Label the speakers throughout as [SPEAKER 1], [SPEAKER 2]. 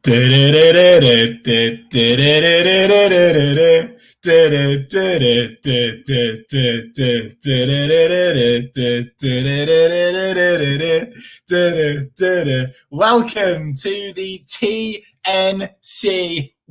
[SPEAKER 1] Welcome to the TNC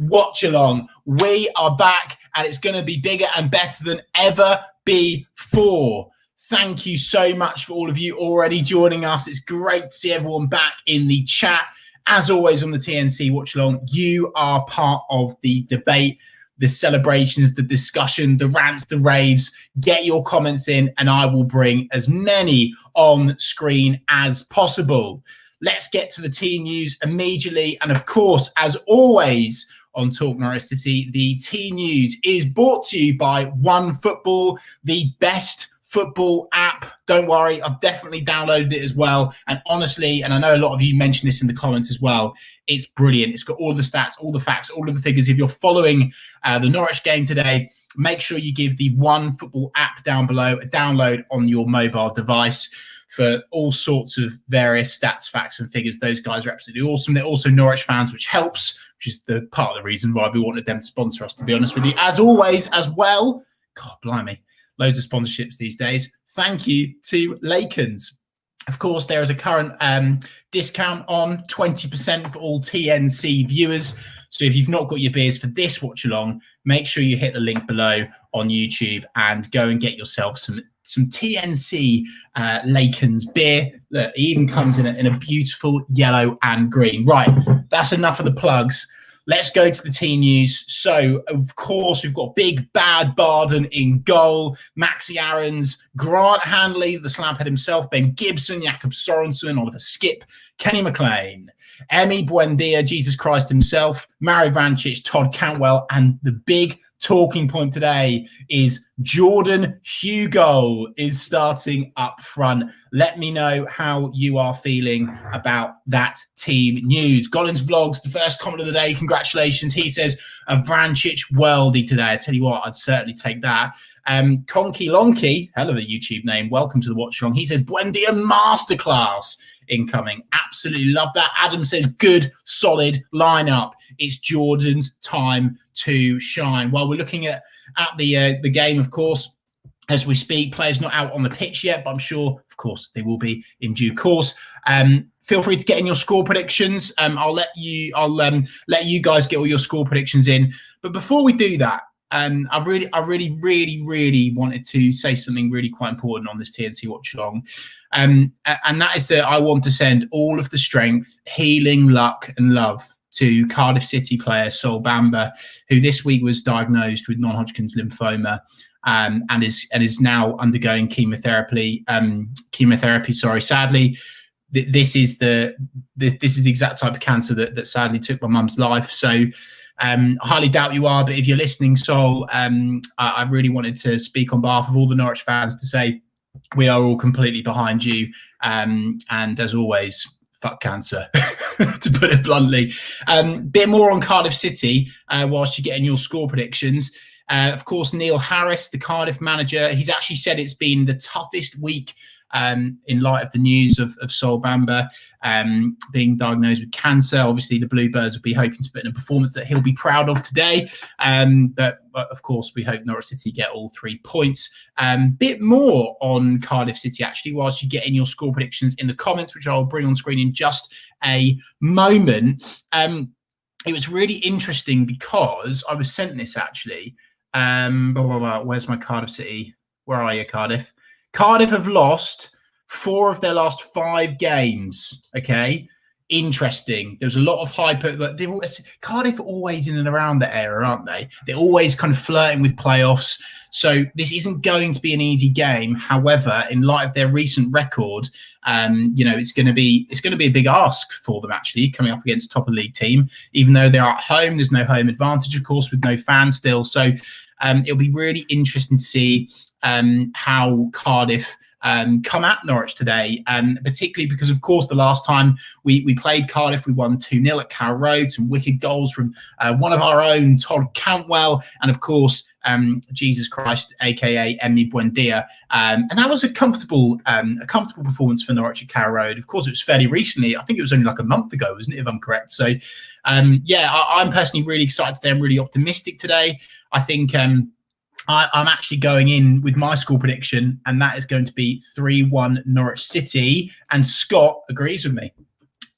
[SPEAKER 1] Watchalong. We are back and it's going to be bigger and better than ever before. Thank you so much for all of you already joining us. It's great to see everyone back in the chat. As always on the TNC Watchalong, you are part of the debate, the celebrations, the discussion, the rants, the raves. Get your comments in and I will bring as many on screen as possible. Let's get to the team news immediately. And of course, as always on Talk Norwich City, the team news is brought to you by OneFootball, the best football app. Don't worry, I've definitely downloaded it as well. And honestly, and I know a lot of you mentioned this in the comments as well, it's brilliant. It's got all the stats, all the facts, all of the figures. If you're following the Norwich game today, make sure you give the OneFootball app down below a download on your mobile device for all sorts of various stats, facts and figures. Those guys are absolutely awesome. They're also Norwich fans, which helps, which is the part of the reason why we wanted them to sponsor us, to be honest with you. As always, as well, God blimey, loads of sponsorships these days. Thank you to Lakens. Of course, there is a current discount on 20% for all TNC viewers. So if you've not got your beers for this watch along, make sure you hit the link below on YouTube and go and get yourself some TNC Lakens beer. Look, it even comes in a beautiful yellow and green. Right, that's enough of the plugs. Let's go to the team news. So, of course, we've got Big Bad Barden in goal, Maxi Aarons, Grant Hanley, the slabhead himself, Ben Gibson, Jakob Sorensen, Oliver Skip, Kenny McLean, Emi Buendia, Jesus Christ himself, Mario Vrancic, Todd Cantwell, and the big talking point today is Jordan Hugo is starting up front. Let me know how you are feeling about that team news. Gollins Vlogs, the first comment of the day. Congratulations. He says a Vrancic worldie today. I tell you what, I'd certainly take that. Conky Lonky, hell of a YouTube name. Welcome to the watch along. He says Buendia masterclass incoming. Absolutely love that. Adam says good, solid lineup. It's Jordan's time to shine. While we're looking at the game, of course, as we speak, players not out on the pitch yet, but I'm sure, of course, they will be in due course. Feel free to get in your score predictions. I'll let you guys get all your score predictions in. But before we do that, I really wanted to say something really quite important on this TNC watch along. And that is that I want to send all of the strength, healing, luck and love to Cardiff City player Sol Bamba, who this week was diagnosed with non-Hodgkin's lymphoma and is now undergoing chemotherapy. Sadly, this is the exact type of cancer that sadly took my mum's life. So I highly doubt you are, but if you're listening, Sol, I really wanted to speak on behalf of all the Norwich fans to say we are all completely behind you. And as always, fuck cancer, to put it bluntly. Bit more on Cardiff City whilst you're getting your score predictions. Of course, Neil Harris, the Cardiff manager, he's actually said it's been the toughest week in light of the news of Sol Bamba being diagnosed with cancer. Obviously, the Bluebirds will be hoping to put in a performance that he'll be proud of today. But of course, we hope Norwich City get all 3 points. Bit more on Cardiff City, actually, whilst you get in your score predictions in the comments, which I'll bring on screen in just a moment. It was really interesting because I was sent this, actually. Where's my Cardiff City? Where are you, Cardiff? Cardiff have lost 4 of their last 5 games. Okay, interesting. There's a lot of hype, but Cardiff are always in and around that area, aren't they? They're always kind of flirting with playoffs. So this isn't going to be an easy game. However, in light of their recent record, it's going to be a big ask for them actually coming up against a top of the league team. Even though they're at home, there's no home advantage, of course, with no fans still. So it'll be really interesting to see how Cardiff come at Norwich today, particularly because, of course, the last time we played Cardiff, we won 2-0 at Carrow Road, some wicked goals from one of our own, Todd Cantwell, and, of course, Jesus Christ, aka Emmy Buendia. And that was a comfortable performance for Norwich at Carrow Road. Of course, it was fairly recently. I think it was only like a month ago, wasn't it, if I'm correct? So, I'm personally really excited today. I'm really optimistic today. I think I'm actually going in with my score prediction, and that is going to be 3-1 Norwich City. And Scott agrees with me.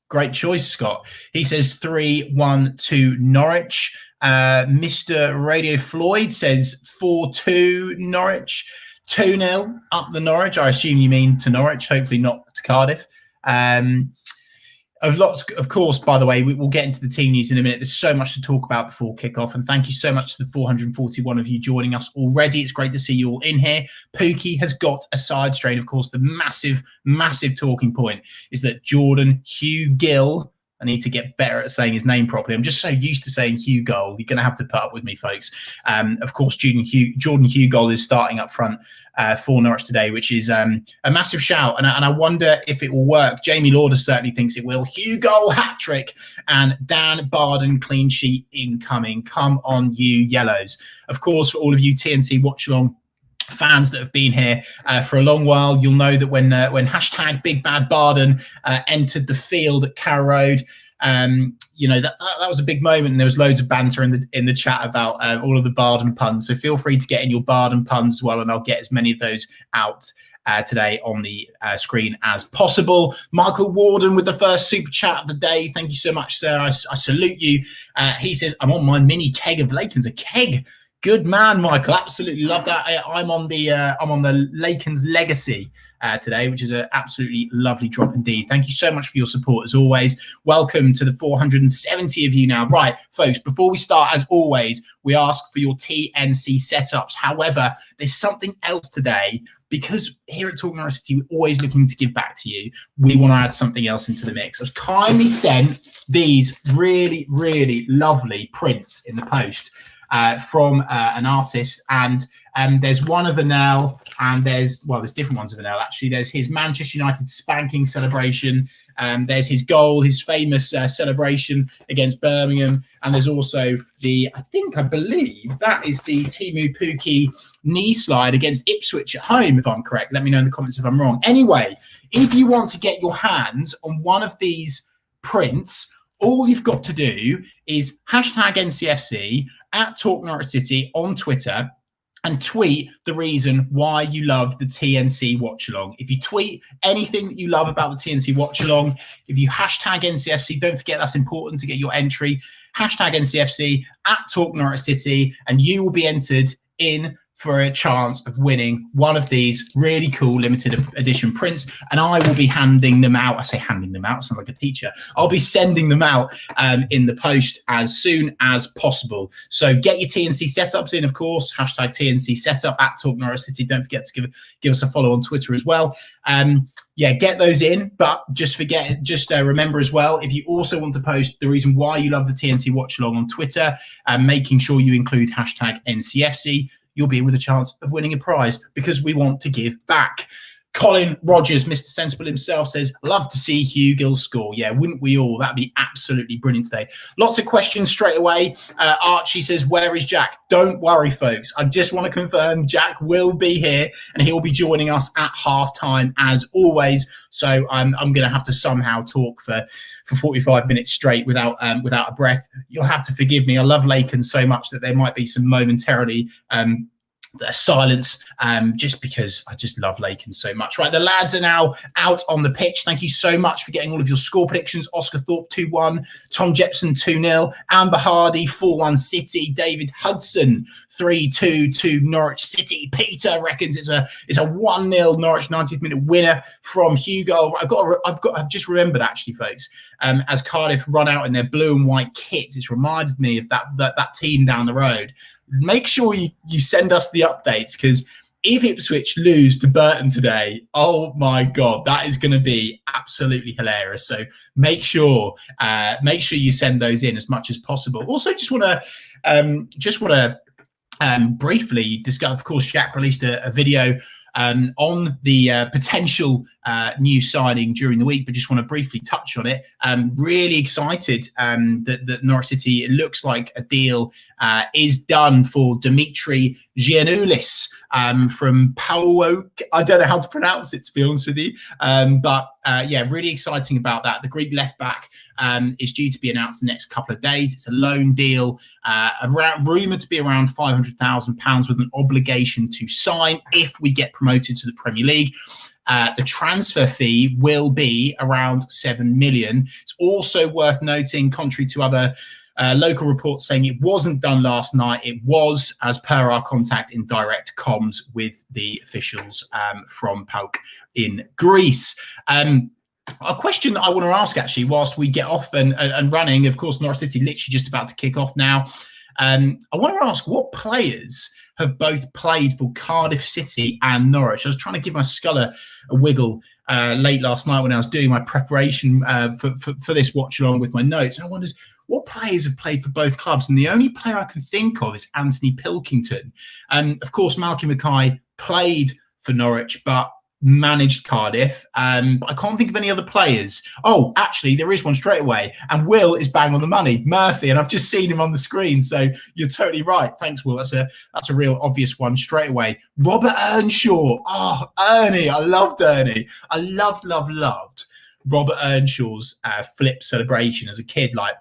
[SPEAKER 1] Great choice, Scott. He says 3-1 to Norwich. Mr. Radio Floyd says 4-2 Norwich. 2-0 up the Norwich. I assume you mean to Norwich, hopefully not to Cardiff. Of course, by the way, we'll get into the team news in a minute. There's so much to talk about before kickoff. And thank you so much to the 441 of you joining us already. It's great to see you all in here. Pookie has got a side strain. Of course, the massive, massive talking point is that Jordan Hugh Gill, I need to get better at saying his name properly. I'm just so used to saying Hugh Goal. You're going to have to put up with me, folks. Of course, Jordan Hugh Goal is starting up front for Norwich today, which is a massive shout. And I wonder if it will work. Jamie Lauder certainly thinks it will. Hugh Goal hat-trick and Dan Barden clean sheet incoming. Come on, you yellows. Of course, for all of you TNC Watchalong fans that have been here for a long while, you'll know that when hashtag Big Bad Barden entered the field at Carrow Road, that was a big moment, and there was loads of banter in the chat about all of the Barden puns. So feel free to get in your Barden puns as well, and I'll get as many of those out today on the screen as possible. Michael Warden with the first super chat of the day. Thank you so much, sir. I salute you. He says, I'm on my mini keg of Lakens. A keg. Good man, Michael. Absolutely love that. I'm on the Lakens Legacy today, which is an absolutely lovely drop indeed. Thank you so much for your support as always. Welcome to the 470 of you now. Right, folks, before we start, as always, we ask for your TNC setups. However, there's something else today, because here at Talking Norwich City, we're always looking to give back to you. We want to add something else into the mix. I was kindly sent these really, really lovely prints in the post from an artist, and there's one of Vanel, and there's different ones of Vanel actually. There's his Manchester United spanking celebration, there's his goal, his famous celebration against Birmingham, and there's also I believe that is the Timu Pukki knee slide against Ipswich at home, if I'm correct. Let me know in the comments if I'm wrong. Anyway, if you want to get your hands on one of these prints, all you've got to do is hashtag NCFC at Talk Norwich City on Twitter and tweet the reason why you love the TNC Watchalong. If you tweet anything that you love about the TNC Watchalong, if you hashtag NCFC, don't forget that's important to get your entry. Hashtag NCFC at Talk Norwich City, and you will be entered in for a chance of winning one of these really cool limited edition prints, and I will be handing them out. I say handing them out, I sound like a teacher. I'll be sending them out in the post as soon as possible. So get your TNC setups in, of course. Hashtag TNC setup at Talk Norwich City. Don't forget to give us a follow on Twitter as well. Get those in, but remember as well, if you also want to post the reason why you love the TNC Watchalong on Twitter, making sure you include hashtag NCFC, you'll be in with a chance of winning a prize, because we want to give back. Colin Rogers, Mr. Sensible himself, says, love to see Hugh Gill score. Yeah, wouldn't we all? That'd be absolutely brilliant today. Lots of questions straight away. Archie says, where is Jack? Don't worry, folks. I just want to confirm Jack will be here, and he'll be joining us at half-time as always. So I'm going to have to somehow talk for 45 minutes straight without a breath. You'll have to forgive me. I love Laken so much that there might be some momentarily silence, just because I just love Laken so much. Right, the lads are now out on the pitch. Thank you so much for getting all of your score predictions. Oscar Thorpe 2-1, Tom Jepson 2-0, Amber Hardy 4-1 City, David Hudson 3-2 to Norwich City. Peter reckons it's a 1-0 Norwich 90th minute winner from Hugo. I've just remembered actually, folks, as Cardiff run out in their blue and white kit, it's reminded me of that team down the road. Make sure you send us the updates, because if Ipswich lose to Burton today, oh my God, that is going to be absolutely hilarious. So make sure you send those in as much as possible. Also, just want to briefly discuss. Of course, Jack released a video on the potential new signing during the week, but just want to briefly touch on it. Really excited that Norwich City, it looks like a deal is done for Dimitri Giannoulis from PAOK. I don't know how to pronounce it, to be honest with you. But yeah, really exciting about that. The Greek left back is due to be announced the next couple of days. It's a loan deal, rumoured to be around £500,000 with an obligation to sign if we get promoted to the Premier League. The transfer fee will be around 7 million. It's also worth noting, contrary to other local reports saying it wasn't done last night, it was, as per our contact in direct comms with the officials from PAOK in Greece. A question that I want to ask, actually, whilst we get off and running, of course, Norwich City literally just about to kick off now. I want to ask, what players have both played for Cardiff City and Norwich? I was trying to give my skull a wiggle late last night when I was doing my preparation for this watch along with my notes. And I wondered what players have played for both clubs. And the only player I can think of is Anthony Pilkington. Of course, Malky Mackay played for Norwich, but managed Cardiff. But I can't think of any other players. Oh, actually, there is one straight away. And Will is bang on the money, Murphy. And I've just seen him on the screen. So you're totally right. Thanks, Will. That's a real obvious one straight away. Robert Earnshaw. Oh, Ernie. I loved Ernie. I loved Robert Earnshaw's flip celebration as a kid. Like,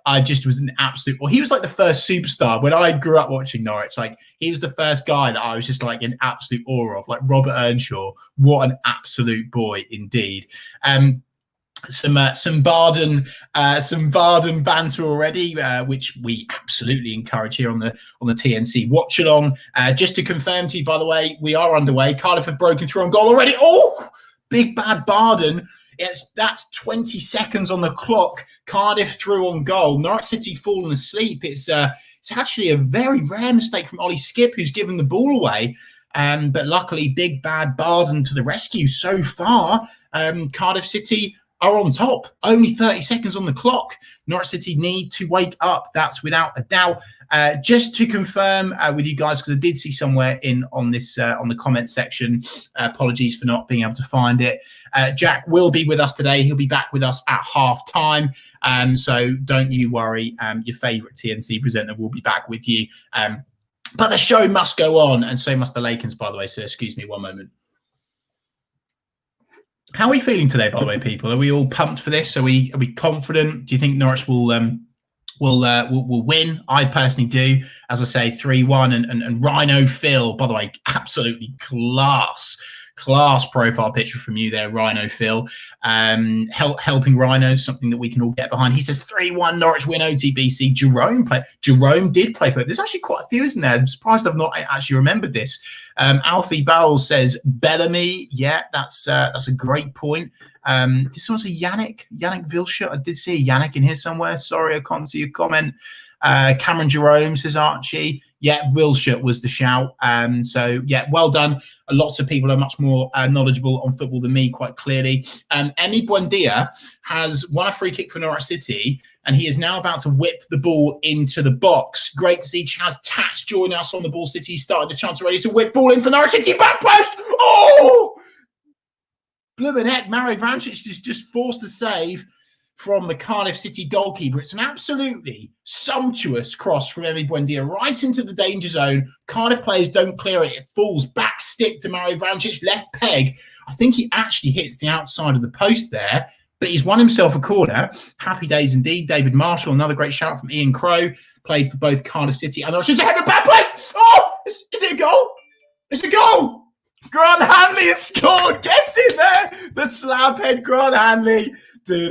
[SPEAKER 1] I just was an absolute, well, he was like the first superstar when I grew up watching Norwich. Like, he was the first guy that I was just like in absolute awe of, like Robert Earnshaw. What an absolute boy indeed. Some Barden banter already, which we absolutely encourage here on the TNC watch along. Just to confirm to you, by the way, we are underway. Cardiff have broken through on goal already. Oh, big bad Barden. That's 20 seconds on the clock. Cardiff through on goal. Norwich City falling asleep. It's actually a very rare mistake from Ollie Skipp, who's given the ball away. But luckily, big bad Barden to the rescue. So far, Cardiff City are on top. Only 30 seconds on the clock. Norwich City need to wake up. That's without a doubt. Just to confirm with you guys, because I did see somewhere on the comment section. Apologies for not being able to find it. Jack will be with us today. He'll be back with us at half time. So don't you worry. Your favourite TNC presenter will be back with you. But the show must go on, and so must the Lakens, by the way. So excuse me one moment. How are we feeling today, by the way, people? Are we all pumped for this? Are we confident? Do you think Norwich will win? I personally do. As I say, 3-1, and Rhino Phil, by the way, absolutely class profile picture from you there, Rhino Phil. Helping Rhinos, something that we can all get behind. He says 3-1 Norwich win OTBC. Jerome did play for it. There's actually quite a few, isn't there? I'm surprised I've not actually remembered this. Alfie Bowles says Bellamy. Yeah, that's a great point. Did someone say Yannick Vilshot? I did see a Yannick in here somewhere. Sorry, I can't see your comment. Cameron Jerome says Archie. Yeah, Vilshot was the shout. So yeah, well done. Lots of people are much more knowledgeable on football than me, quite clearly. Emi Buendia has won a free kick for Norwich City, and he is now about to whip the ball into the box. Great to see Chaz Tatch join us on the Ball City. He started the chance already. So whip ball in for Norwich City. Back post. Oh! Blooming heck, Mario Vrancic is just forced a save from the Cardiff City goalkeeper. It's an absolutely sumptuous cross from Emi Buendia right into the danger zone. Cardiff players don't clear it. It falls back stick to Mario Vrancic, left peg. I think he actually hits the outside of the post there, but he's won himself a corner. Happy days indeed. David Marshall, another great shout from Ian Crow, played for both Cardiff City and Norwich. Just ahead of the back plate. Oh, is it a goal? It's a goal. Grant Hanley has scored. Gets in there. The slab head Grant Hanley. Get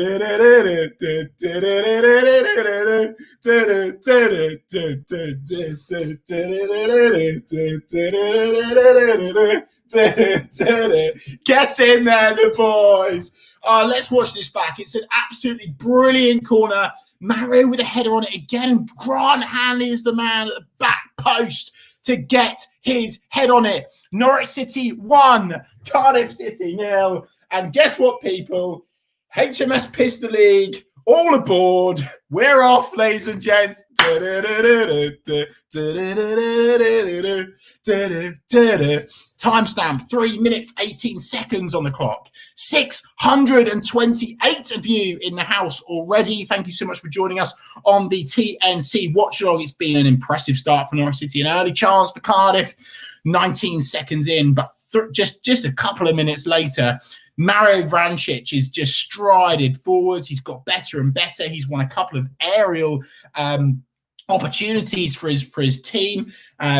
[SPEAKER 1] in there, the boys. Let's watch this back. It's an absolutely brilliant corner. Mario with a header on it again. Grant Hanley is the man at the back post to get his head on it. Norwich City 1, Cardiff City 0. And guess what, people? HMS Pistol League All aboard. We're off, ladies and gents. Timestamp 3 minutes 18 seconds on the clock. 628 of you in the house already. Thank you so much for joining us on the TNC Watchalong. It's been an impressive start for Norwich City. An early chance for Cardiff. 19 seconds in, but just a couple of minutes later, Mario Vrancic is just strided forwards. He's got better and better. He's won a couple of aerial opportunities for his team.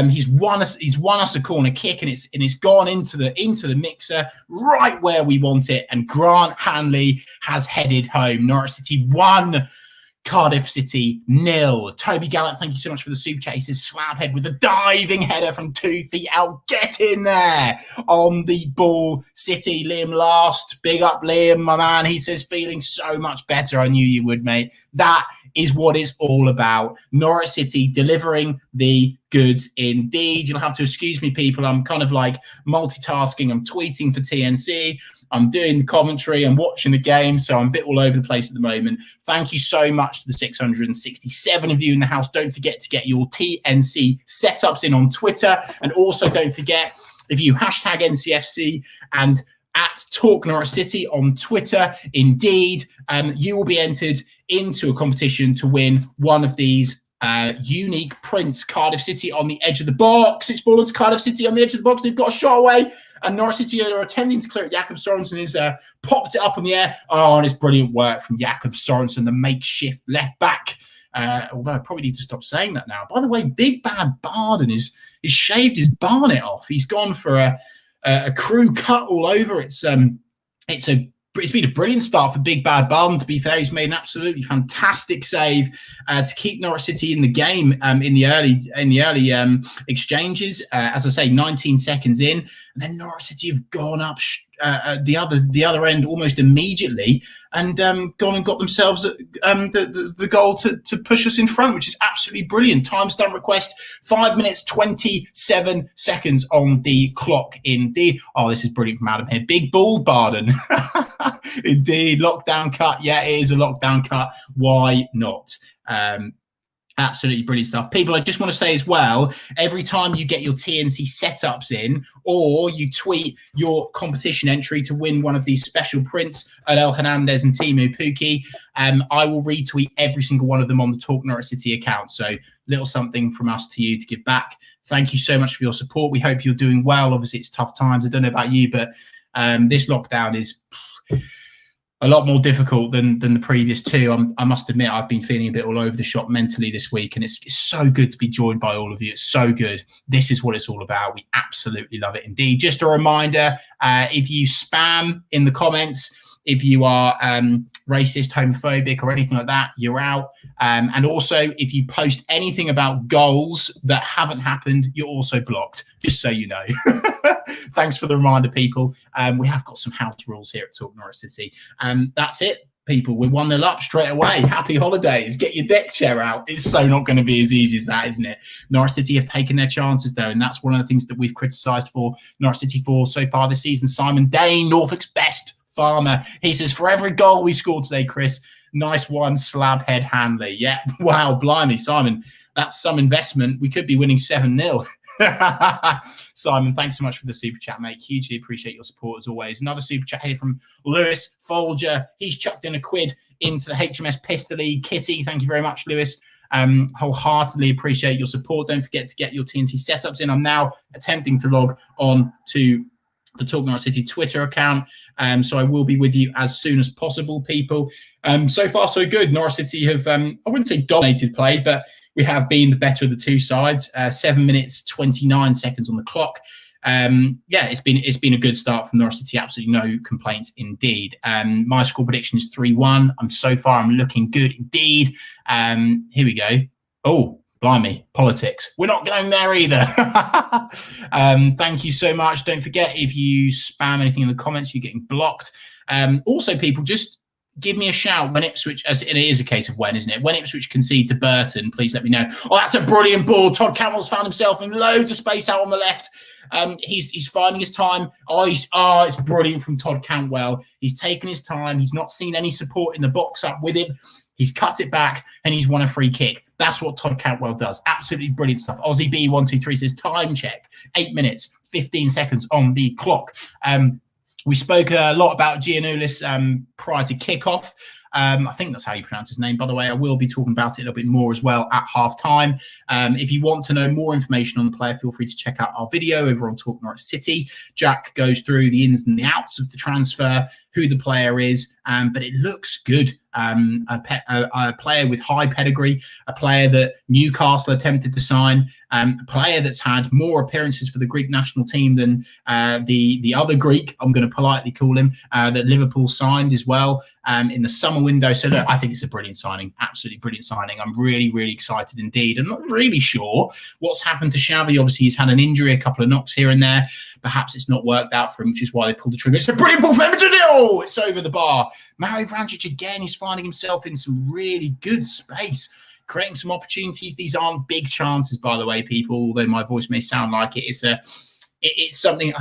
[SPEAKER 1] He's won us a corner kick, and it's gone into the mixer right where we want it. And Grant Hanley has headed home. Norwich City 1, Cardiff City 0. Toby Gallant, thank you so much for the super chat. He says slab head with a diving header from 2 feet out. Get in there on the ball, City. Liam last. Big up, Liam, my man. He says feeling so much better. I knew you would, mate. That is what it's all about. Norwich City delivering the goods indeed. You'll have to excuse me, people. I'm kind of like multitasking. I'm tweeting for TNC. I'm doing the commentary, I'm watching the game, so I'm a bit all over the place at the moment. Thank you so much to the 667 of you in the house. Don't forget to get your TNC setups in on Twitter. And also don't forget, if you hashtag NCFC and at Talk Norwich City on Twitter, indeed, you will be entered into a competition to win one of these unique prints. Cardiff City on the edge of the box. It's fallen to Cardiff City on the edge of the box. They've got a shot away. And Norwich City are attempting to clear it. Jakob Sorensen has popped it up in the air. Oh, and it's brilliant work from Jakob Sorensen, the makeshift left back. Although I probably need to stop saying that now. By the way, Big Bad Barden is shaved his barnet off. He's gone for a crew cut all over. It's been a brilliant start for Big Bad Barden. To be fair, he's made an absolutely fantastic save to keep Norwich City in the game in the early exchanges. As I say, 19 seconds in, and then Norwich City have gone up the other end almost immediately and gone and got themselves the goal to push us in front, which is absolutely brilliant. Timestamp request 5 minutes 27 seconds on the clock. Indeed. Oh, this is brilliant from Adam here. Big ball, Barden. Indeed, lockdown cut. Yeah, it is a lockdown cut. Why not? Absolutely brilliant stuff. People, I just want to say as well, every time you get your TNC setups in or you tweet your competition entry to win one of these special prints at El Hernandez and Timu Puki, I will retweet every single one of them on the Talk Norwich City account. So little something from us to you to give back. Thank you so much for your support. We hope you're doing well. Obviously, it's tough times. I don't know about you, but this lockdown is a lot more difficult than the previous two. I must admit, I've been feeling a bit all over the shop mentally this week, and it's so good to be joined by all of you. It's so good. This is what it's all about. We absolutely love it indeed. Just a reminder, if you spam in the comments, if you are racist, homophobic, or anything like that, you're out. And also, if you post anything about goals that haven't happened, you're also blocked, just so you know. Thanks for the reminder, people. We have got some house rules here at Talk Norwich City. That's it, people. We're 1-0 up straight away. Happy holidays. Get your deck chair out. It's so not going to be as easy as that, isn't it? Norwich City have taken their chances, though, and that's one of the things that we've criticised for Norwich City for so far this season. Simon Dane, Norfolk's best farmer. He says, for every goal we scored today, Chris, nice one, slab head Hanley. Yeah, wow, blimey, Simon, that's some investment. We could be winning 7-0. Simon, thanks so much for the super chat, mate. Hugely appreciate your support as always. Another super chat here from Lewis Folger. He's chucked in a quid into the HMS Pistol League kitty. Thank you very much, Lewis. Wholeheartedly appreciate your support. Don't forget to get your TNC setups in. I'm now attempting to log on to the Talk Norwich City Twitter account. So I will be with you as soon as possible, people. So far, so good. Norwich City have, I wouldn't say dominated play, but we have been the better of the two sides. 7 minutes, 29 seconds on the clock. Yeah, it's been a good start from Norwich City. Absolutely no complaints indeed. My score prediction is 3-1. I'm looking good indeed. Here we go. Oh, blimey, politics. We're not going there either. Thank you so much. Don't forget, if you spam anything in the comments, you're getting blocked. Also, people, just give me a shout when Ipswich, as it is a case of when, isn't it? When Ipswich concede to Burton, please let me know. Oh, that's a brilliant ball. Todd Campbell's found himself in loads of space out on the left. He's finding his time. It's brilliant from Todd Cantwell. He's taken his time. He's not seen any support in the box up with him. He's cut it back and he's won a free kick. That's what Todd Cantwell does. Absolutely brilliant stuff. Aussie B123 says time check, 8 minutes, 15 seconds on the clock. We spoke a lot about Giannoulis prior to kickoff. I think that's how you pronounce his name, by the way. I will be talking about it a little bit more as well at half time. If you want to know more information on the player, feel free to check out our video over on Talk Norwich City. Jack goes through the ins and the outs of the transfer, who the player is, but it looks good. A player with high pedigree, a player that Newcastle attempted to sign, a player that's had more appearances for the Greek national team than the other Greek, I'm going to politely call him, that Liverpool signed as well in the summer window. So look, I think it's a brilliant signing, absolutely brilliant signing. I'm really, really excited indeed. I'm not really sure what's happened to Xavi. Obviously, he's had an injury, a couple of knocks here and there. Perhaps it's not worked out for him, which is why they pulled the trigger. It's a brilliant ball for Everton. Oh, it's over the bar. Mario Vrancic again is finding himself in some really good space, creating some opportunities. These aren't big chances, by the way, people, although my voice may sound like it. It's something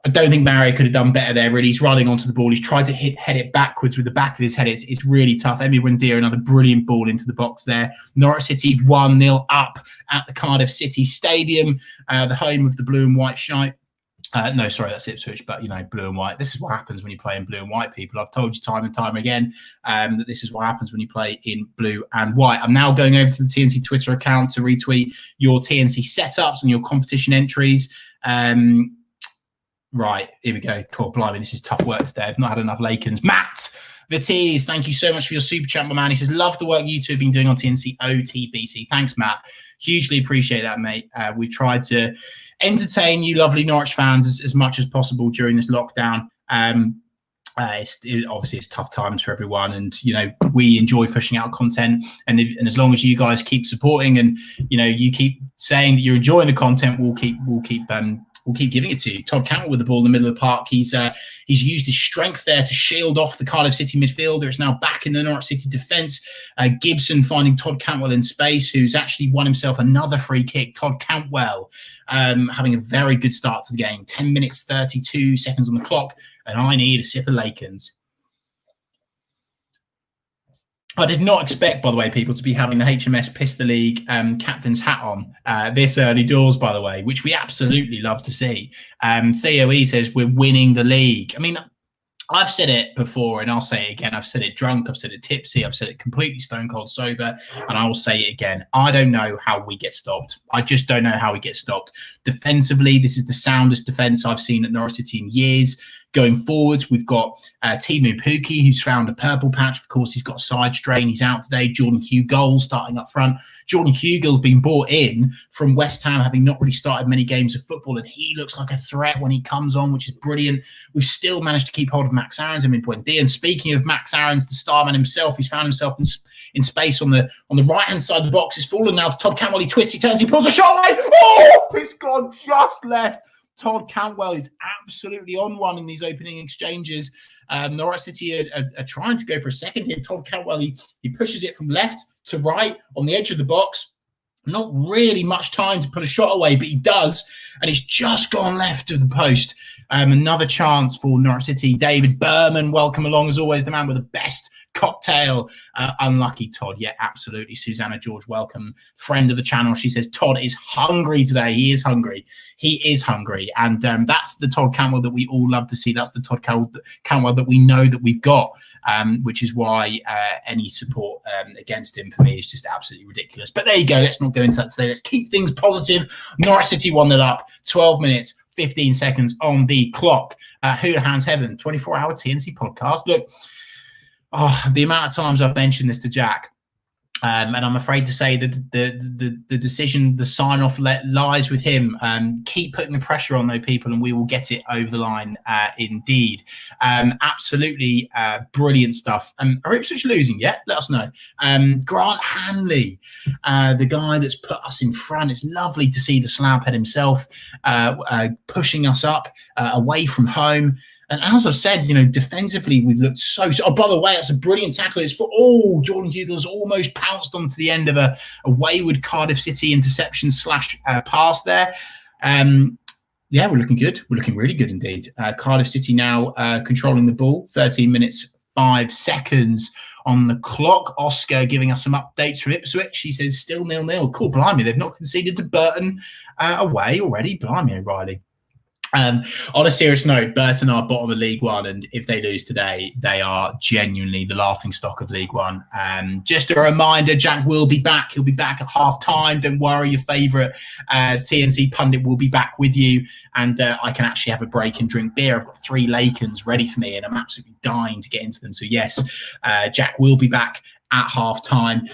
[SPEAKER 1] I don't think Mario could have done better there, really. He's running onto the ball. He's tried to head it backwards with the back of his head. It's really tough. Emi Buendia, another brilliant ball into the box there. Norwich City 1-0 up at the Cardiff City Stadium, the home of the blue and white shite. No, sorry, that's Ipswich, but, you know, blue and white. This is what happens when you play in blue and white, people. I've told you time and time again that this is what happens when you play in blue and white. I'm now going over to the TNC Twitter account to retweet your TNC setups and your competition entries. Right, here we go. Cool, blimey, this is tough work today. I've not had enough Lakens. Matt Vitiz, thank you so much for your super chat, my man. He says, love the work you two have been doing on TNC OTBC. Thanks, Matt. Hugely appreciate that, mate. We tried to entertain you lovely Norwich fans as much as possible during this lockdown. Obviously it's tough times for everyone, and you know we enjoy pushing out content, and as long as you guys keep supporting and you know you keep saying that you're enjoying the content, we'll keep giving it to you. Todd Cantwell with the ball in the middle of the park. He's used his strength there to shield off the Cardiff City midfielder. It's now back in the Norwich City defence. Gibson finding Todd Cantwell in space, who's actually won himself another free kick. Todd Cantwell having a very good start to the game. 10 minutes, 32 seconds on the clock, and I need a sip of Lakens. I did not expect, by the way, people to be having the HMS Pistol League captain's hat on this early doors, by the way, which we absolutely love to see. Theo E says we're winning the league. I mean, I've said it before and I'll say it again. I've said it drunk, I've said it tipsy, I've said it completely stone cold sober, and I will say it again. I don't know how we get stopped. I just don't know how we get stopped. Defensively, this is the soundest defence I've seen at Norwich City in years. Going forwards, we've got Timu Pukki, who's found a purple patch. Of course, he's got a side strain. He's out today. Jordan Hugill starting up front. Jordan Hugill's been brought in from West Ham, having not really started many games of football, and he looks like a threat when he comes on, which is brilliant. We've still managed to keep hold of Max Aarons and Buendia. And speaking of Max Aarons, the star man himself, he's found himself in space on the right-hand side of the box. He's fallen now to Todd Cantwell. He twists, he turns, he pulls a shot away. Oh, it's gone just left. Todd Cantwell is absolutely on one in these opening exchanges. Norwich City are trying to go for a second here. Todd Cantwell, he pushes it from left to right on the edge of the box. Not really much time to put a shot away, but he does, and it's just gone left of the post. Another chance for Norwich City. David Berman, welcome along as always, the man with the best cocktail. Unlucky Todd. Yeah, absolutely. Susanna George, welcome, friend of the channel. She says Todd is hungry today. He is hungry. He is hungry, and that's the Todd Cantwell that we all love to see. That's the Todd Cantwell that we know that we've got, which is why any support against him for me is just absolutely ridiculous. But there you go. Let's not go into that today. Let's keep things positive. Norwich City 1-0 up. 12 minutes 15 seconds on the clock. Hooligans Heaven 24-hour TNC podcast. Look, the amount of times I've mentioned this to Jack, and I'm afraid to say that the decision, the sign-off lies with him. Keep putting the pressure on those people and we will get it over the line indeed. Absolutely brilliant stuff. Are Ipswich losing yet? Let us know. Grant Hanley, the guy that's put us in front. It's lovely to see the slabhead himself pushing us up away from home. And as I've said, you know, defensively, we've looked so... Oh, by the way, that's a brilliant tackle. It's for... Oh, Jordan Hugill's almost pounced onto the end of a wayward Cardiff City interception / pass there. Yeah, we're looking good. We're looking really good indeed. Cardiff City now controlling the ball. 13 minutes, 5 seconds on the clock. Oscar giving us some updates from Ipswich. She says still 0-0. Cool, blimey, they've not conceded to Burton away already. Blimey, O'Reilly. On a serious note, Burton are bottom of League One, and if they lose today, they are genuinely the laughing stock of League One. Just a reminder, Jack will be back. He'll be back at half-time. Don't worry, your favourite TNC pundit will be back with you, and I can actually have a break and drink beer. I've got 3 Lakens ready for me, and I'm absolutely dying to get into them. So yes, Jack will be back at half-time.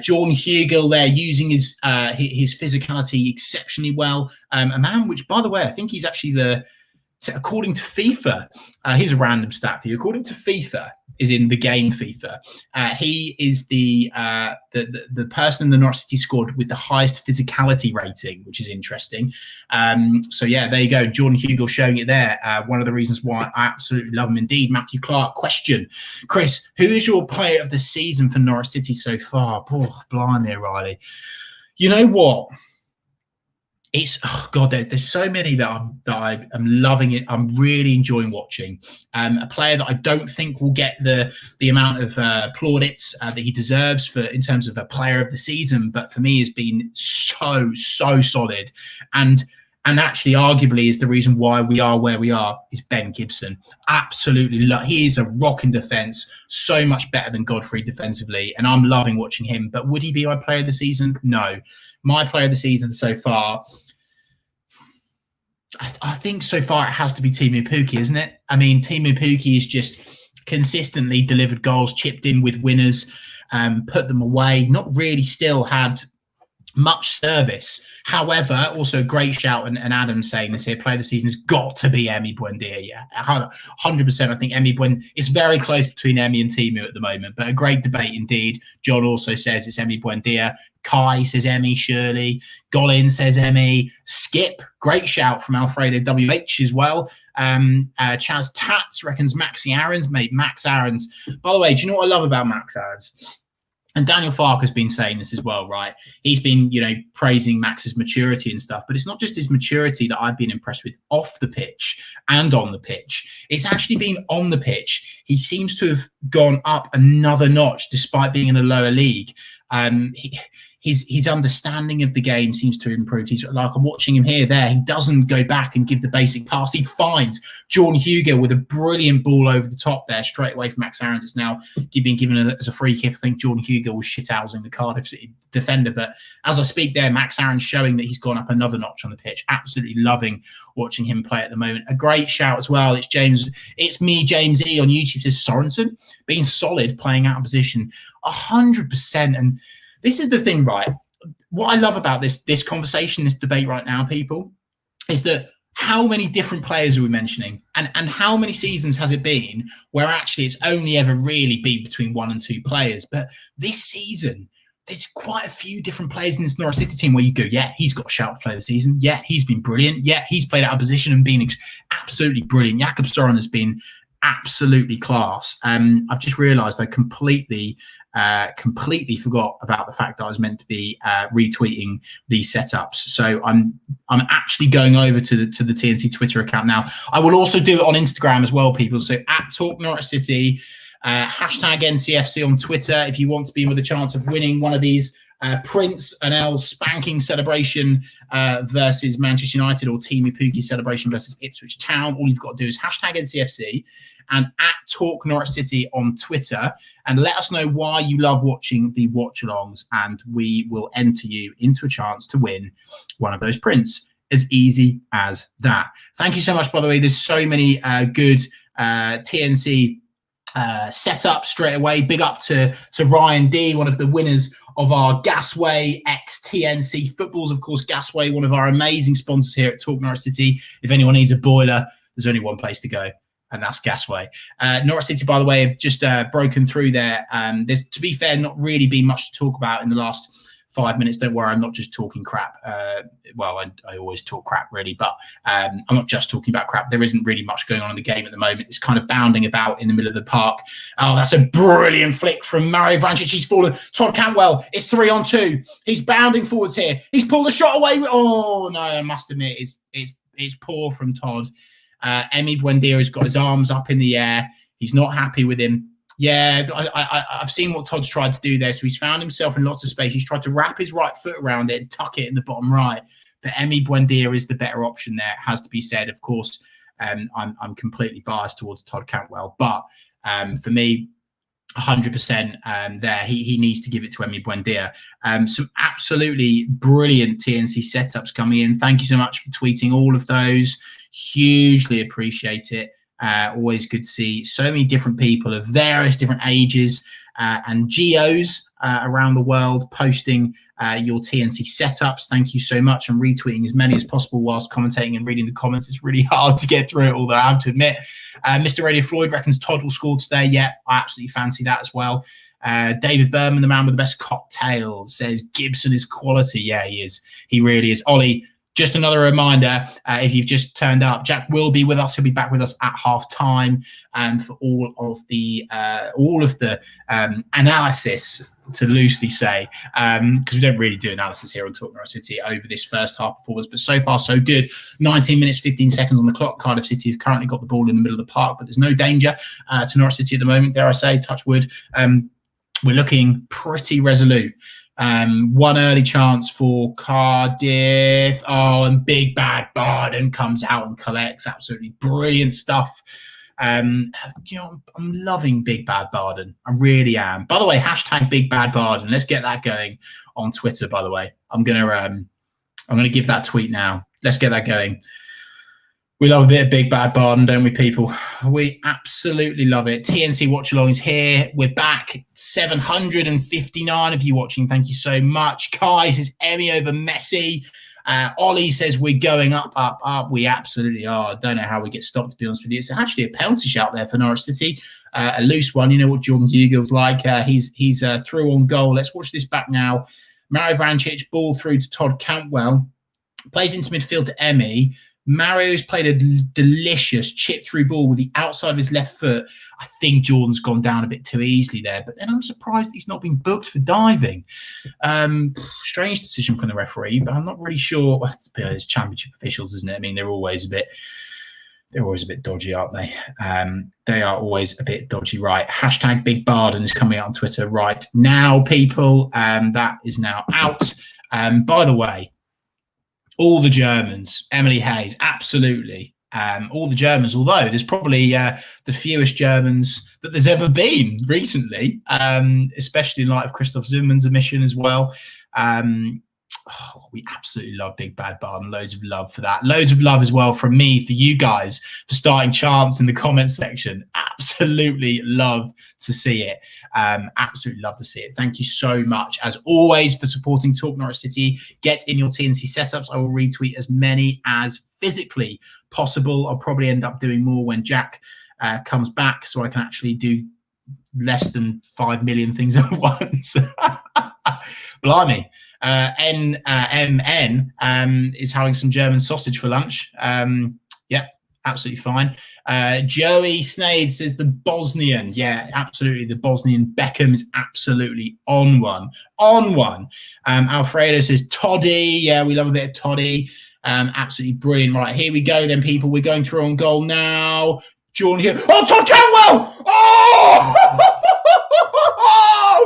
[SPEAKER 1] Jordan Hugill there using his physicality exceptionally well. A man which, by the way, I think he's actually according to FIFA, here's a random stat for you. According to FIFA, is in the game FIFA, he is the person in the Norwich City squad with the highest physicality rating, which is interesting. So yeah, there you go. Jordan Hugill showing it there. One of the reasons why I absolutely love him indeed. Matthew Clark, question. Chris, who is your player of the season for Norwich City so far? Oh, blimey, O'Reilly. You know what? It's there's so many that I am loving it. I'm really enjoying watching. A player that I don't think will get the amount of plaudits that he deserves in terms of a player of the season, but for me has been so solid, and actually arguably is the reason why we are where we are, is Ben Gibson. Absolutely, he is a rock in defence, so much better than Godfrey defensively, and I'm loving watching him. But would he be my player of the season? No. My player of the season so far, I think so far it has to be Timu Pukki, isn't it? I mean, Timu Pukki has just consistently delivered goals, chipped in with winners, put them away, not really still had much service. However, also a great shout, and Adam saying this here, player of the season has got to be Emi Buendia. Yeah, 100%. I think Emi it's very close between Emi and Timu at the moment, but a great debate indeed. John also says it's Emi Buendia. Kai says Emi, surely. Golin says Emi. Skip, great shout from Alfredo WH as well. Chaz Tats reckons Maxi Aarons, mate. Max Aarons. By the way, do you know what I love about Max Aarons? And Daniel Farke has been saying this as well, right? He's been, praising Max's maturity and stuff, but it's not just his maturity that I've been impressed with off the pitch and on the pitch. It's actually been on the pitch. He seems to have gone up another notch despite being in a lower league. His understanding of the game seems to have improved. He's like, I'm watching him here, there. He doesn't go back and give the basic pass. He finds Jordan Hugill with a brilliant ball over the top there, straight away from Max Aarons. It's now being given as a free kick. I think Jordan Hugill was shithousing the Cardiff City defender. But as I speak there, Max Aarons showing that he's gone up another notch on the pitch. Absolutely loving watching him play at the moment. A great shout as well. It's James E on YouTube says Sorensen being solid, playing out of position 100%. And this is the thing, right? What I love about this conversation, this debate right now, people, is that how many different players are we mentioning? And how many seasons has it been where actually it's only ever really been between 1 and 2 players? But this season, there's quite a few different players in this Norwich City team where you go, yeah, he's got a shout for player of the season. Yeah, he's been brilliant. Yeah, he's played out of position and been absolutely brilliant. Jakob Soren has been absolutely class. I've just realised I completely forgot about the fact that I was meant to be retweeting these setups. So I'm actually going over to the TNC Twitter account now. I will also do it on Instagram as well, people. So at Talk Norwich City, hashtag NCFC on Twitter if you want to be with a chance of winning one of these Prince and L's spanking celebration versus Manchester United, or Timu Pukki celebration versus Ipswich Town. All you've got to do is hashtag NCFC and at Talk Norwich City on Twitter, and let us know why you love watching the watch-alongs, and we will enter you into a chance to win one of those prints. As easy as that. Thank you so much, by the way. There's so many good TNC setup straight away. Big up to Ryan D, one of the winners of our Gasway X TNC footballs. Of course, Gasway, one of our amazing sponsors here at Talk Norwich City. If anyone needs a boiler, there's only one place to go, and that's Gasway. Norwich City, by the way, have just broken through there. There's, to be fair, not really been much to talk about in the last 5 minutes. Don't worry, I'm not just talking crap. Well, I always talk crap, really, but I'm not just talking about crap. There isn't really much going on in the game at the moment. It's kind of bounding about in the middle of the park. Oh, that's a brilliant flick from Mario Vrancic. He's fallen. Todd Cantwell, it's 3-on-2. He's bounding forwards here. He's pulled a shot away. Oh, no, I must admit, it's poor from Todd. Emi Buendia has got his arms up in the air. He's not happy with him. Yeah, I've seen what Todd's tried to do there. So he's found himself in lots of space. He's tried to wrap his right foot around it and tuck it in the bottom right. But Emi Buendia is the better option there, it has to be said. Of course, I'm completely biased towards Todd Cantwell. But for me, 100% there. He needs to give it to Emi Buendia. Some absolutely brilliant TNC setups coming in. Thank you so much for tweeting all of those. Hugely appreciate it. Always good to see so many different people of various different ages and geos around the world posting your TNC setups. Thank you so much. I'm retweeting as many as possible whilst commentating and reading the comments. It's really hard to get through it, although I have to admit, Mr. Radio Floyd reckons Todd will score today. Yeah, I absolutely fancy that as well. David Berman, the man with the best cocktails, says Gibson is quality. Yeah, he is. He really is. Ollie, just another reminder, if you've just turned up, Jack will be with us. He'll be back with us at half time for all of the analysis, to loosely say, because we don't really do analysis here on Talk Norwich City over this first half performance. But so far, so good. 19 minutes, 15 seconds on the clock. Cardiff City has currently got the ball in the middle of the park, but there's no danger to Norwich City at the moment, dare I say, touch wood. We're looking pretty resolute. One early chance for Cardiff. Oh, and Big Bad Barden comes out and collects. Absolutely brilliant stuff. I'm loving Big Bad Barden. I really am. By the way, hashtag Big Bad Barden. Let's get that going on Twitter. By the way, I'm gonna give that tweet now. Let's get that going. We love a bit of Big Bad Barden, don't we, people? We absolutely love it. TNC Watchalong is here. We're back. 759 of you watching. Thank you so much. Kai says Emi over Messi. Ollie says we're going up, up, up. We absolutely are. I don't know how we get stopped, to be honest with you. It's actually a penalty shout there for Norwich City. A loose one. You know what Jordan Hugel's like. He's through on goal. Let's watch this back now. Mario Vrancic, ball through to Todd Cantwell. Plays into midfield to Emi. Mario's played a delicious chip through ball with the outside of his left foot. I think Jordan's gone down a bit too easily there, but then I'm surprised he's not been booked for diving. Strange decision from the referee, but I'm not really sure. Well, it's championship officials, isn't it? I mean, they're always a bit dodgy, aren't they? They are always a bit dodgy, right? Hashtag Big Barden is coming out on Twitter right now, people. That is now out. By the way, all the Germans, Emily Hayes, absolutely. All the Germans, although there's probably the fewest Germans that there's ever been recently, especially in light of Christoph Zimmermann's omission as well. We absolutely love Big Bad Barden. Loads of love for that. Loads of love as well from me for you guys for starting chants in the comments section. Absolutely love to see it. Absolutely love to see it. Thank you so much, as always, for supporting Talk Norwich City. Get in your TNC setups. I will retweet as many as physically possible. I'll probably end up doing more when Jack comes back, so I can actually do less than 5 million things at once. Blimey. MN is having some German sausage for lunch. Yep, absolutely fine. Joey Snade says the Bosnian. Yeah, absolutely. The Bosnian Beckham is absolutely on one. Alfredo says Toddy. Yeah, we love a bit of Toddy. Absolutely brilliant. Right, here we go then, people. We're going through on goal now. Jordan here. Oh, Todd Cantwell! Oh!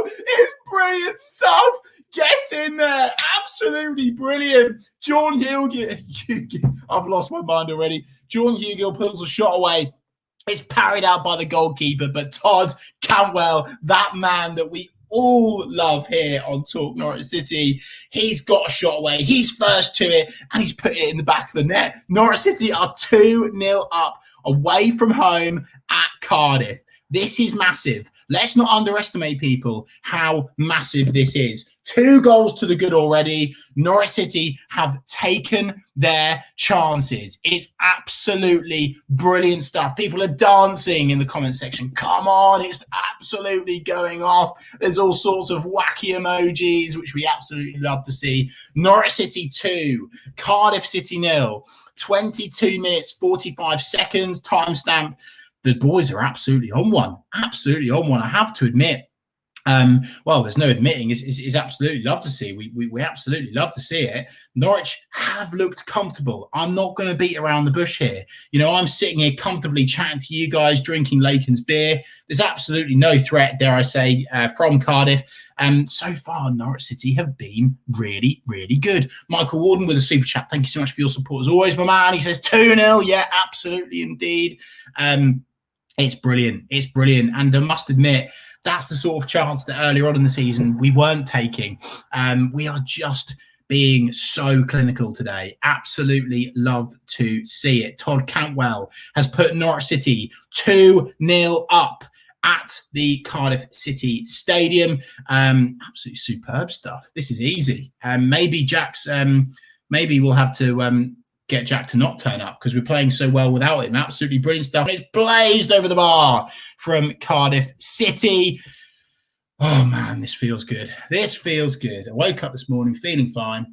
[SPEAKER 1] It's brilliant stuff. Get in there. Absolutely brilliant. Jordan Hugill. I've lost my mind already. Jordan Hugill pulls a shot away. It's parried out by the goalkeeper, but Todd Cantwell, that man that we all love here on Talk Norwich City, he's got a shot away. He's first to it, and he's putting it in the back of the net. Norwich City are 2-0 up away from home at Cardiff. This is massive. Let's not underestimate, people, how massive this is. 2 goals to the good already. Norwich City have taken their chances. It's absolutely brilliant stuff. People are dancing in the comment section. Come on, it's absolutely going off. There's all sorts of wacky emojis, which we absolutely love to see. Norwich City 2, Cardiff City 0. 22 minutes, 45 seconds, timestamp. The boys are absolutely on one. Absolutely on one, I have to admit. Well, there's no admitting is absolutely love to see. We absolutely love to see it. Norwich have looked comfortable. I'm not going to beat around the bush here. You know, I'm sitting here comfortably chatting to you guys, drinking Laken's beer. There's absolutely no threat, dare I say, from Cardiff. And so far, Norwich City have been really, really good. Michael Warden with a super chat. Thank you so much for your support as always, my man. He says 2-0. Yeah, absolutely indeed. It's brilliant. It's brilliant. And I must admit, that's the sort of chance that earlier on in the season we weren't taking. We are just being so clinical today. Absolutely love to see it. Todd Cantwell has put Norwich City 2-0 up at the Cardiff City Stadium. Absolutely superb stuff. This is easy. Maybe Jack's. Maybe we'll have to get Jack to not turn up because we're playing so well without him. Absolutely brilliant stuff. It's blazed over the bar from Cardiff City. Oh, man, this feels good. This feels good. I woke up this morning feeling fine.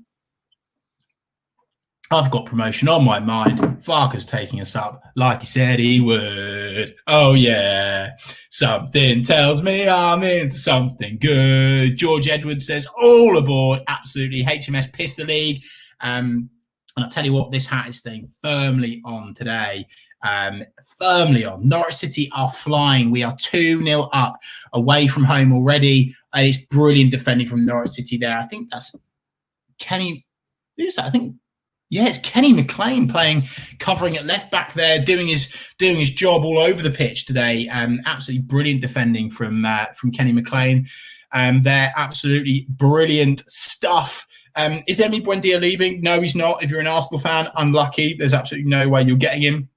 [SPEAKER 1] I've got promotion on my mind. Farker's taking us up like he said he would. Oh, yeah. Something tells me I'm into something good. George Edwards says, all aboard. Absolutely. HMS Pistol League. And I'll tell you what, this hat is staying firmly on today. Firmly on. Norwich City are flying. We are 2-0 up away from home already. And it's brilliant defending from Norwich City there. I think that's Kenny. Who's that? I think, yeah, it's Kenny McLean covering at left back there, doing his job all over the pitch today. Absolutely brilliant defending from Kenny McLean. They're absolutely brilliant stuff. Is Emi Buendia leaving? No, he's not. If you're an Arsenal fan, unlucky. There's absolutely no way you're getting him.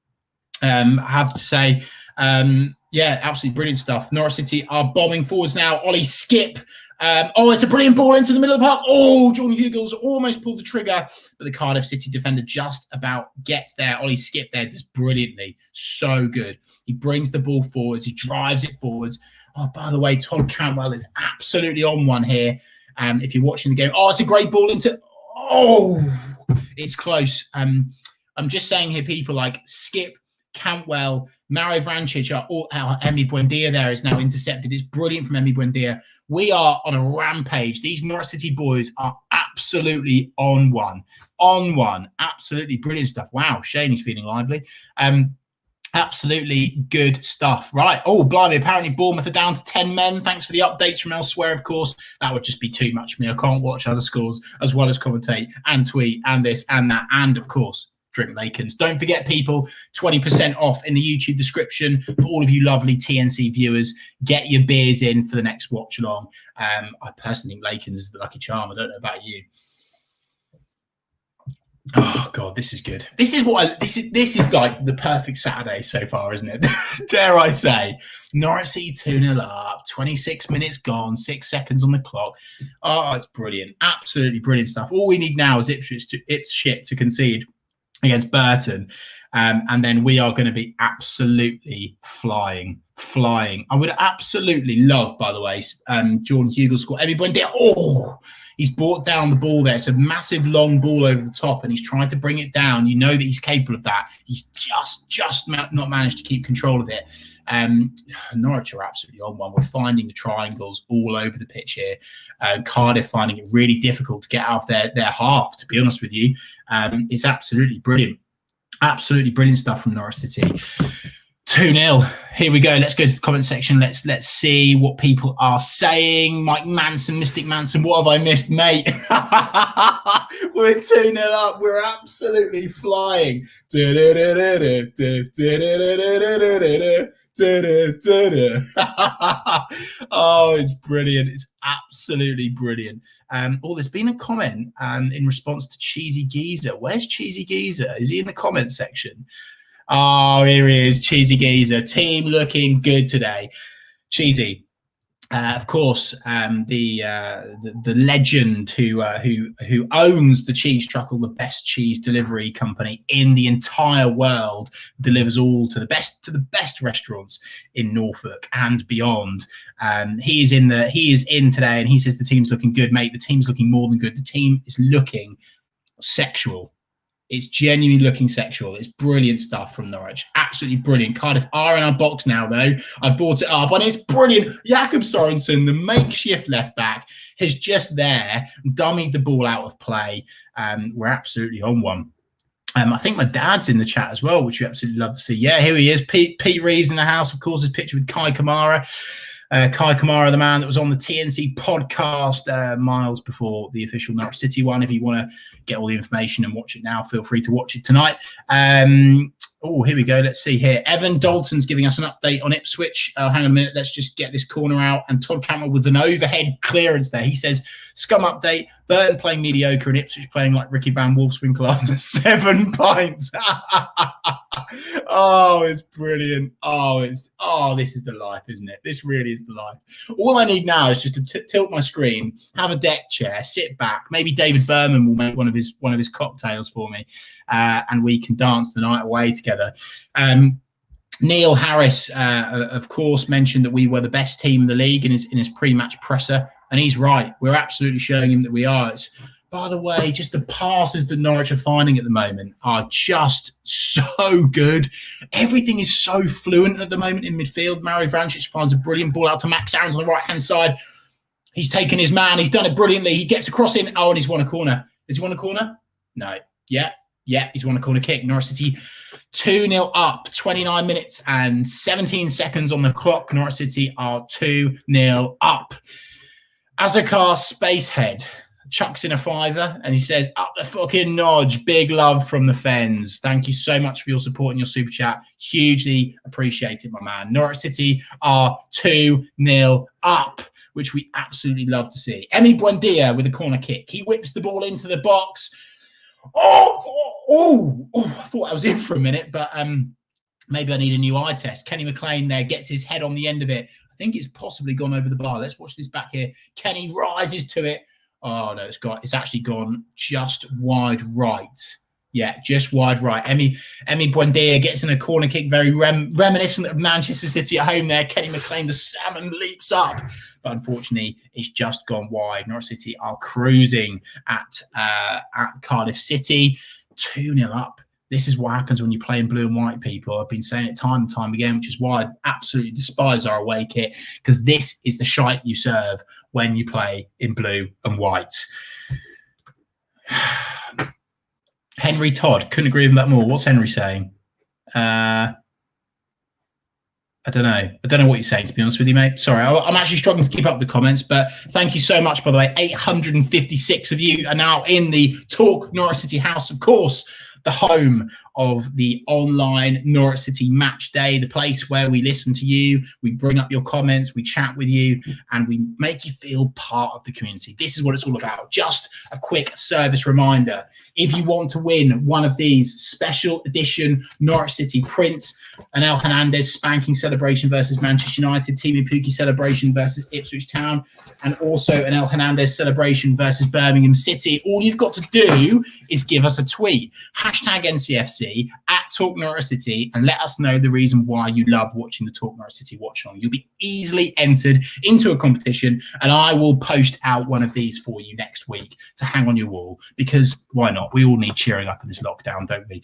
[SPEAKER 1] I have to say, yeah, absolutely brilliant stuff. Norwich City are bombing forwards now. Ollie Skip. It's a brilliant ball into the middle of the park. Oh, John Hughes almost pulled the trigger, but the Cardiff City defender just about gets there. Ollie Skip there does brilliantly. So good. He brings the ball forwards. He drives it forwards. Oh, by the way, Todd Cantwell is absolutely on one here. If you're watching the game, it's a great ball into. Oh, it's close. I'm just saying here, people like Skip, Cantwell, Mario Vrancic are all. Emi Buendia there is now intercepted. It's brilliant from Emi Buendia. We are on a rampage. These Norwich City boys are absolutely on one. On one. Absolutely brilliant stuff. Wow, Shane is feeling lively. Absolutely good stuff. Right. Oh, blimey. Apparently Bournemouth are down to 10 men. Thanks for the updates from elsewhere, of course. That would just be too much for me. I can't watch other scores as well as commentate and tweet and this and that. And, of course, drink Lakens. Don't forget, people, 20% off in the YouTube description for all of you lovely TNC viewers. Get your beers in for the next watch along. I personally think Lakens is the lucky charm. I don't know about you. Oh God, this is good. This is like the perfect Saturday so far, isn't it? Dare I say? Norwich City 2-0 up, 26 minutes gone, 6 seconds on the clock. Oh, it's brilliant. Absolutely brilliant stuff. All we need now is Ipswich to concede against Burton. And then we are going to be absolutely flying. I would absolutely love, by the way, Jordan Hughes score. Everybody there. Oh, he's brought down the ball there. It's a massive long ball over the top, and he's trying to bring it down. You know that he's capable of that. He's just not managed to keep control of it. Norwich are absolutely on one. We're finding the triangles all over the pitch here. Cardiff finding it really difficult to get out of their half, to be honest with you. It's absolutely brilliant. Absolutely brilliant stuff from Norwich City. 2-0. Here we go. Let's go to the comment section. Let's see what people are saying. Mike Manson, Mystic Manson, what have I missed, mate? We're 2-0 up. We're absolutely flying. Oh, it's brilliant. It's absolutely brilliant. There's been a comment in response to Cheesy Geezer. Where's Cheesy Geezer? Is he in the comment section? Oh, here he is, Cheesy Geezer. Team looking good today. Cheesy, of course, the legend who owns the Cheese Truckle, the best cheese delivery company in the entire world, delivers all to the best restaurants in Norfolk and beyond. He is in today, and he says the team's looking good, mate. The team's looking more than good. The team is looking sexual. It's genuinely looking sexual. It's brilliant stuff from Norwich. Absolutely brilliant. Cardiff are in our box now, though. I've brought it up, and it's brilliant. Jakob Sorensen, the makeshift left back, has just there dummied the ball out of play. We're absolutely on one. I think my dad's in the chat as well, which we absolutely love to see. Yeah, here he is. Pete Reeves in the house, of course, his picture with Kai Kamara. Kai Kamara, the man that was on the TNC podcast miles before the official Norwich City one. If you want to get all the information and watch it now, feel free to watch it tonight. Oh, here we go. Let's see here. Evan Dalton's giving us an update on Ipswich. Hang on a minute. Let's just get this corner out. And Todd Campbell with an overhead clearance there. He says, scum update. Burton playing mediocre and Ipswich playing like Ricky Van Wolfswinkel after 7 pints. Oh, it's brilliant. Oh, this is the life, isn't it? This really is the life. All I need now is just to tilt my screen, have a deck chair, sit back. Maybe David Berman will make one of his cocktails for me, and we can dance the night away together. Neil Harris, of course, mentioned that we were the best team in the league in his pre-match presser, and he's right. We're absolutely showing him that we are. By the way, just the passes that Norwich are finding at the moment are just so good. Everything is so fluent at the moment in midfield. Mario Vrancic finds a brilliant ball out to Max Aarons on the right-hand side. He's taken his man. He's done it brilliantly. He gets across in. Oh, and he's won a corner. Has he won a corner? No. Yeah, he's won a corner kick. Norwich City 2-0 up. 29 minutes and 17 seconds on the clock. Norwich City are 2-0 up. Azakar Spacehead chucks in a fiver and he says, up the fucking nodge. Big love from the Fens. Thank you so much for your support and your super chat. Hugely appreciate it, my man. Norwich City are 2-0 up, which we absolutely love to see. Emi Buendia with a corner kick. He whips the ball into the box. Oh, I thought I was in for a minute, but maybe I need a new eye test. Kenny McLean there gets his head on the end of it. I think it's possibly gone over the bar. Let's watch this back here. Kenny rises to it. Oh, no, it's actually gone just wide right. Yeah, just wide right. Emi Buendia gets in a corner kick, very reminiscent of Manchester City at home there. Kenny McLean, the salmon, leaps up. But unfortunately, it's just gone wide. Norwich City are cruising at Cardiff City. 2-0 up. This is what happens when you play in blue and white, people. I've been saying it time and time again, which is why I absolutely despise our away kit, because this is the shite you serve when you play in blue and white. Henry Todd, couldn't agree with that more. What's Henry saying? I don't know what you're saying, to be honest with you, mate. Sorry, I'm actually struggling to keep up with the comments, but thank you so much, by the way. 856 of you are now in the Talk Norwich City house, of course, the home of the online Norwich City match day, the place where we listen to you, we bring up your comments, we chat with you, and we make you feel part of the community. This is what it's all about. Just a quick service reminder. If you want to win one of these special edition Norwich City prints, an El Hernandez spanking celebration versus Manchester United, Team Pukki celebration versus Ipswich Town, and also an El Hernandez celebration versus Birmingham City, all you've got to do is give us a tweet. #NCFC at Talk Norwich City, and let us know the reason why you love watching the Talk Norwich City Watchalong. You'll be easily entered into a competition, and I will post out one of these for you next week to hang on your wall, because why not? We all need cheering up in this lockdown, don't we?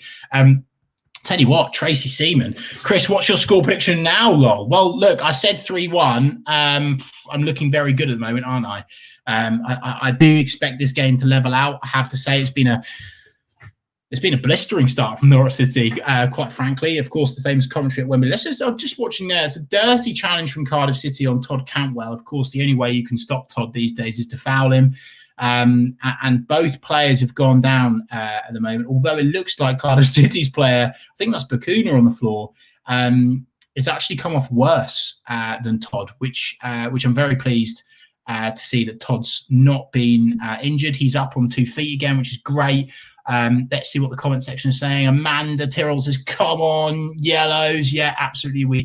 [SPEAKER 1] Tell you what, Tracy Seaman. Chris, what's your score prediction now, lol? Well, look, I said 3-1. I'm looking very good at the moment, aren't I? I do expect this game to level out. I have to say it's been a blistering start from Norwich City, quite frankly. Of course, the famous commentary at Wembley. I'm just watching there. It's a dirty challenge from Cardiff City on Todd Cantwell. Of course, the only way you can stop Todd these days is to foul him. And both players have gone down at the moment. Although it looks like Cardiff City's player, I think that's Bakuna on the floor, it's actually come off worse than Todd, which I'm very pleased to see that Todd's not been injured. He's up on 2 feet again, which is great. Let's see what the comment section is saying. Amanda Tyrrell says, come on, yellows. Yeah, absolutely.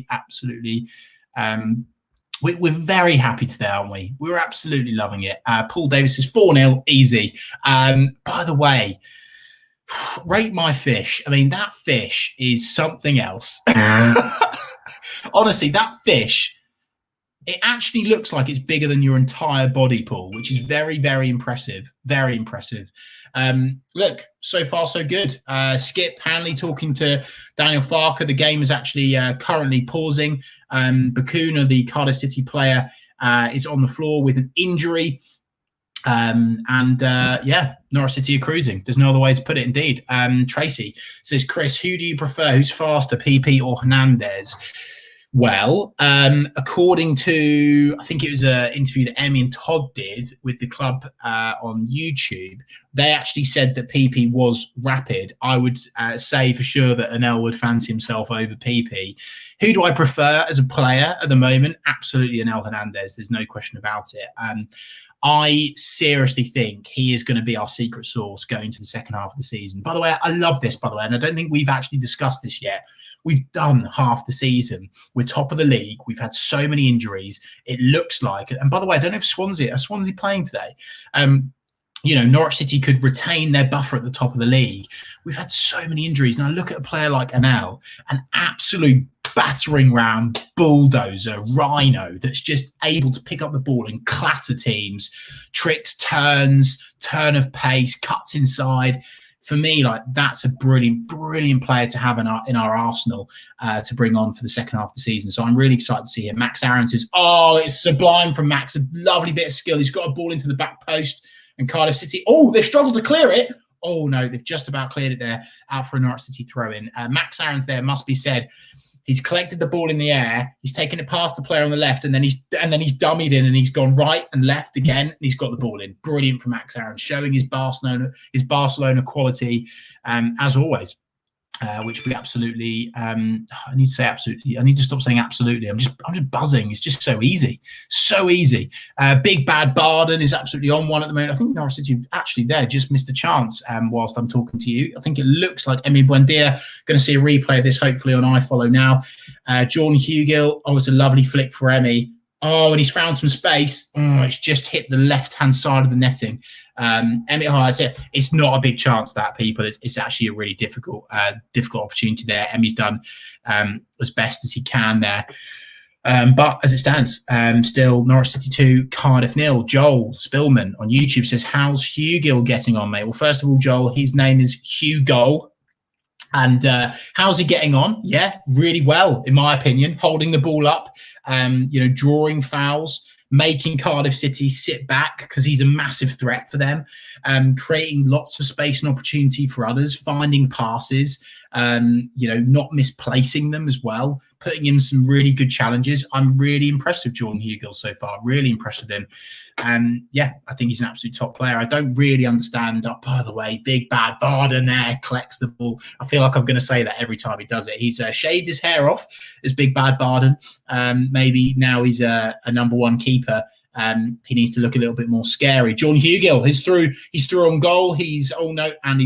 [SPEAKER 1] We're very happy today, aren't we? We're absolutely loving it. Paul Davis says 4-0, easy. By the way, rate my fish. I mean, that fish is something else. Honestly, that fish it actually looks like it's bigger than your entire body, Paul, which is very, very impressive. Very impressive. Look, so far so good. Skip Hanley talking to Daniel Farker. The game is actually currently pausing. Bakuna, the Cardiff City player, is on the floor with an injury. Yeah, Norwich City are cruising. There's no other way to put it, indeed. Tracy says, Chris, who do you prefer? Who's faster, PP or Hernandez? Well, according to, I think it was an interview that Emmy and Todd did with the club on YouTube, they actually said that PP was rapid. I would say for sure that Anel would fancy himself over PP. Who do I prefer as a player at the moment? Absolutely Anel Hernandez. There's no question about it. I seriously think he is going to be our secret sauce going to the second half of the season. By the way, I love this, by the way, and I don't think we've actually discussed this yet. We've done half the season. We're top of the league. We've had so many injuries. It looks like, and by the way, I don't know if Swansea playing today. Norwich City could retain their buffer at the top of the league. We've had so many injuries. And I look at a player like Anel, an absolute battering ram bulldozer, rhino that's just able to pick up the ball and clatter teams, tricks, turns, turn of pace, cuts inside. For me, like, that's a brilliant, brilliant player to have in our arsenal to bring on for the second half of the season. So I'm really excited to see him. Max Aarons is, it's sublime from Max. A lovely bit of skill. He's got a ball into the back post, and Cardiff City, they've struggled to clear it. Oh no, they've just about cleared it there, out for a Norwich City throw-in. Max Aarons there, must be said. He's collected the ball in the air. He's taken it past the player on the left, and then he's dummied in, and he's gone right and left again, and he's got the ball in. Brilliant from Max Aarons, showing his Barcelona quality, as always. Which we absolutely, I need to say absolutely. I need to stop saying absolutely. I'm just buzzing. It's just so easy, so easy. Big Bad Barden is absolutely on one at the moment. I think Norwich City actually there just missed a chance. Whilst I'm talking to you, I think it looks like Emi Buendia going to see a replay of this hopefully on iFollow now. Jordan Hugill, it's a lovely flick for Emi. And he's found some space. It's just hit the left-hand side of the netting. I said it's not a big chance that, people. It's actually a really difficult opportunity there. Emi's done as best as he can there. But as it stands, still Norwich City 2, Cardiff 0. Joel Spillman on YouTube says, how's Hugill getting on, mate? Well, first of all, Joel, his name is Hugo. And how's he getting on? Yeah, really well, in my opinion. Holding the ball up, drawing fouls, making Cardiff City sit back because he's a massive threat for them, creating lots of space and opportunity for others, finding passes, not misplacing them as well, putting in some really good challenges. I'm really impressed with Jordan Hugill so far, really impressed with him. I think he's an absolute top player. I don't really understand, by the way, Big Bad Barden there collects the ball. I feel like I'm going to say that every time he does it. He's shaved his hair off as Big Bad Barden. Maybe now he's a number one keeper. He needs to look a little bit more scary. Jordan Hugill, he's through on goal. He's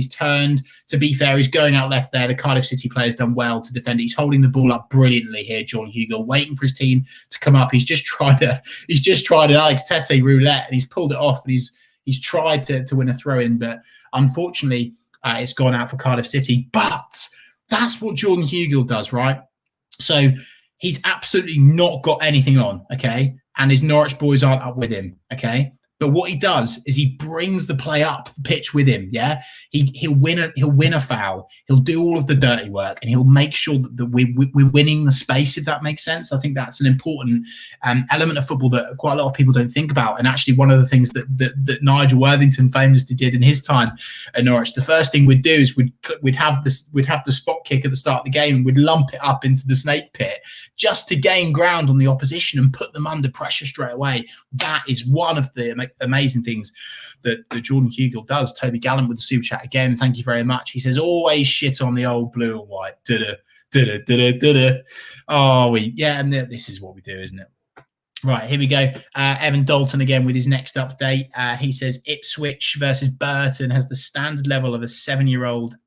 [SPEAKER 1] turned. To be fair, he's going out left there. The Cardiff City player's done well to defend it. He's holding the ball up brilliantly here, Jordan Hugill, waiting for his team to come up. He's just tried an Alex Tete roulette, and he's pulled it off, and he's tried to win a throw-in, but unfortunately it's gone out for Cardiff City. But that's what Jordan Hugill does, right? So he's absolutely not got anything on, okay? And his Norwich boys aren't up with him, okay? But what he does is he brings the play up the pitch with him, yeah? He'll win a foul. He'll do all of the dirty work, and he'll make sure that we're winning the space, if that makes sense. I think that's an important element of football that quite a lot of people don't think about. And actually, one of the things that Nigel Worthington famously did in his time at Norwich, the first thing we'd do is we'd have the spot kick at the start of the game, and we'd lump it up into the snake pit just to gain ground on the opposition and put them under pressure straight away. That is one of the amazing things that Jordan Hugill does. Toby Gallant with the super chat again. Thank you very much. He says, always shit on the old blue and white. And this is what we do, isn't it? Right, here we go. Evan Dalton again with his next update. He says Ipswich versus Burton has the standard level of a 7-year-old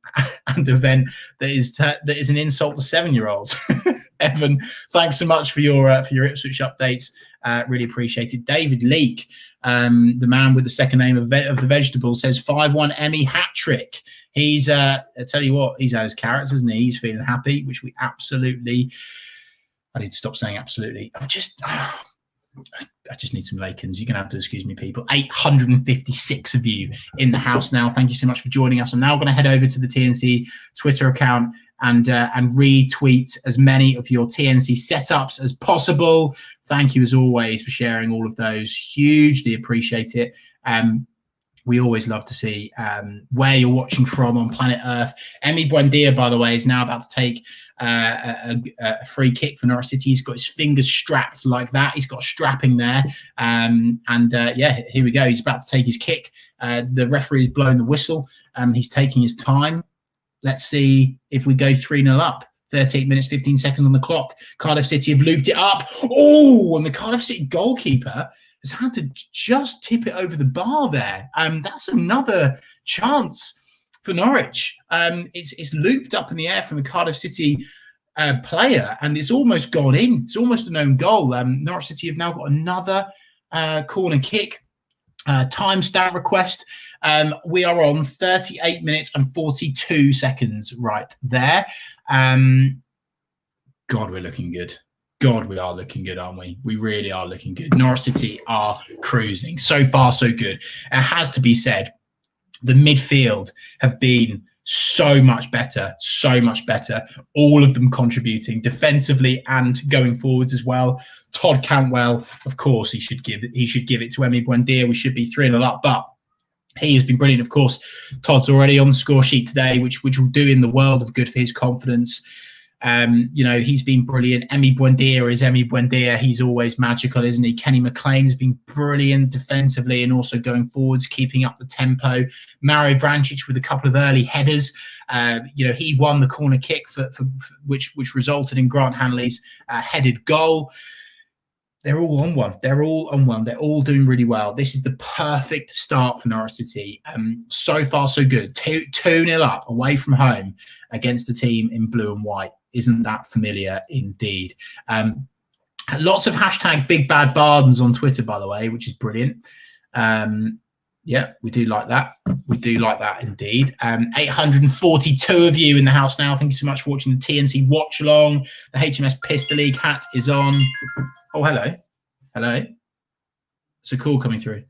[SPEAKER 1] and event that is an insult to 7-year-olds. Evan, thanks so much for your Ipswich updates. Really appreciate it. David Leake, the man with the second name of the vegetable, says 5-1 Emmy hat trick. He's I tell you what, he's had his carrots, isn't he? He's feeling happy, which we absolutely. I need to stop saying absolutely. I'm just. I just need some Lakens. You're going to have to excuse me, people. 856 of you in the house now. Thank you so much for joining us. I'm now going to head over to the TNC Twitter account and retweet as many of your TNC setups as possible. Thank you, as always, for sharing all of those. Hugely appreciate it. We always love to see where you're watching from on planet Earth. Emi Buendia, by the way, is now about to take a free kick for Norwich City. He's got his fingers strapped like that. He's got a strapping there. Yeah, here we go. He's about to take his kick. The referee is blowing the whistle. He's taking his time. Let's see if we go 3-0 up. 38 minutes, 15 seconds on the clock. Cardiff City have looped it up. Oh, and the Cardiff City goalkeeper has had to just tip it over the bar there. That's another chance for Norwich. It's looped up in the air from the Cardiff City player, and it's almost gone in. It's almost a known goal. Norwich City have now got another corner kick. Timestamp request. We are on 38 minutes and 42 seconds right there. God, we're looking good. God, we are looking good, aren't we? We really are looking good. Norwich City are cruising. So far, so good. It has to be said, the midfield have been so much better, so much better. All of them contributing defensively and going forwards as well. Todd Cantwell, of course, he should give it to Emi Buendia. We should be 3-0 up, but he has been brilliant. Of course, Todd's already on the score sheet today, which will do in the world of good for his confidence. He's been brilliant. Emi Buendia is Emi Buendia. He's always magical, isn't he? Kenny McLean's been brilliant defensively and also going forwards, keeping up the tempo. Mario Vrancic with a couple of early headers. He won the corner kick for which resulted in Grant Hanley's headed goal. They're all on one. They're all doing really well. This is the perfect start for Norwich City. So far, so good. 2-0 up away from home against a team in blue and white. Isn't that familiar indeed? Lots of hashtag Big Bad Bardens on Twitter, by the way, which is brilliant. Yeah, we do like that. We do like that indeed. 842 of you in the house now. Thank you so much for watching the TNC Watchalong. The HMS Pistol League hat is on. Oh, hello. Hello. It's a call coming through.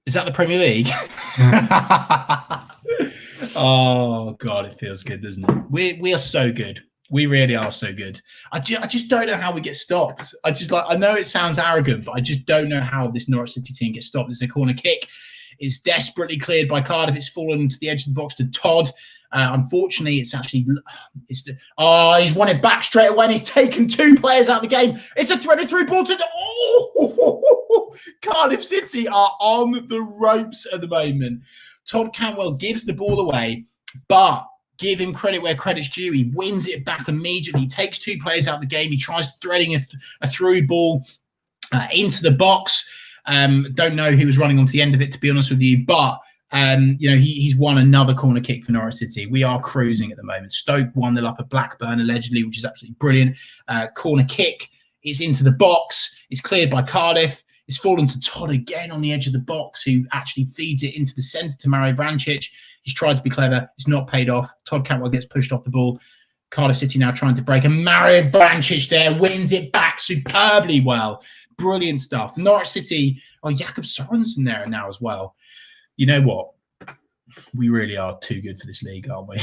[SPEAKER 1] Is that the Premier League? Oh, God, it feels good, doesn't it? We are so good. We really are so good. I just don't know how we get stopped. I know it sounds arrogant, but I just don't know how this Norwich City team gets stopped. It's a corner kick. It's desperately cleared by Cardiff. It's fallen to the edge of the box to Todd. Unfortunately, he's won it back straight away, and he's taken two players out of the game. It's a threaded through ball to Cardiff City are on the ropes at the moment. Todd Cantwell gives the ball away, but give him credit where credit's due. He wins it back immediately. He takes two players out of the game. He tries threading a through ball into the box. Don't know who was running onto the end of it, to be honest with you, but he's won another corner kick for Norwich City. We are cruising at the moment. Stoke 1-0 up at Blackburn, allegedly, which is absolutely brilliant. Corner kick is into the box. It's cleared by Cardiff. It's fallen to Todd again on the edge of the box, who actually feeds it into the centre to Mario Vrancic. He's tried to be clever. It's not paid off. Todd Cantwell gets pushed off the ball. Cardiff City now trying to break. And Mario Vrancic there wins it back superbly well. Brilliant stuff. Norwich City. Oh, Jakob Sorensen there now as well. You know what? We really are too good for this league, aren't we?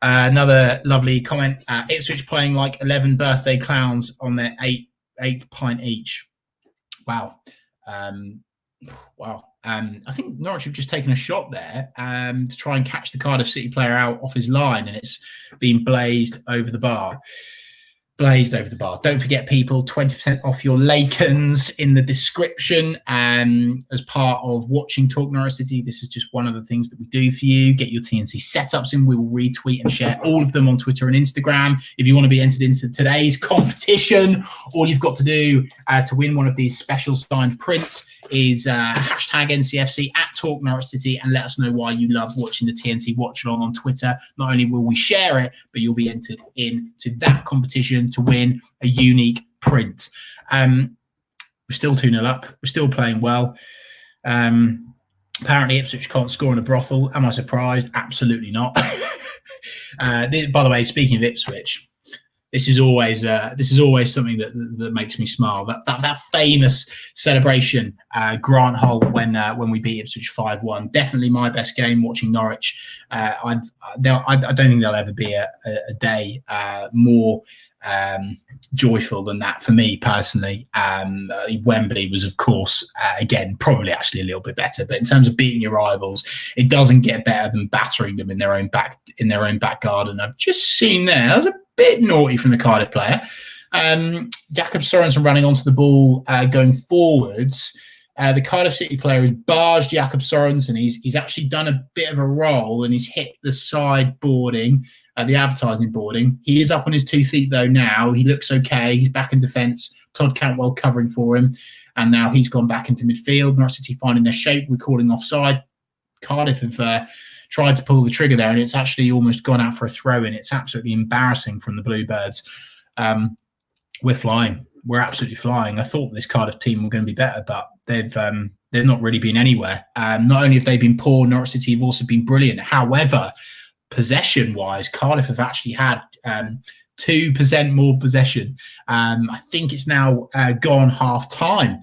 [SPEAKER 1] Another lovely comment. Ipswich playing like 11 birthday clowns on their eighth pint each. Wow. Wow. I think Norwich have just taken a shot there to try and catch the Cardiff City player out off his line, and it's been blazed over the bar. Blazed over the bar. Don't forget, people, 20% off your Lakens in the description as part of watching Talk Norwich City. This is just one of the things that we do for you. Get your TNC setups in. We will retweet and share all of them on Twitter and Instagram. If you want to be entered into today's competition, all you've got to do to win one of these special signed prints is hashtag NCFC at Talk Norwich City and let us know why you love watching the TNC Watch Along on Twitter. Not only will we share it, but you'll be entered into that competition to win a unique print. We're still 2-0 up. We're still playing well. Apparently Ipswich can't score in a brothel. Am I surprised? Absolutely not. By the way, speaking of Ipswich, This is always something that makes me smile. That famous celebration, Grant Hull, when we beat Ipswich 5-1. Definitely my best game watching Norwich. I don't think there'll ever be a day more joyful than that for me personally. Wembley was, of course, again probably actually a little bit better, but in terms of beating your rivals, it doesn't get better than battering them in their own back garden. I've just seen there. That was a bit naughty from the Cardiff player. Jakob Sorensen running onto the ball going forwards. The Cardiff City player has barged Jakob Sorensen. He's actually done a bit of a roll and he's hit the side boarding, the advertising boarding. He is up on his 2 feet though now. He looks okay. He's back in defence. Todd Cantwell covering for him. And now he's gone back into midfield. Norwich City finding their shape. We're calling offside. Cardiff have tried to pull the trigger there and it's actually almost gone out for a throw-in. It's absolutely embarrassing from the Bluebirds. We're flying. We're absolutely flying. I thought this Cardiff team were going to be better, but they've not really been anywhere. Not only have they been poor, Norwich City have also been brilliant. However, possession-wise, Cardiff have actually had 2% more possession. I think it's now gone half-time.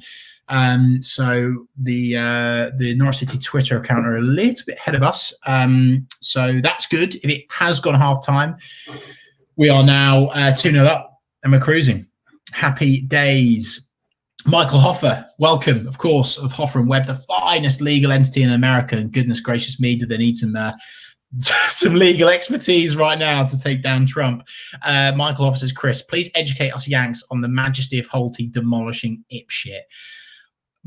[SPEAKER 1] So the Norwich City Twitter account are a little bit ahead of us. So that's good. If it has gone half-time, we are now 2-0 up and we're cruising. Happy days. Michael Hoffer, welcome, of course, of Hoffer and Webb, the finest legal entity in America. And goodness gracious me, do they need some legal expertise right now to take down Trump. Michael Hoffer says, Chris, please educate us Yanks on the majesty of Holty demolishing Ipshit.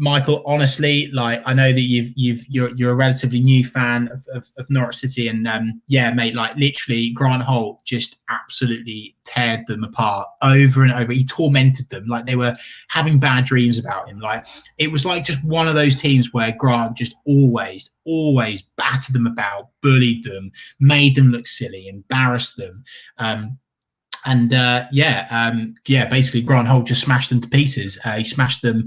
[SPEAKER 1] Michael, honestly, like I know that you're a relatively new fan of Norwich City, and yeah, mate, like literally, Grant Holt just absolutely teared them apart over and over. He tormented them like they were having bad dreams about him. Like it was like just one of those teams where Grant just always battered them about, bullied them, made them look silly, embarrassed them. Basically Grant Holt just smashed them to pieces. He smashed them.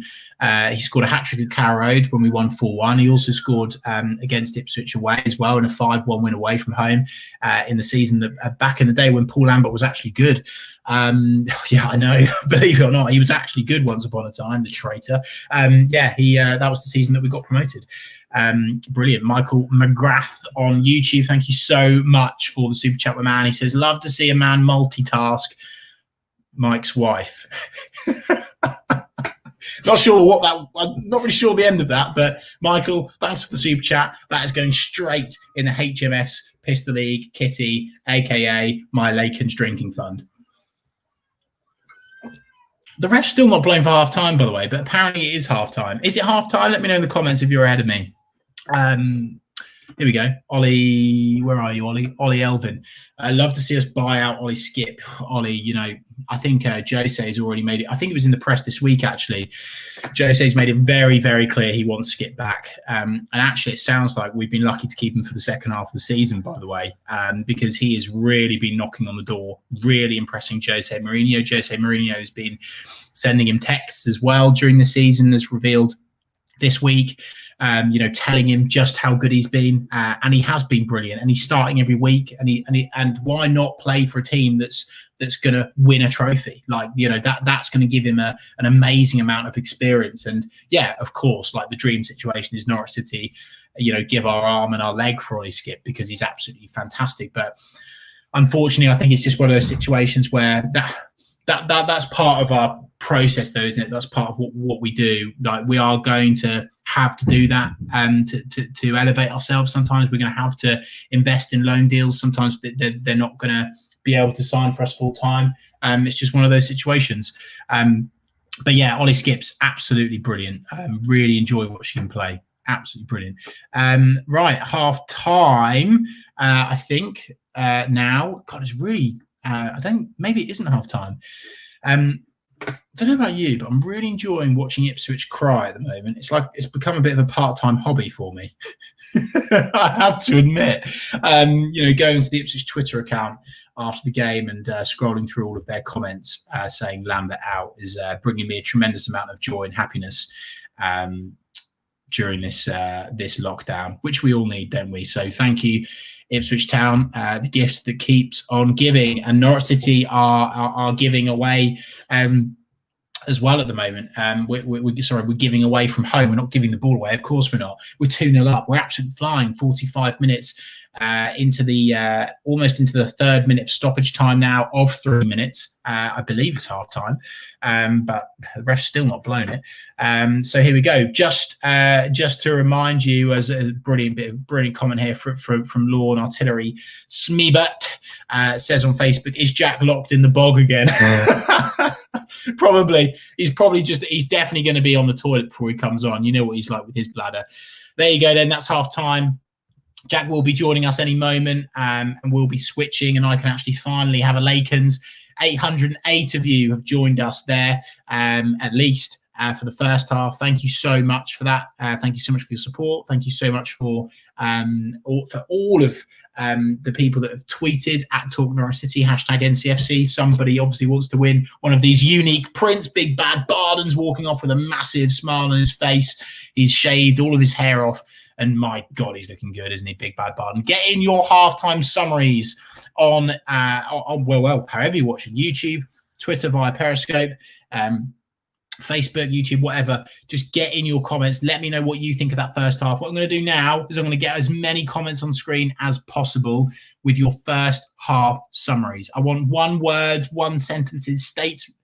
[SPEAKER 1] He scored a hat-trick at Carrow Road when we won 4-1. He also scored against Ipswich away as well in a 5-1 win away from home in the season that back in the day when Paul Lambert was actually good. Yeah, I know. Believe it or not, he was actually good once upon a time, the traitor. That was the season that we got promoted. Brilliant. Michael McGrath on YouTube, thank you so much for the super chat, my man. He says, love to see a man multitask. Mike's wife. Not sure what that, I'm not really sure the end of that, but Michael, thanks for the super chat. That is going straight in the HMS Pistol League kitty, aka my Lakens drinking fund. The ref's still not blown for half time, by the way, but apparently it is half time. Is it half time? Let me know in the comments if you're ahead of me. Here we go. Ollie, where are you, Ollie? Ollie Elvin. I'd love to see us buy out Ollie Skip. Ollie, you know, I think Jose's already made it. I think it was in the press this week, actually. Jose's made it very, very clear he wants Skip back. And actually, it sounds like we've been lucky to keep him for the second half of the season, by the way, because he has really been knocking on the door, really impressing Jose Mourinho. Jose Mourinho has been sending him texts as well during the season, as revealed this week. Telling him just how good he's been, and he has been brilliant. And he's starting every week. And why not play for a team that's going to win a trophy? Like that's going to give him an amazing amount of experience. And yeah, of course, like the dream situation is Norwich City. Give our arm and our leg for Ollie Skip because he's absolutely fantastic. But unfortunately, I think it's just one of those situations where that's part of our process, though, isn't it? That's part of what we do. Like we are going to have to do that to elevate ourselves. Sometimes we're going to have to invest in loan deals. Sometimes they're not going to be able to sign for us full time. It's just one of those situations. But yeah, Ollie Skip's absolutely brilliant. Really enjoy watching him play. Absolutely brilliant. Right, half time. I think now. God, it's really. Maybe it isn't half time. I don't know about you, but I'm really enjoying watching Ipswich cry at the moment. It's like it's become a bit of a part-time hobby for me. I have to admit. Going to the Ipswich Twitter account after the game and scrolling through all of their comments saying Lambert out is bringing me a tremendous amount of joy and happiness. during this this lockdown, which we all need, don't we? So thank you, Ipswich Town, the gift that keeps on giving. And Norwich City are giving away as well at the moment. We're giving away from home. We're not giving the ball away. Of course we're not. We're 2-0 up. We're absolutely flying. 45 minutes into the almost into the third minute of stoppage time now of 3 minutes. I believe it's half time, but the ref's still not blown it. So here we go. Just to remind you, as a brilliant comment here from Lawn Artillery Smebert says on Facebook, is Jack locked in the bog again? Probably. He's definitely going to be on the toilet before he comes on. You know what he's like with his bladder. There you go then. That's half time. Jack will be joining us any moment, and we'll be switching, and I can actually finally have a Lakens. 808 of you have joined us there, at least for the first half. Thank you so much for that. Thank you so much for your support. Thank you so much for all of the people that have tweeted at Talk Norwich City, #NCFC. Somebody obviously wants to win one of these unique prints. Big Bad Barden's walking off with a massive smile on his face. He's shaved all of his hair off. And my God, he's looking good, isn't he, Big Bad Barden? Get in your halftime summaries on however you're watching, YouTube, Twitter via Periscope, Facebook, YouTube, whatever. Just get in your comments. Let me know what you think of that first half. What I'm going to do now is I'm going to get as many comments on screen as possible with your first half summaries. I want one words, one sentences,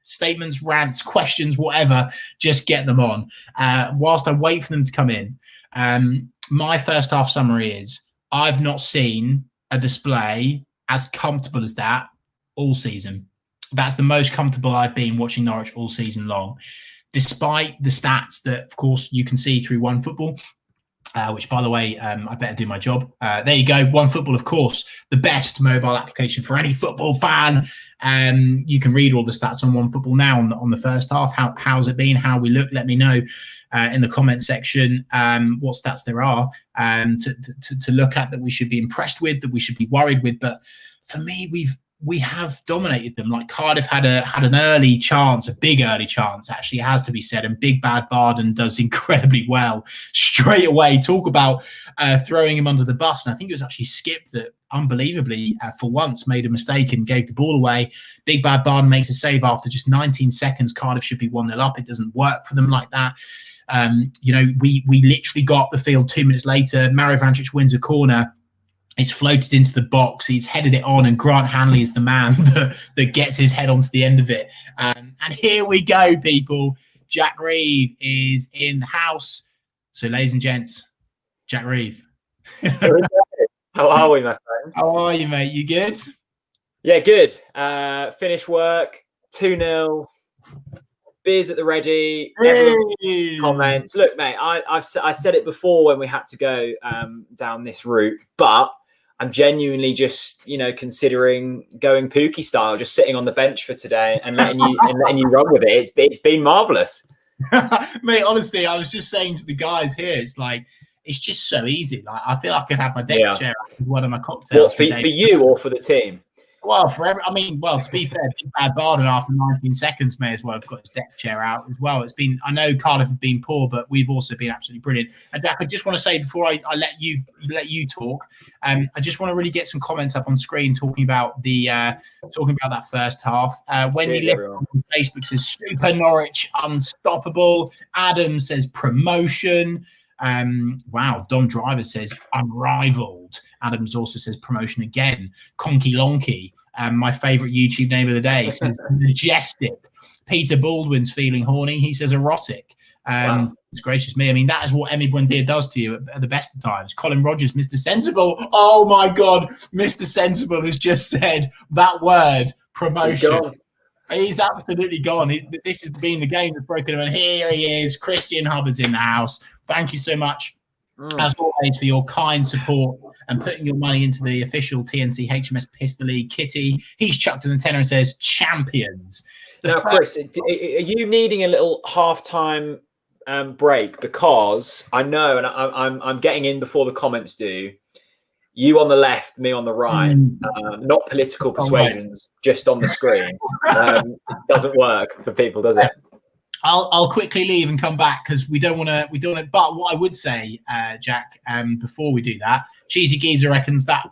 [SPEAKER 1] statements, rants, questions, whatever. Just get them on. Whilst I wait for them to come in, my first half summary is I've not seen a display as comfortable as that all season. That's the most comfortable I've been watching Norwich all season long, despite the stats that, of course, you can see through OneFootball, which, by the way, I better do my job. There you go. OneFootball, of course, the best mobile application for any football fan. You can read all the stats on OneFootball now on the first half. How's it been? How we look? Let me know in the comment section what stats there are to look at that we should be impressed with, that we should be worried with. But for me, we have dominated them. Like Cardiff had an early chance, a big early chance, actually, has to be said. And Big Bad Barden does incredibly well straight away. Talk about throwing him under the bus. And I think it was actually Skip that unbelievably, for once, made a mistake and gave the ball away. Big Bad Barden makes a save after just 19 seconds. Cardiff should be 1-0 up. It doesn't work for them like that. We literally got the field 2 minutes later. Mario Vrancic wins a corner. It's floated into the box. He's headed it on, and Grant Hanley is the man that gets his head onto the end of it. And here we go, people. Jack Reeve is in the house. So, ladies and gents, Jack Reeve.
[SPEAKER 2] How are we, my friend?
[SPEAKER 1] How are you, mate? You good?
[SPEAKER 2] Yeah, good. Finished work, 2-0. Beers at the ready.
[SPEAKER 1] Hey.
[SPEAKER 2] Comments. Look, mate, I said it before when we had to go down this route, but I'm genuinely just, considering going Pookie style, just sitting on the bench for today and letting you run with it. It's been marvelous.
[SPEAKER 1] Mate, honestly, I was just saying to the guys here, it's just so easy. Like, I feel I could have my deck chair with one of my cocktails.
[SPEAKER 2] What, for you or for the team?
[SPEAKER 1] Well, to be fair, Big Bad Barden after 19 seconds may as well have got his deck chair out as well. I know Cardiff have been poor, but we've also been absolutely brilliant. And Jack, I just want to say before I let you talk, I just want to really get some comments up on screen talking about that first half. Wendy Lipp on Facebook says Super Norwich unstoppable. Adam says promotion. Wow, Dom Driver says unrivaled. Adams also says promotion again. Conky Lonky, my favourite YouTube name of the day, says majestic. Peter Baldwin's feeling horny. He says erotic. Wow. It's gracious me. I mean, that is what Emi Buendia does to you at the best of times. Colin Rogers, Mr. Sensible. Oh my God, Mr. Sensible has just said that word, promotion. He's absolutely gone. This has been the game that's broken him. And here he is. Christian Hubbard's in the house. Thank you so much, as always, for your kind support and putting your money into the official TNC HMS Pistol League kitty. He's chucked in the tenner and says, champions.
[SPEAKER 2] Now, Chris, are you needing a little halftime break? Because I know, and I'm getting in before the comments do, you on the left, me on the right, not political persuasions, just on the screen. It doesn't work for people, does it?
[SPEAKER 1] I'll quickly leave and come back because we don't want to. But what I would say, Jack, before we do that, Cheesy Geezer reckons that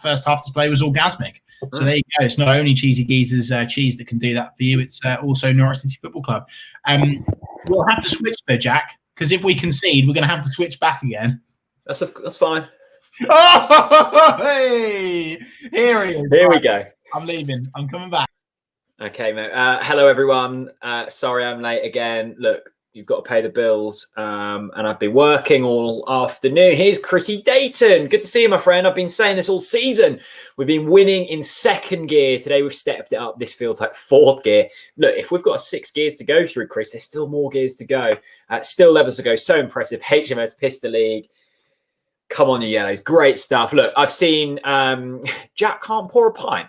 [SPEAKER 1] first half display was orgasmic. So there you go. It's not only Cheesy Geezer's cheese that can do that for you. It's also Norwich City Football Club. We'll have to switch though, Jack, because if we concede, we're going to have to switch back again.
[SPEAKER 2] That's fine.
[SPEAKER 1] Oh, hey, here
[SPEAKER 2] we go.
[SPEAKER 1] I'm leaving. I'm coming back.
[SPEAKER 2] Okay, mate. Hello, everyone. Sorry I'm late again. Look, you've got to pay the bills, and I've been working all afternoon. Here's Chrissy Dayton. Good to see you, my friend. I've been saying this all season. We've been winning in second gear. Today, we've stepped it up. This feels like fourth gear. Look, if we've got 6 gears to go through, Chris, there's still more gears to go. Still levels to go. So impressive. HMS pissed the league. Come on, you yellows. Great stuff. Look, I've seen Jack can't pour a pint.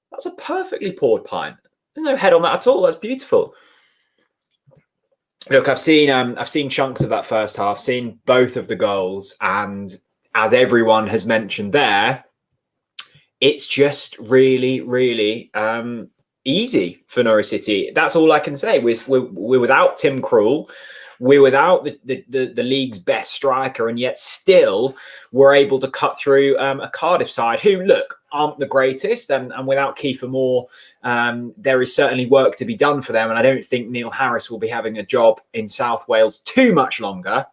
[SPEAKER 2] That's a perfectly poured pint. There's no head on that at all. That's beautiful. Look, I've seen chunks of that first half, seen both of the goals, and as everyone has mentioned there, it's just really, really easy for Norwich City. That's all I can say. We're without Tim Krul. We're without the league's best striker, and yet still we're able to cut through a Cardiff side who, look, aren't the greatest. And without Kiefer Moore, there is certainly work to be done for them. And I don't think Neil Harris will be having a job in South Wales too much longer.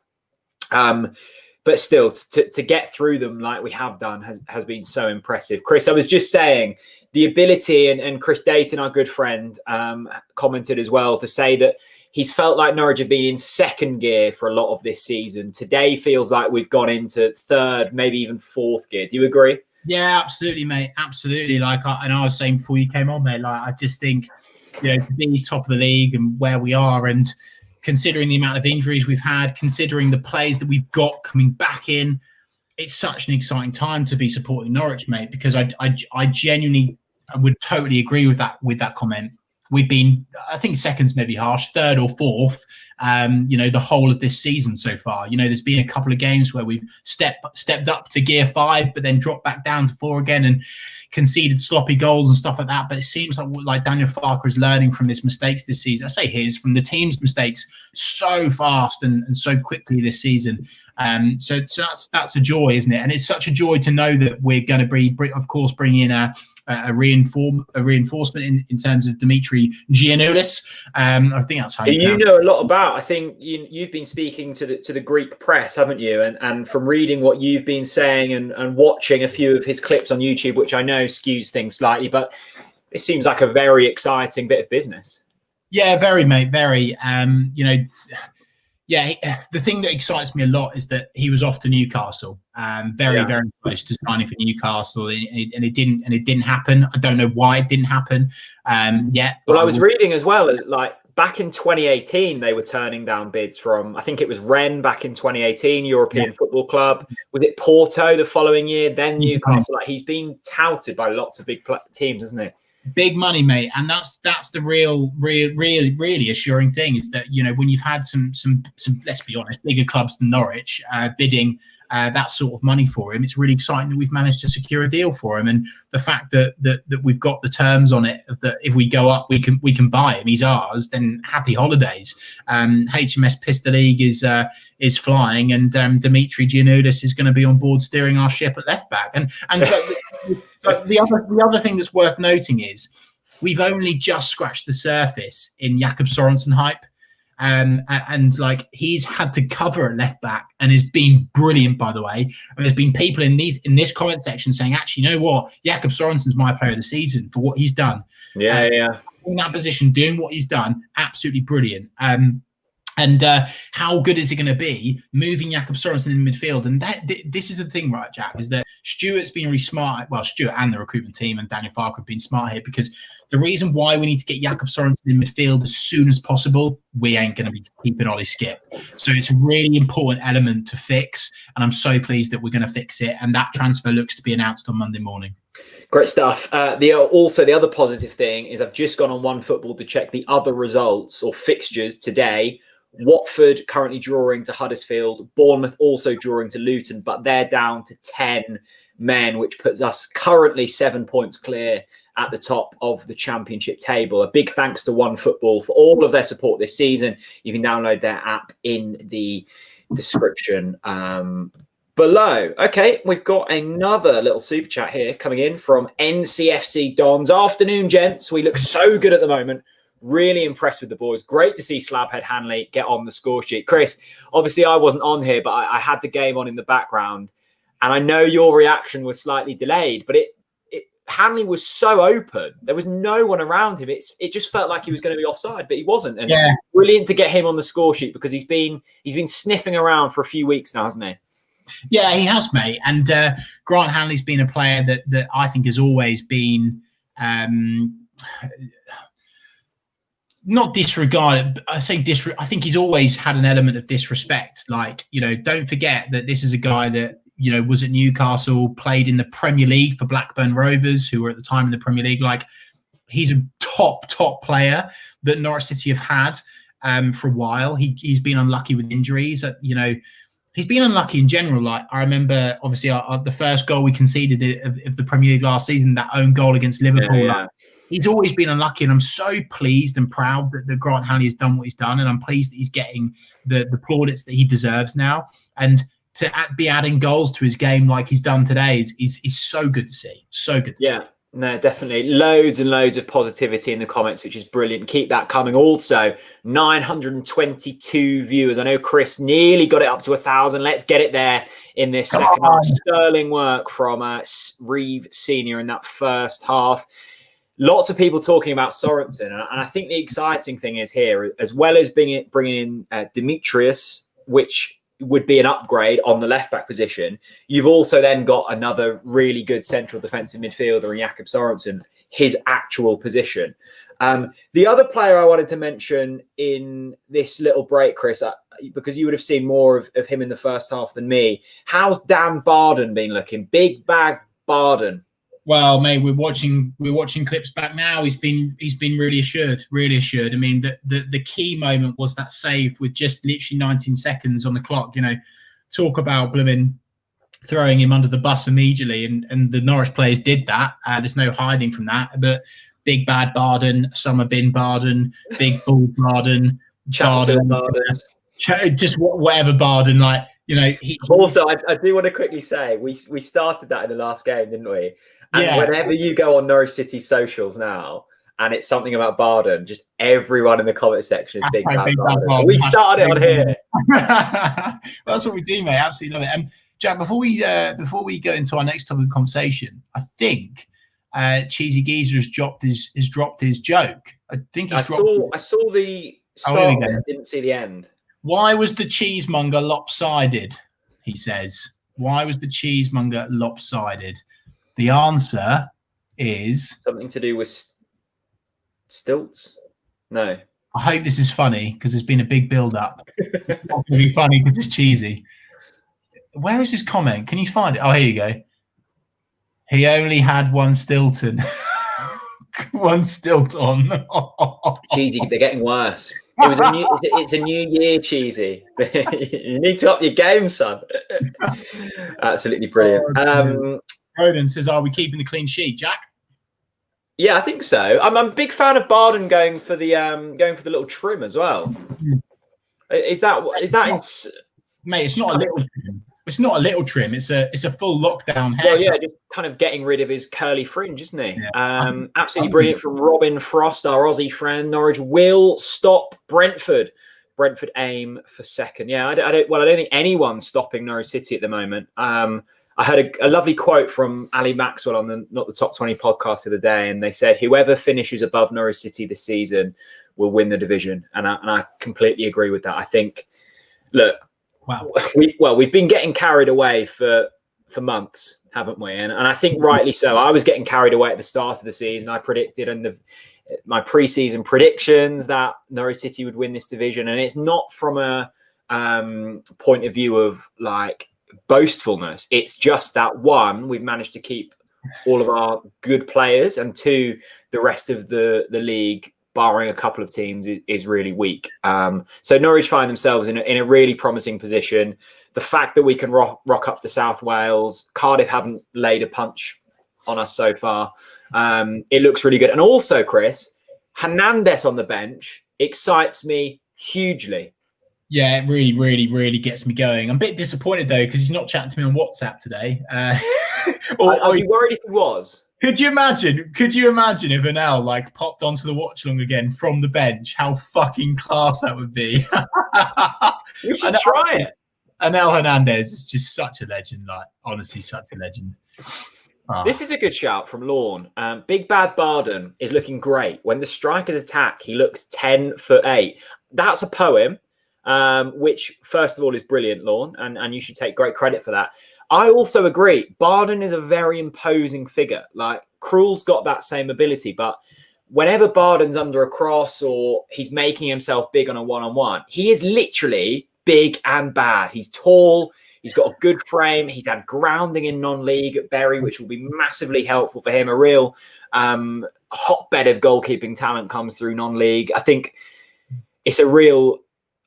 [SPEAKER 2] But still, to get through them like we have done has been so impressive. Chris, I was just saying the ability, and Chris Dayton, our good friend, commented as well to say that he's felt like Norwich have been in second gear for a lot of this season. Today feels like we've gone into third, maybe even fourth gear. Do you agree?
[SPEAKER 1] Yeah, absolutely, mate. Absolutely. I was saying before you came on, mate, I just think, to be top of the league and where we are, and considering the amount of injuries we've had, considering the players that we've got coming back in, it's such an exciting time to be supporting Norwich, mate, because I genuinely would totally agree with that comment. We've been, I think second's maybe harsh, third or fourth, the whole of this season so far. There's been a couple of games where we've stepped up to gear 5, but then dropped back down to 4 again and conceded sloppy goals and stuff like that. But it seems like Daniel Farke is learning from his mistakes this season. I say from the team's mistakes so fast and so quickly this season. So that's a joy, isn't it? And it's such a joy to know that we're going to of course, bring in a reinforcement in terms of Dimitri Giannoulis. I think that's how you
[SPEAKER 2] know a lot about. I think you've been speaking to the Greek press, haven't you? And from reading what you've been saying and watching a few of his clips on YouTube, which I know skews things slightly, but it seems like a very exciting bit of business.
[SPEAKER 1] Yeah, very, mate, very. Yeah, the thing that excites me a lot is that he was off to Newcastle, very close to signing for Newcastle, and it didn't happen. I don't know why it didn't happen yet.
[SPEAKER 2] Well, I was reading as well, like back in 2018, they were turning down bids from, I think it was Rennes back in 2018, European Football Club. Was it Porto the following year? Then Newcastle. Like, he's been touted by lots of big teams, isn't it?
[SPEAKER 1] Big money, mate, and that's the really assuring thing is that when you've had some let's be honest, bigger clubs than Norwich bidding that sort of money for him, it's really exciting that we've managed to secure a deal for him, and the fact that we've got the terms on it that if we go up we can buy him, he's ours. Then happy holidays. HMS Pistol League is flying, and Dimitri Giannoulis is going to be on board steering our ship at left back, and. But the other thing that's worth noting is we've only just scratched the surface in Jakob Sorensen hype, and like he's had to cover at left back and has been brilliant, by the way. And there's been people in this comment section saying, actually, you know what, Jakob Sorensen's my player of the season for what he's done.
[SPEAKER 2] Yeah.
[SPEAKER 1] In that position, doing what he's done, absolutely brilliant. And how good is it going to be moving Jakob Sorensen in midfield? And this is the thing, right, Jack, is that Stuart's been really smart. Well, Stuart and the recruitment team and Daniel Farke have been smart here, because the reason why we need to get Jakob Sorensen in midfield as soon as possible, we ain't going to be keeping Ollie Skip. So it's a really important element to fix, and I'm so pleased that we're going to fix it. And that transfer looks to be announced on Monday morning.
[SPEAKER 2] Great stuff. The other positive thing is I've just gone on OneFootball to check the other results or fixtures today. Watford currently drawing to Huddersfield. Bournemouth also drawing to Luton, but they're down to 10 men, which puts us currently 7 points clear at the top of the Championship table. A big thanks to OneFootball for all of their support this season. You can download their app in the description below. Okay, we've got another little super chat here coming in from NCFC Dons. Afternoon, gents. We look so good at the moment. Really impressed with the boys. Great to see Slabhead Hanley get on the score sheet. Chris, obviously I wasn't on here, but I had the game on in the background, and I know your reaction was slightly delayed, but Hanley was so open. There was no one around him. It just felt like he was going to be offside, but he wasn't. And brilliant to get him on the score sheet, because he's been sniffing around for a few weeks now, hasn't he?
[SPEAKER 1] Yeah, he has, mate. And Grant Hanley's been a player that I think has always been not disregarded. I think he's always had an element of disrespect. Like, don't forget that this is a guy that, was at Newcastle, played in the Premier League for Blackburn Rovers, who were at the time in the Premier League. Like, he's a top player that Norwich City have had for a while. He's been unlucky with injuries. He's been unlucky in general. Like, I remember, obviously, the first goal we conceded of the Premier League last season, that own goal against Liverpool.
[SPEAKER 2] Yeah.
[SPEAKER 1] Like, he's always been unlucky, and I'm so pleased and proud that Grant Hanley has done what he's done, and I'm pleased that he's getting the plaudits that he deserves now. And to be adding goals to his game like he's done today is so good to see. So good to see.
[SPEAKER 2] Yeah. No, definitely. Loads and loads of positivity in the comments, which is brilliant. Keep that coming. Also, 922 viewers. I know Chris nearly got it up to 1,000. Let's get it there in this second half. Sterling work from Reeve Senior in that first half. Lots of people talking about Sorensen. And I think the exciting thing is here, as well as bringing in Demetrius, which would be an upgrade on the left-back position, you've also then got another really good central defensive midfielder in Jakob Sorensen, his actual position. The other player I wanted to mention in this little break, Chris, because you would have seen more of him in the first half than me, how's Dan Barden been looking? Big bag Barden.
[SPEAKER 1] Well, mate, we're watching clips back now. He's been really assured. I mean, the key moment was that save with just literally 19 seconds on the clock. Talk about blooming throwing him under the bus immediately, and the Norwich players did that. There's no hiding from that. But big bad Barden, Summer Bin Barden, big bull Barden,
[SPEAKER 2] Barden,
[SPEAKER 1] just whatever Barden, like.
[SPEAKER 2] Also, I do want to quickly say we started that in the last game, didn't we? And whenever you go on Norwich City socials now, and it's something about Barden, just everyone in the comment section is big bad Barden. We started it on here.
[SPEAKER 1] Well, that's what we do, mate. Absolutely love it. Jack, before we go into our next topic of conversation, I think Cheesy Geezer has dropped his joke. I
[SPEAKER 2] saw the start. I didn't see the end.
[SPEAKER 1] Why was the cheesemonger lopsided? He says. Why was the cheesemonger lopsided? The answer is
[SPEAKER 2] something to do with stilts. No.
[SPEAKER 1] I hope this is funny because there's been a big build-up. It's not going to be funny because it's cheesy. Where is his comment? Can you find it? Oh, here you go. He only had one Stilton. One stilt on.
[SPEAKER 2] Cheesy, they're getting worse. It's a new year, Cheesy. You need to up your game, son. Absolutely brilliant.
[SPEAKER 1] Roden says, "Are we keeping the clean sheet, Jack?"
[SPEAKER 2] Yeah, I think so. I'm a big fan of Barden going for the little trim as well. Is that
[SPEAKER 1] mate? It's not a little trim. It's not a little trim. It's a full lockdown haircut.
[SPEAKER 2] Well, yeah, just kind of getting rid of his curly fringe, isn't he? Yeah. Absolutely brilliant from Robin Frost, our Aussie friend. Norwich will stop Brentford. Brentford aim for second. Yeah, I don't think anyone's stopping Norwich City at the moment. I heard a lovely quote from Ali Maxwell on the Not the Top 20 podcast of the day, and they said, whoever finishes above Norwich City this season will win the division. And I completely agree with that. I think, look,
[SPEAKER 1] wow,
[SPEAKER 2] we've been getting carried away for months, haven't we? And I think rightly so. I was getting carried away at the start of the season. I predicted my pre-season predictions that Norwich City would win this division. And it's not from a point of view of like boastfulness. It's just that, one, we've managed to keep all of our good players, and two, the rest of the league, barring a couple of teams, is really weak. So Norwich find themselves in a really promising position. The fact that we can rock up to South Wales, Cardiff haven't laid a punch on us so far. It looks really good. And also, Chris, Hernandez on the bench excites me hugely.
[SPEAKER 1] Yeah, it really, really, really gets me going. I'm a bit disappointed though because he's not chatting to me on WhatsApp today.
[SPEAKER 2] I'd be worried if he was.
[SPEAKER 1] Could you imagine if Anel like popped onto the Watchalong again from the bench? How fucking class that would be.
[SPEAKER 2] We should try it.
[SPEAKER 1] Anel Hernandez is just such a legend. Like, honestly, such a legend.
[SPEAKER 2] This is a good shout from Lorne. Big Bad Barden is looking great. When the strikers attack, he looks 10'8". That's a poem, which, first of all, is brilliant, Lorne, and you should take great credit for that. I also agree. Barden is a very imposing figure. Like, Krul's got that same ability, but whenever Barden's under a cross or he's making himself big on a one-on-one, he is literally big and bad. He's tall. He's got a good frame. He's had grounding in non-league at Bury, which will be massively helpful for him. A real hotbed of goalkeeping talent comes through non-league. I think it's a real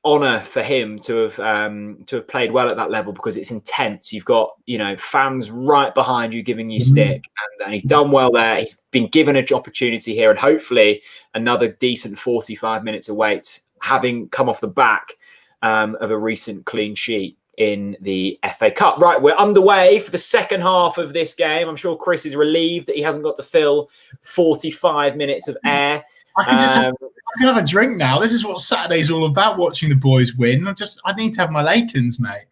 [SPEAKER 2] honour for him to have played well at that level because it's intense. You've got, you know, fans right behind you giving you stick, and he's done well there. He's been given an opportunity here, and hopefully another decent 45 minutes of wait, having come off the back of a recent clean sheet in the FA Cup. Right, we're underway for the second half of this game. I'm sure Chris is relieved that he hasn't got to fill 45 minutes of air.
[SPEAKER 1] I can have a drink now. This is what Saturday's all about, watching the boys win. I need to have my Lakens, mate.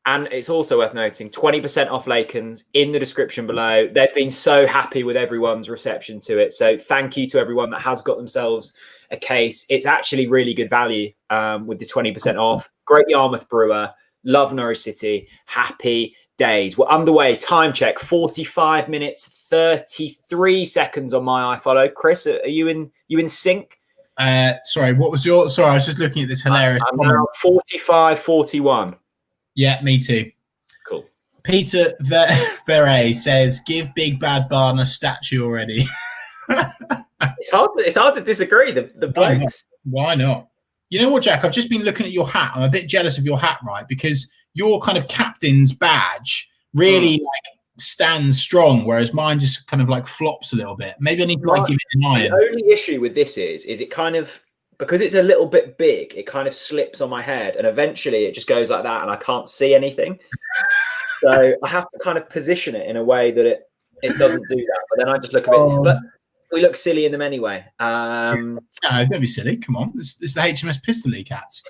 [SPEAKER 2] And it's also worth noting, 20% off Lakens in the description below. They've been so happy with everyone's reception to it. So thank you to everyone that has got themselves a case. It's actually really good value with the 20% off. Great Yarmouth brewer. Love Norwich City. Happy days. We're underway. Time check. 45 minutes, 33 seconds on my iFollow. Chris, are you in sync?
[SPEAKER 1] Sorry, what was your... Sorry, I was just looking at this hilarious...
[SPEAKER 2] I'm now 45-41.
[SPEAKER 1] Yeah, me too.
[SPEAKER 2] Cool.
[SPEAKER 1] Peter Verre says, give Big Bad Barn a statue already.
[SPEAKER 2] It's hard to disagree. The blokes.
[SPEAKER 1] Why not? You know what, Jack? I've just been looking at your hat. I'm a bit jealous of your hat, right? Because your kind of captain's badge really stands strong, whereas mine just kind of like flops a little bit. Maybe I need to give it an iron.
[SPEAKER 2] The only issue with this is it kind of, because it's a little bit big, it kind of slips on my head, and eventually it just goes like that, and I can't see anything. So I have to kind of position it in a way that it doesn't do that. But then I just look a bit. But we look silly in them anyway.
[SPEAKER 1] No, don't be silly. Come on. It's the HMS Piston League hats.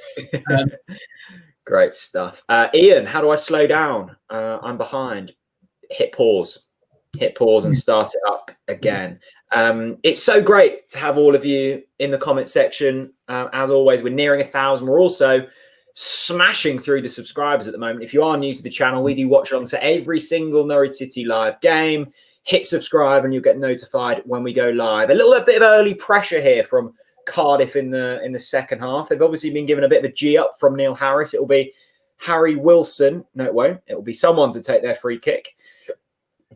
[SPEAKER 2] Great stuff. Ian, how do I slow down? I'm behind. Hit pause and start it up again. It's so great to have all of you in the comment section. As always, we're nearing 1,000. We're also smashing through the subscribers at the moment. If you are new to the channel, we do watch along to every single Norwich City live game. Hit subscribe and you'll get notified when we go live. A little bit of early pressure here from Cardiff in the second half. They've obviously been given a bit of a G up from Neil Harris. It will be Harry Wilson. No, it won't. It will be someone to take their free kick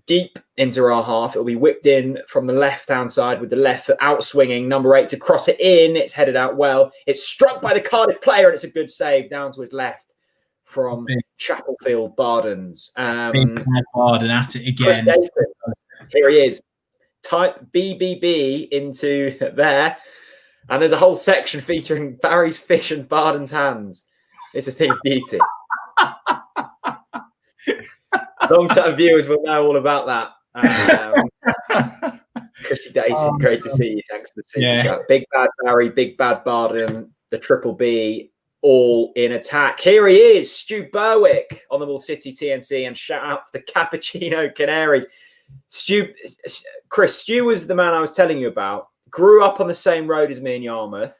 [SPEAKER 2] deep into our half. It will be whipped in from the left-hand side with the left foot out swinging. Number 8 to cross it in. It's headed out well. It's struck by the Cardiff player and it's a good save down to his left from Chapelfield Bardens.
[SPEAKER 1] Big Barden at it again.
[SPEAKER 2] Here he is. Type BBB into there. And there's a whole section featuring Barry's fish and Barden's hands. It's a thing of beauty. Long-term viewers will know all about that. Chrissy Daisy, great to see you. Thanks for the super chat. Big Bad Barry, Big Bad Barden, the Triple B, all in attack. Here he is, Stu Berwick on the Wall City TNC, and shout out to the Cappuccino Canaries. Chris, Stu was the man I was telling you about. Grew up on the same road as me in Yarmouth.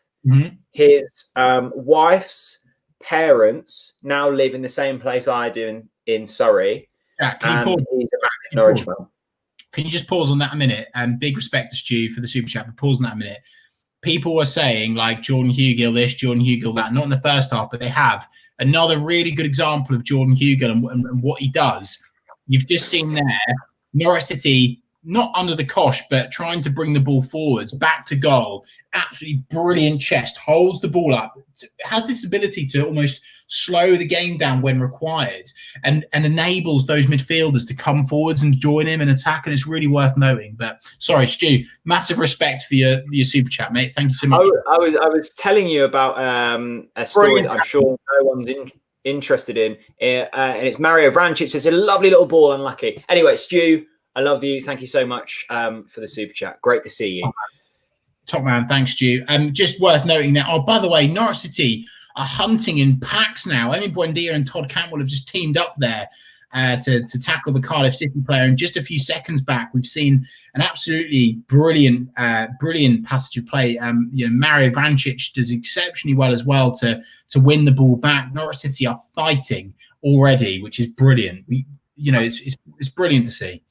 [SPEAKER 2] His wife's parents now live in the same place I do in Surrey.
[SPEAKER 1] Yeah,
[SPEAKER 2] he's a massive Norwich fan.
[SPEAKER 1] Can you just pause on that a minute? And big respect to Stu for the super chat, but pause on that a minute. People were saying like Jordan Hugill this, Jordan Hugill that, not in the first half, but they have. Another really good example of Jordan Hugill and what he does. You've just seen there, Norwich City not under the cosh, but trying to bring the ball forwards, back to goal. Absolutely brilliant chest, holds the ball up, has this ability to almost slow the game down when required, and enables those midfielders to come forwards and join him and attack. And it's really worth noting. But sorry, Stu, massive respect for your super chat, mate. Thank you so much.
[SPEAKER 2] I was telling you about a story that I'm sure no one's interested in, and it's Mario Vrancic. It's a lovely little ball, unlucky. Anyway, Stu, I love you. Thank you so much for the super chat. Great to see you.
[SPEAKER 1] Top man. Thanks, Stu. Just worth noting that, by the way, Norwich City are hunting in packs now. Emi Buendia and Todd Cantwell have just teamed up there to tackle the Cardiff City player. And just a few seconds back, we've seen an absolutely brilliant passage of play. Mario Vrancic does exceptionally well as well to win the ball back. Norwich City are fighting already, which is brilliant. It's brilliant to see.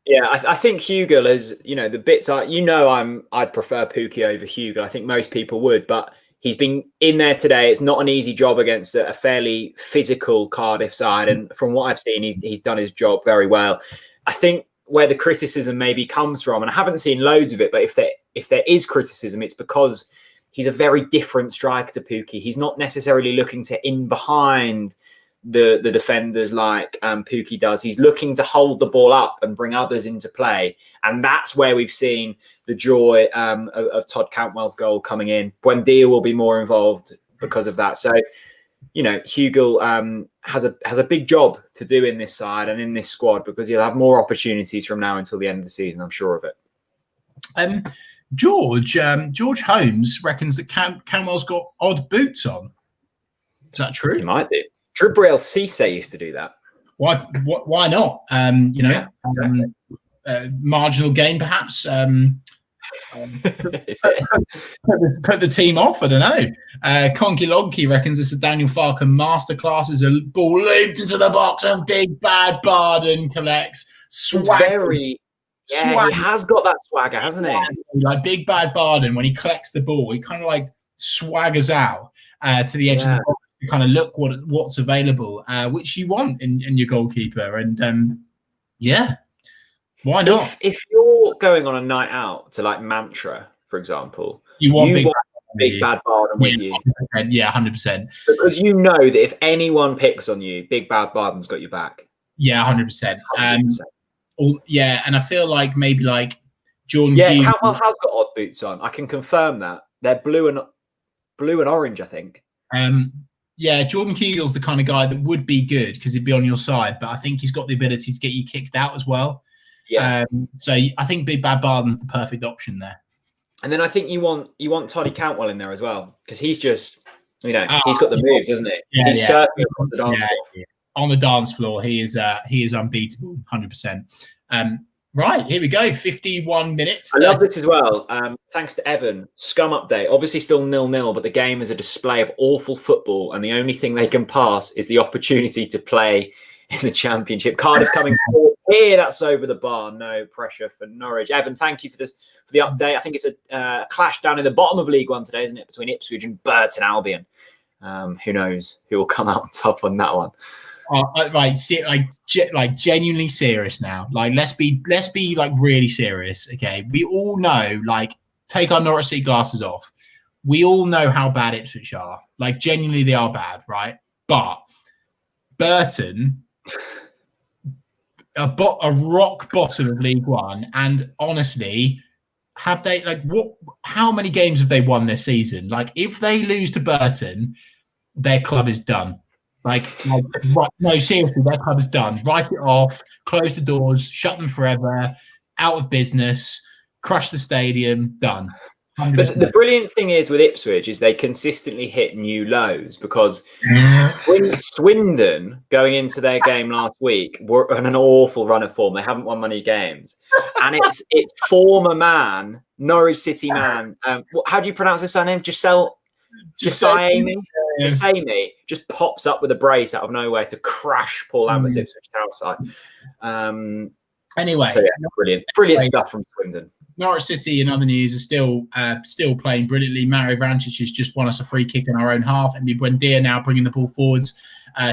[SPEAKER 2] Yeah, I think Hugill is, the bits I'd prefer Pukki over Hugill. I think most people would, but he's been in there today. It's not an easy job against a fairly physical Cardiff side. And from what I've seen, he's done his job very well. I think where the criticism maybe comes from, and I haven't seen loads of it, but if there is criticism, it's because he's a very different striker to Pukki. He's not necessarily looking to in behind the defenders like Pukki does. He's looking to hold the ball up and bring others into play. And that's where we've seen the joy of Todd Cantwell's goal coming in. Buendia will be more involved because of that. So, Hugill has a big job to do in this side and in this squad, because he'll have more opportunities from now until the end of the season. I'm sure of it.
[SPEAKER 1] George Holmes reckons that Cantwell's got odd boots on. Is that true?
[SPEAKER 2] He might do. Gabriel Cisse used to do that.
[SPEAKER 1] Why not? Marginal gain, perhaps. Put the team off. I don't know. Conky Logky reckons it's a Daniel Farken masterclass. As a ball looped into the box and Big Bad Barden collects.
[SPEAKER 2] He has got that swagger, hasn't he?
[SPEAKER 1] Like Big Bad Barden, when he collects the ball, he kind of like swaggers out to the edge of the box. Kind of look what's available, which you want in your goalkeeper, and why not?
[SPEAKER 2] If you're going on a night out to like Mantra, for example,
[SPEAKER 1] you want
[SPEAKER 2] Big Bad Barden with you.
[SPEAKER 1] 100%.
[SPEAKER 2] Because you know that if anyone picks on you, Big Bad Barden's got your back.
[SPEAKER 1] 100%. And I feel like maybe like Jordan.
[SPEAKER 2] Cantwell has got odd boots on. I can confirm that they're blue and orange, I think.
[SPEAKER 1] Jordan Kegel's the kind of guy that would be good because he'd be on your side, but I think he's got the ability to get you kicked out as well. Yeah. So I think Big Bad Barden's the perfect option there.
[SPEAKER 2] And then I think you want Toddy Cantwell in there as well, because he's just, he's got the moves, isn't he?
[SPEAKER 1] Yeah,
[SPEAKER 2] he's certainly on the dance floor.
[SPEAKER 1] Yeah. On the dance floor, he is unbeatable, 100%. Right, here we go. 51 minutes.
[SPEAKER 2] I love this as well. Thanks to Evan. Scum update. Obviously still 0-0, but the game is a display of awful football, and the only thing they can pass is the opportunity to play in the Championship. Cardiff coming forward here. That's over the bar. No pressure for Norwich. Evan, thank you for the update. I think it's a clash down in the bottom of League One today, isn't it, between Ipswich and Burton Albion? Who knows who will come out on top on that one?
[SPEAKER 1] Like genuinely serious now. Like let's be like really serious. Okay, we all know. Like, take our Norwich City glasses off. We all know how bad Ipswich are. Like, genuinely, they are bad, right? But Burton, a rock bottom of League One, and honestly, have they how many games have they won this season? Like, if they lose to Burton, their club is done. No, seriously, their club is done. Write it off, close the doors, shut them forever, out of business, crush the stadium, done. 100%.
[SPEAKER 2] But the brilliant thing is with Ipswich is they consistently hit new lows, because Swindon, going into their game last week, were on an awful run of form. They haven't won many games. And it's former man, Norwich City man. How do you pronounce his surname? Jasami just pops up with a brace out of nowhere to crash Paul Lambert's Ipswich Town side.
[SPEAKER 1] Anyway,
[SPEAKER 2] so brilliant stuff from Swindon.
[SPEAKER 1] Norwich City, in other news, are still playing brilliantly. Mario Vrancic has just won us a free kick in our own half, and Buendia now bringing the ball forwards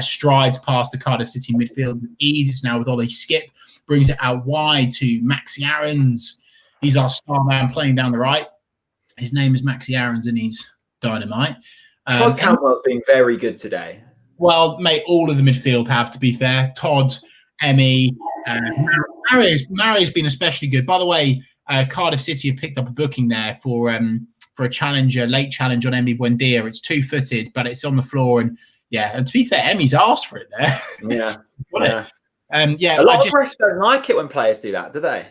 [SPEAKER 1] strides past the Cardiff City midfield with ease. It's now with Ollie Skip, brings it out wide to Maxi Aarons. He's our star man playing down the right. His name is Maxi Aarons and he's dynamite.
[SPEAKER 2] Todd Cantwell's been very good today.
[SPEAKER 1] Well, mate, all of the midfield have, to be fair. Todd, Emmy, Mary's been especially good. By the way, Cardiff City have picked up a booking there for a challenger, late challenge on Emmy Buendia. It's 2-footed, but it's on the floor. And yeah, and to be fair, Emmy's asked for it there.
[SPEAKER 2] Yeah.
[SPEAKER 1] Yeah.
[SPEAKER 2] A lot of refs don't like it when players do that, do they?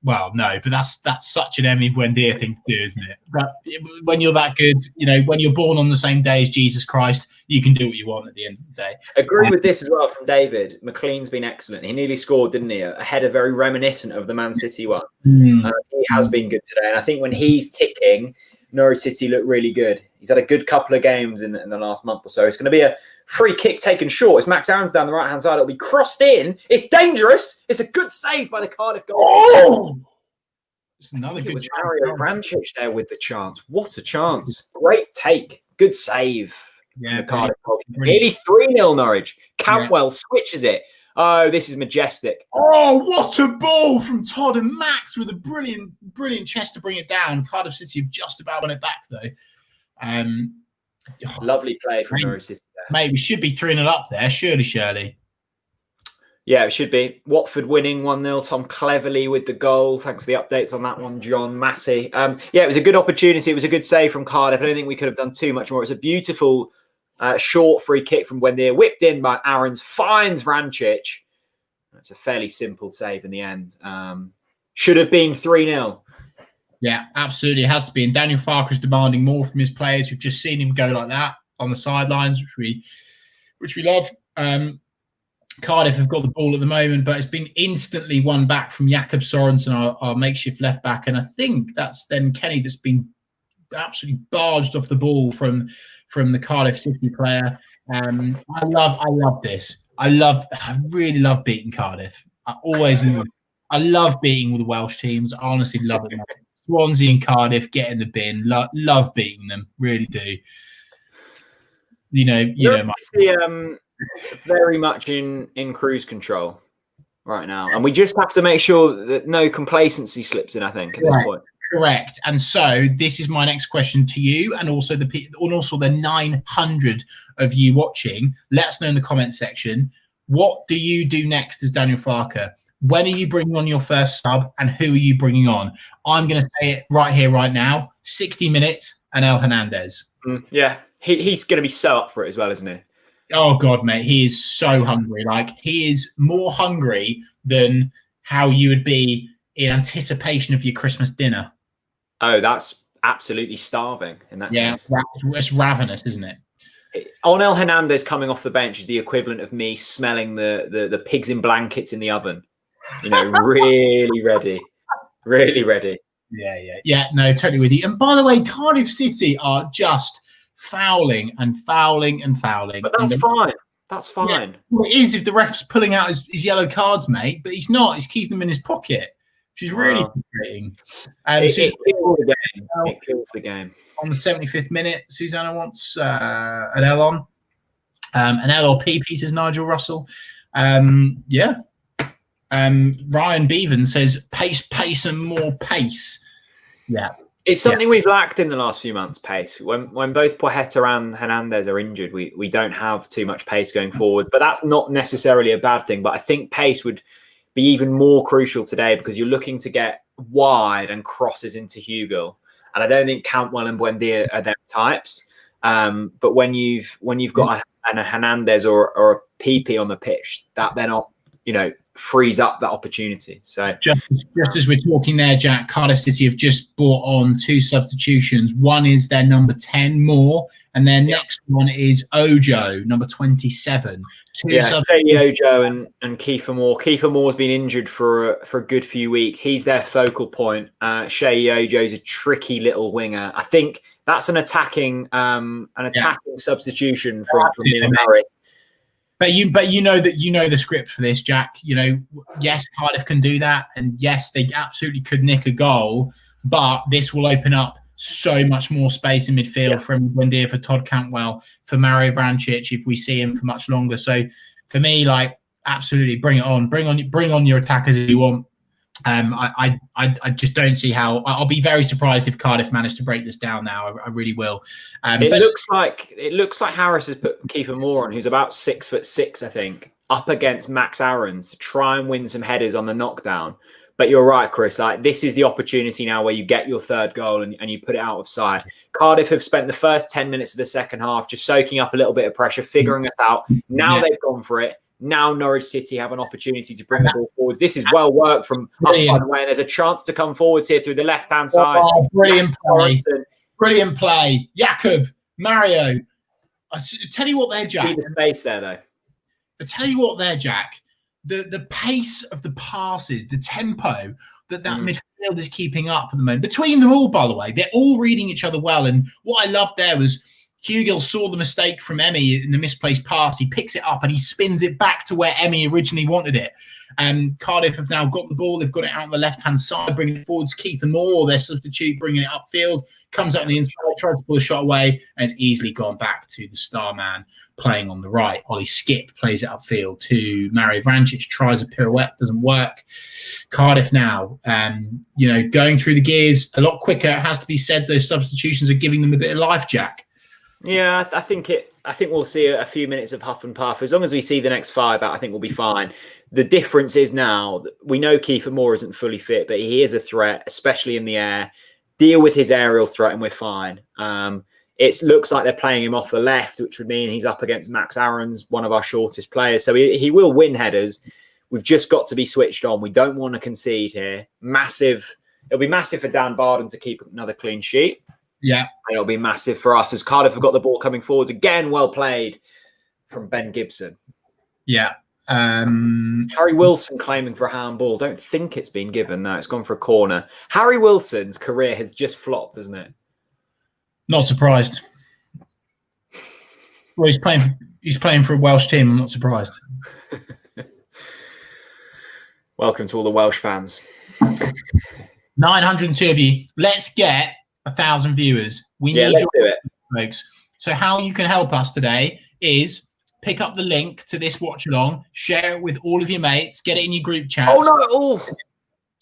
[SPEAKER 1] Well, no, but that's such an Emmy Buendia thing to do, isn't it? But when you're that good, when you're born on the same day as Jesus Christ, you can do what you want at the end of the day.
[SPEAKER 2] Agree with this as well from David. McLean's been excellent. He nearly scored, didn't he? A header very reminiscent of the Man City one. He has been good today. And I think when he's ticking, Norwich City look really good. He's had a good couple of games in the last month or so. It's going to be a free kick taken short. It's Max Aarons down the right-hand side. It'll be crossed in. It's dangerous. It's a good save by the Cardiff goal.
[SPEAKER 1] Oh! It's another good chance.
[SPEAKER 2] Mario Vrancic there with the chance. What a chance. Great take. Good save.
[SPEAKER 1] Yeah,
[SPEAKER 2] Cardiff. Nearly 3-0 Norwich. Cantwell switches it. Oh, this is majestic.
[SPEAKER 1] Oh, what a ball from Todd and Max with a brilliant chest to bring it down. Cardiff City have just about won it back, though.
[SPEAKER 2] Lovely play from Norwich City there.
[SPEAKER 1] Mate, we should be 3-0 up there, surely.
[SPEAKER 2] Yeah, it should be. Watford winning 1-0. Tom Cleverley with the goal. Thanks for the updates on that one, John Massey. Yeah, it was a good opportunity. It was a good save from Cardiff. I don't think we could have done too much more. It's a beautiful short free kick from Buendia, whipped in by Aarons, finds Vrancic. It's a fairly simple save in the end. Should have been 3-0.
[SPEAKER 1] Yeah, absolutely. It has to be. And Daniel Farke is demanding more from his players. We've just seen him go like that on the sidelines, which we love. Cardiff have got the ball at the moment, but it's been instantly won back from Jakob Sorensen, our makeshift left back. And I think that's then Kenny that's been absolutely barged off the ball from the Cardiff City player. I love this. I really love beating Cardiff. I love beating the Welsh teams. I honestly love it. Swansea and Cardiff get in the bin. Love beating them. Really do.
[SPEAKER 2] Very much in cruise control right now, and we just have to make sure that no complacency slips in. I think at this point.
[SPEAKER 1] Correct. And so this is my next question to you, and also the 900 of you watching. Let us know in the comment section. What do you do next as Daniel Farke? When are you bringing on your first sub, and who are you bringing on? I'm going to say it right here, right now. 60 minutes and El Hernandez.
[SPEAKER 2] Yeah, he's going to be so up for it as well, isn't he?
[SPEAKER 1] Oh, God, mate. He is so hungry. Like, he is more hungry than how you would be in anticipation of your Christmas dinner.
[SPEAKER 2] Oh, that's absolutely starving in that case.
[SPEAKER 1] Yeah, it's ravenous, isn't it?
[SPEAKER 2] El Hernandez coming off the bench is the equivalent of me smelling the pigs in blankets in the oven. Really ready. Really ready.
[SPEAKER 1] Yeah, no, totally with you. And by the way, Cardiff City are just fouling and fouling and fouling.
[SPEAKER 2] But that's fine. That's fine.
[SPEAKER 1] Yeah, well, it is if the ref's pulling out his yellow cards, mate, but he's not. He's keeping them in his pocket, which is really frustrating.
[SPEAKER 2] It kills the game.
[SPEAKER 1] On the 75th minute, Susanna wants an L on. An L or PP, says Nigel Russell. Ryan Bevan says pace and more pace. Yeah.
[SPEAKER 2] It's something we've lacked in the last few months, pace. When both Poeta and Hernandez are injured, we don't have too much pace going forward. But that's not necessarily a bad thing. But I think pace would be even more crucial today because you're looking to get wide and crosses into Hugo. And I don't think Cantwell and Buendia are them types. But when you've got a Hernandez or a PP on the pitch, that they're not, frees up that opportunity. So
[SPEAKER 1] just as we're talking there, Jack, Cardiff City have just brought on 2 substitutions. One is their number 10, Moore, and their next one is Ojo, number 27.
[SPEAKER 2] Ojo and Kiefer Moore. Kiefer Moore's been injured for a good few weeks. He's their focal point. Shea Ojo's a tricky little winger. I think that's an attacking substitution from Neil Harris.
[SPEAKER 1] But you know the script for this, Jack. Yes, Cardiff can do that, and yes, they absolutely could nick a goal. But this will open up so much more space in midfield from Buendia, for Todd Cantwell, for Mario Vrancic if we see him for much longer. So for me, like, absolutely bring it on. Bring on your attackers if you want. I just don't see how. I'll be very surprised if Cardiff manage to break this down now. I really will.
[SPEAKER 2] It looks like Harris has put Kiefer Moore on, who's about 6'6", I think, up against Max Aarons to try and win some headers on the knockdown. But you're right, Chris. Like, this is the opportunity now where you get your third goal and you put it out of sight. Cardiff have spent the first 10 minutes of the second half just soaking up a little bit of pressure, figuring us out. Now they've gone for it. Now Norwich City have an opportunity to bring the ball forwards. This is well worked from us, by the way. And there's a chance to come forwards here through the left-hand side.
[SPEAKER 1] Oh, brilliant play. Brilliant play. Jakob, Mario. I tell you what there, Jack.
[SPEAKER 2] See the space there, though.
[SPEAKER 1] I tell you what there, Jack. The pace of the passes, the tempo that midfield is keeping up at the moment. Between them all, by the way, they're all reading each other well. And what I loved there was Hugill saw the mistake from Emmy in the misplaced pass. He picks it up and he spins it back to where Emmy originally wanted it. And Cardiff have now got the ball. They've got it out on the left-hand side, bringing it forwards. Keith and Moore, their substitute, bringing it upfield. Comes out on the inside, tries to pull a shot away, and it's easily gone back to the star man playing on the right. Ollie Skip plays it upfield to Mario Vrancic, tries a pirouette, doesn't work. Cardiff now, going through the gears a lot quicker. It has to be said, those substitutions are giving them a bit of life, Jack.
[SPEAKER 2] Yeah, I think we'll see a few minutes of huff and puff. As long as we see the next 5 out, I think we'll be fine. The difference is now we know Kiefer Moore isn't fully fit, but he is a threat, especially in the air. Deal with his aerial threat and we're fine. It looks like they're playing him off the left, which would mean he's up against Max Aarons, one of our shortest players. So he will win headers. We've just got to be switched on. We don't want to concede here. Massive. It'll be massive for Dan Barden to keep another clean sheet.
[SPEAKER 1] Yeah.
[SPEAKER 2] And it'll be massive for us as Cardiff have got the ball coming forwards. Again, well played from Ben Gibson.
[SPEAKER 1] Yeah.
[SPEAKER 2] Harry Wilson claiming for a handball. Don't think it's been given. No, it's gone for a corner. Harry Wilson's career has just flopped, hasn't it?
[SPEAKER 1] Not surprised. Well, he's playing for a Welsh team. I'm not surprised.
[SPEAKER 2] Welcome to all the Welsh fans.
[SPEAKER 1] 902 of you. Let's get 1,000 viewers. We need
[SPEAKER 2] let's do it,
[SPEAKER 1] folks. So how you can help us today is pick up the link to this watch along, share it with all of your mates, get it in your group chats.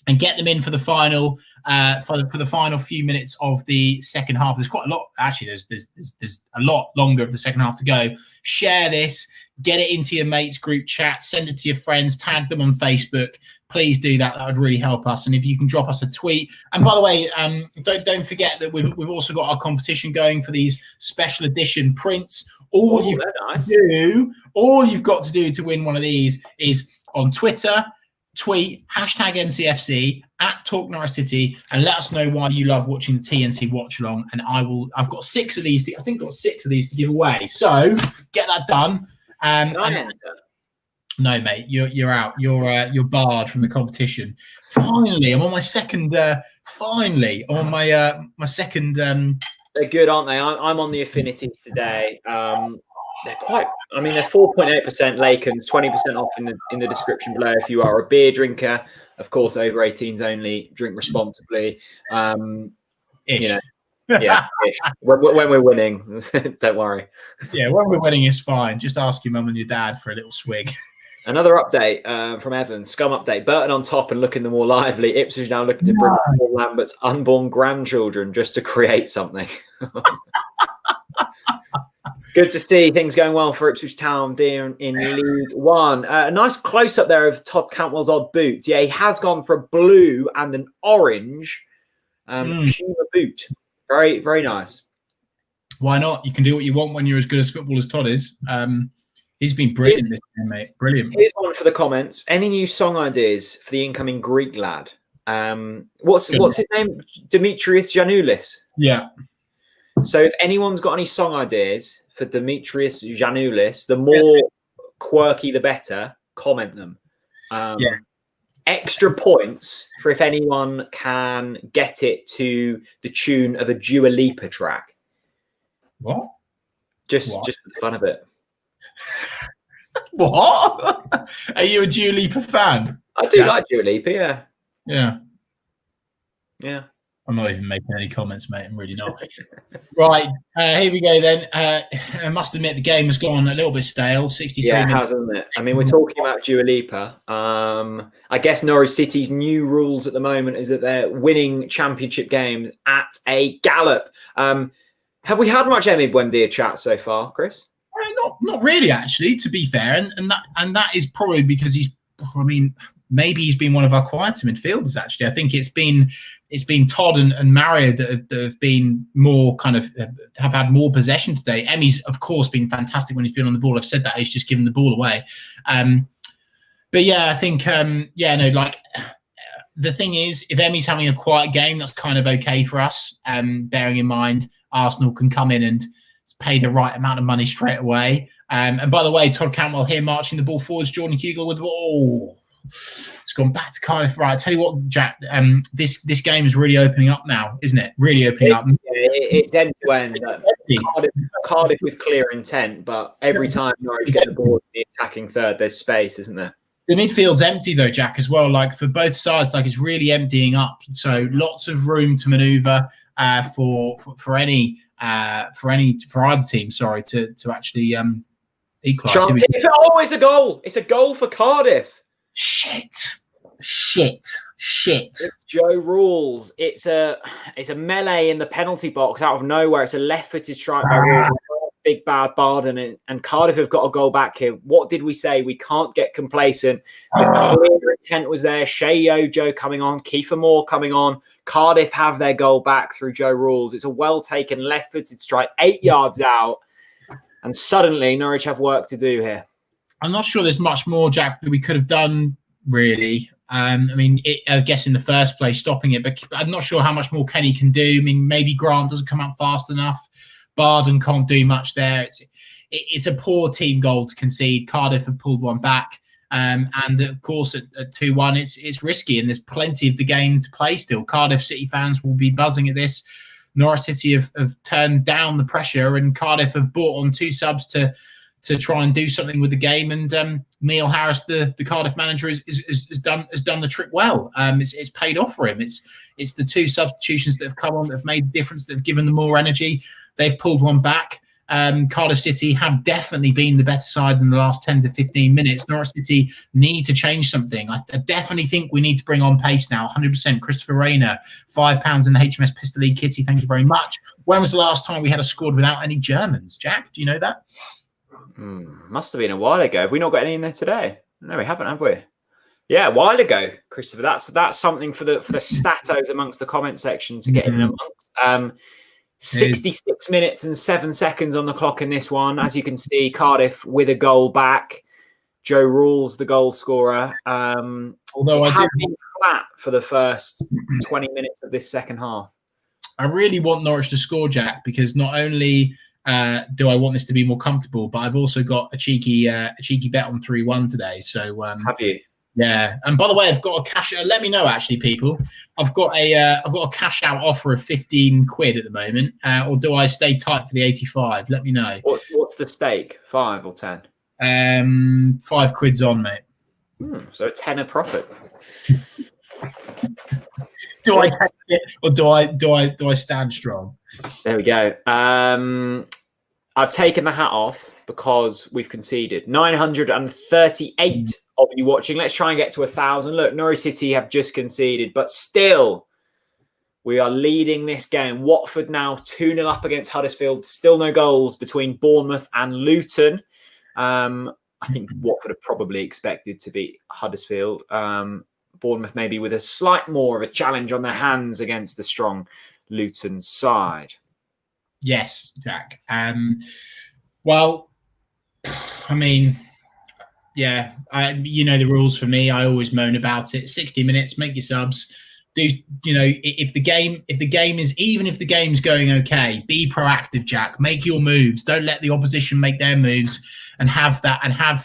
[SPEAKER 1] And get them in for the final for the final few minutes of the second half. There's quite a lot. Actually, there's a lot longer of the second half to go. Share this, get it into your mates' group chat, send it to your friends, tag them on Facebook. Please do that. That would really help us. And if you can drop us a tweet. And by the way, don't forget that we've also got our competition going for these special edition prints. All you've got to do to win one of these is on Twitter, tweet #NCFC @Talk Norwich City and let us know why you love watching the TNC watch along. And I've got 6 of these. I think I've got 6 of these to give away. So get that done. No, mate, you're out. You're barred from the competition. Finally, I'm on my second. My second.
[SPEAKER 2] They're good, aren't they? I'm on the affinities today. They're quite. I mean, they're 4.8% Lakens, 20% off in the description below. If you are a beer drinker, of course, over 18s only. Drink responsibly.
[SPEAKER 1] Ish.
[SPEAKER 2] Yeah. Ish. When we're winning, don't worry.
[SPEAKER 1] Yeah, when we're winning, it's fine. Just ask your mum and your dad for a little swig.
[SPEAKER 2] Another update from Evan. Scum update. Burton on top and looking the more lively. Ipswich now looking to bring Paul Lambert's unborn grandchildren just to create something. Good to see things going well for Ipswich Town in League One. A nice close-up there of Todd Cantwell's odd boots. Yeah, he has gone for a blue and an orange Puma boot. Very, very nice.
[SPEAKER 1] Why not? You can do what you want when you're as good as football as Todd is. He's been brilliant this year, mate. Brilliant.
[SPEAKER 2] Here's one for the comments. Any new song ideas for the incoming Greek lad? What's his name? Demetrius Giannoulis.
[SPEAKER 1] Yeah.
[SPEAKER 2] So if anyone's got any song ideas for Demetrius Giannoulis, the more quirky, the better. Comment them. Extra points for if anyone can get it to the tune of a Dua Lipa track.
[SPEAKER 1] What?
[SPEAKER 2] Just for the fun of it.
[SPEAKER 1] What? Are you a Dua Lipa fan?
[SPEAKER 2] I do like Dua Lipa, yeah.
[SPEAKER 1] Yeah.
[SPEAKER 2] Yeah.
[SPEAKER 1] I'm not even making any comments, mate. I'm really not. Right, here we go then. I must admit the game has gone a little bit stale. 63
[SPEAKER 2] Yeah, it
[SPEAKER 1] minutes.
[SPEAKER 2] hasn't it? I mean, we're talking about Dua Lipa. I guess Norwich City's new rules at the moment is that they're winning championship games at a gallop. Have we had much Emi Buendia chat so far, Chris?
[SPEAKER 1] Not really, actually. To be fair, and that is probably because he's. I mean, maybe he's been one of our quieter midfielders. Actually, I think it's been Todd and Mario that have been more kind of have had more possession today. Emi's, of course, been fantastic when he's been on the ball. I've said that he's just given the ball away. But yeah, I think like the thing is, if Emi's having a quiet game, that's kind of okay for us. Bearing in mind Arsenal can come in and pay the right amount of money straight away. And by the way, Todd Cantwell here marching the ball forwards. Jordan Hugill with the ball. It's gone back to Cardiff. Right, I tell you what, Jack. This game is really opening up now, isn't it? Really opening up.
[SPEAKER 2] It's end to end. Cardiff with clear intent, but every time Norwich get the ball in the attacking third, there's space, isn't there?
[SPEAKER 1] The midfield's empty though, Jack, as well. Like for both sides, like it's really emptying up. So lots of room to manoeuvre for either team. Sorry, to actually equalise.
[SPEAKER 2] It's always a goal. It's a goal for Cardiff.
[SPEAKER 1] Shit.
[SPEAKER 2] It's Joe Rules. It's a melee in the penalty box out of nowhere. It's a left-footed strike by Rules. Big bad Barden and Cardiff have got a goal back here. What did we say? We can't get complacent. The clear intent was there. Shea Ojo coming on, Kiefer Moore coming on. Cardiff have their goal back through Joe Rules. It's a well-taken left-footed strike, 8 yards out. And suddenly Norwich have work to do here.
[SPEAKER 1] I'm not sure there's much more, Jack, that we could have done, really. I mean, I guess in the first place, stopping it, but I'm not sure how much more Kenny can do. I mean, maybe Grant doesn't come up fast enough. Barden can't do much there. It's a poor team goal to concede. Cardiff have pulled one back. And of course, at 2-1, it's risky, and there's plenty of the game to play still. Cardiff City fans will be buzzing at this. Norwich City have turned down the pressure, and Cardiff have brought on 2 subs to try and do something with the game. And Neil Harris, the Cardiff manager, has done the trick well. It's paid off for him. It's the 2 substitutions that have come on that have made the difference, that have given them more energy. They've pulled one back. Cardiff City have definitely been the better side in the last 10 to 15 minutes. Norwich City need to change something. I definitely think we need to bring on pace now. 100%. Christopher Rayner, £5 in the HMS Pistol League kitty. Thank you very much. When was the last time we had a squad without any Germans? Jack, do you know that?
[SPEAKER 2] Must have been a while ago. Have we not got any in there today? No, we haven't, have we? Yeah, a while ago, Christopher. That's something for the statos amongst the comment section to get in amongst. 66 minutes and 7 seconds on the clock in this one. As you can see, Cardiff with a goal back. Joe Rules, the goal scorer. Although I have been flat for the first 20 minutes of this second half.
[SPEAKER 1] I really want Norwich to score, Jack, because not only do I want this to be more comfortable, but I've also got a cheeky bet on 3-1 today. So
[SPEAKER 2] have you?
[SPEAKER 1] Yeah, and by the way, I've got a cash. Let me know, actually, people. I've got a cash out offer of 15 quid at the moment, or do I stay tight for the 85? Let me know.
[SPEAKER 2] What's the stake? 5 or 10?
[SPEAKER 1] 5 quid's on, mate.
[SPEAKER 2] So a tenner profit.
[SPEAKER 1] Do I take it, or do I stand strong?
[SPEAKER 2] There we go. I've taken the hat off because we've conceded. 938 of you watching. Let's try and get to 1,000. Look, Norwich City have just conceded, but still, we are leading this game. Watford now 2-0 up against Huddersfield. Still no goals between Bournemouth and Luton. I think Watford are probably expected to beat Huddersfield. Bournemouth maybe with a slight more of a challenge on their hands against the strong Luton side.
[SPEAKER 1] Yes, Jack. Well, I mean, yeah, you know the rules for me. I always moan about it. 60 minutes, make your subs. If the game's going okay, be proactive, Jack. Make your moves. Don't let the opposition make their moves and have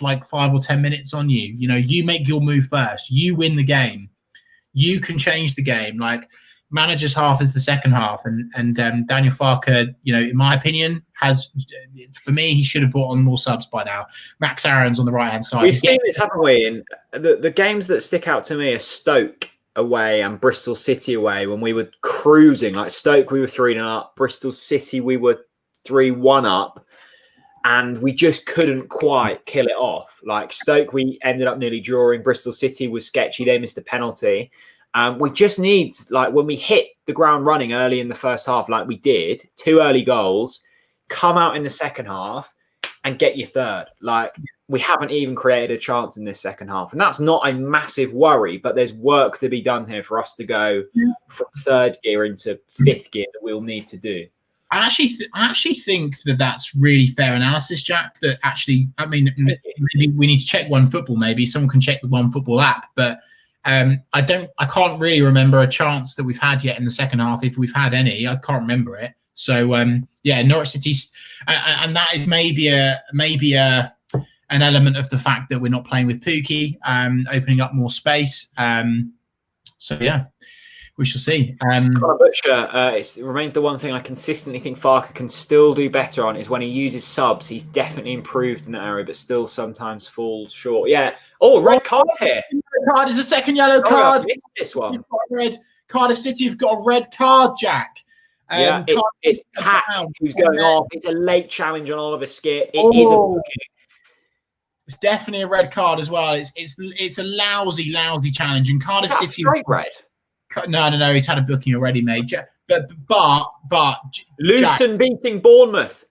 [SPEAKER 1] like 5 or 10 minutes on you. You make your move first. You win the game. You can change the game. Like, manager's half is the second half, and Daniel Farke, in my opinion, for me, he should have brought on more subs by now. Max Aaron's on the right hand side.
[SPEAKER 2] We've seen this, haven't we? And the games that stick out to me are Stoke away and Bristol City away when we were cruising. Like Stoke, we were 3-0 up. Bristol City, we were 3-1 up. And we just couldn't quite kill it off. Like Stoke, we ended up nearly drawing. Bristol City was sketchy. They missed a penalty. We just need, like, when we hit the ground running early in the first half, like we did, 2 early goals, come out in the second half and get your third. Like, we haven't even created a chance in this second half. And that's not a massive worry, but there's work to be done here for us to go from third gear into fifth gear that we'll need to do.
[SPEAKER 1] I actually think that that's really fair analysis, Jack. That actually, I mean, maybe we need to check One Football. Maybe someone can check the One Football app. But I can't really remember a chance that we've had yet in the second half. If we've had any, I can't remember it. So yeah, Norwich City's, and that is maybe an element of the fact that we're not playing with Pukki, opening up more space. So yeah. We shall see.
[SPEAKER 2] Conor Butcher, it remains the one thing I consistently think Farke can still do better on is when he uses subs. He's definitely improved in that area, but still sometimes falls short. Yeah. Oh, red card here.
[SPEAKER 1] Red card is a second yellow card.
[SPEAKER 2] I missed this one.
[SPEAKER 1] Cardiff City have got a red card, Jack.
[SPEAKER 2] Yeah, it's Pack who's going off. It's a late challenge on Oliver Skip. It is a booking.
[SPEAKER 1] It's definitely a red card as well. It's a lousy challenge. And Cardiff City
[SPEAKER 2] straight red.
[SPEAKER 1] No. He's had a booking already, mate. But
[SPEAKER 2] Luton beating Bournemouth.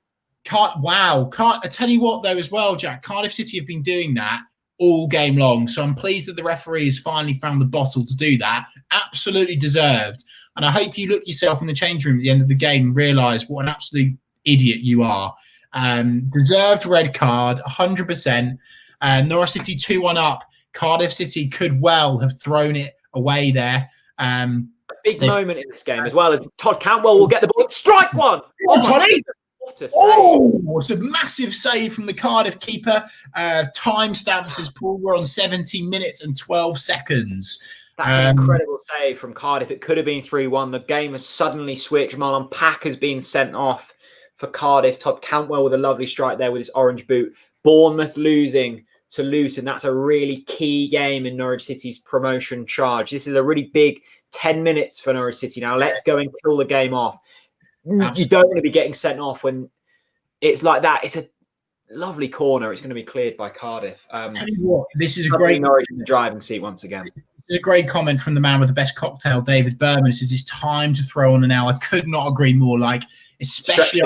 [SPEAKER 1] Wow. I tell you what, though, as well, Jack. Cardiff City have been doing that all game long. So I'm pleased that the referee has finally found the bottle to do that. Absolutely deserved. And I hope you look yourself in the change room at the end of the game and realise what an absolute idiot you are. Deserved red card, 100%. Norwich City 2-1 up. Cardiff City could well have thrown it away there.
[SPEAKER 2] A big moment in this game as well as Todd Cantwell will get the ball. Strike one!
[SPEAKER 1] Oh, Toddy!
[SPEAKER 2] What a save.
[SPEAKER 1] Oh, it's a massive save from the Cardiff keeper. Timestamps says Paul, we're on 17 minutes and 12 seconds.
[SPEAKER 2] That's an incredible save from Cardiff. It could have been 3-1. The game has suddenly switched. Marlon Pack has been sent off for Cardiff. Todd Cantwell with a lovely strike there with his orange boot. Bournemouth losing to Luton. That's a really key game in Norwich City's promotion charge. This is a really big 10 minutes for Norwich City. Now let's go and kill the game off. Absolutely. You don't want to be getting sent off when it's like that. It's a lovely corner. It's going to be cleared by Cardiff.
[SPEAKER 1] Tell you what, this is a great
[SPEAKER 2] Norwich in the driving seat once again.
[SPEAKER 1] This is a great comment from the man with the best cocktail, David Berman. It says it's time to throw on an L. I could not agree more. Like, especially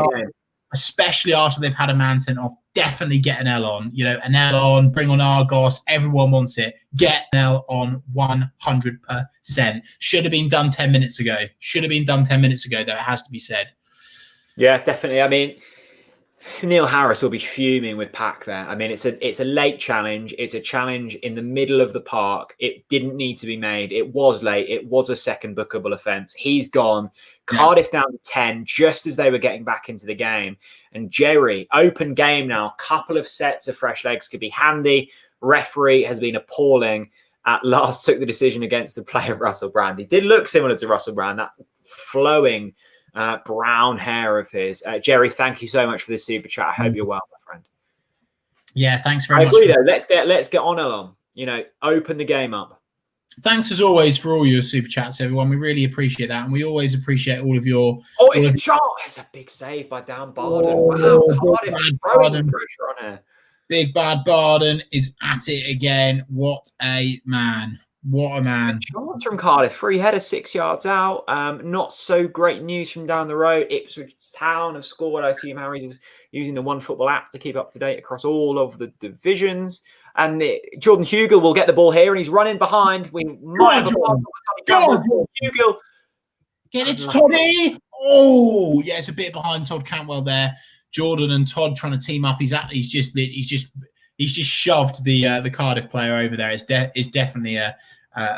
[SPEAKER 1] after they've had a man sent off, definitely get an L on. You know, an L on, bring on Argos. Everyone wants it. Get an L on 100%. Should have been done 10 minutes ago. Though, it has to be said.
[SPEAKER 2] Yeah, definitely. I mean, Neil Harris will be fuming with Pack there. I mean, it's a late challenge. It's a challenge in the middle of the park. It didn't need to be made. It was late. It was a second bookable offence. He's gone. Cardiff down to 10 just as they were getting back into the game. And Jerry, open game now. Couple of sets of fresh legs could be handy. Referee has been appalling. At last took the decision against the player Russell Brand. He did look similar to Russell Brand, that flowing brown hair of his. Jerry, thank you so much for this super chat. I hope you're well, my friend.
[SPEAKER 1] Yeah, thanks very much.
[SPEAKER 2] I agree, though. Let's get on along. You know, open the game up.
[SPEAKER 1] Thanks as always for all your super chats, everyone. We really appreciate that, and we always appreciate all of your.
[SPEAKER 2] Oh, it's a shot! It's a big save by Dan Barden. Wow, Cardiff throwing pressure on her.
[SPEAKER 1] Big Bad Barden is at it again. What a man! What a man!
[SPEAKER 2] Chance from Cardiff, free header 6 yards out. Not so great news from down the road. Ipswich Town have scored. I assume Harry's was using the One Football app to keep up to date across all of the divisions. And Jordan Hugill will get the ball here, and he's running behind. We might have a Jordan Hugill.
[SPEAKER 1] Get it, Toddy! Oh, yeah, it's a bit behind Todd Cantwell there. Jordan and Todd trying to team up. He's just shoved the Cardiff player over there. It's definitely a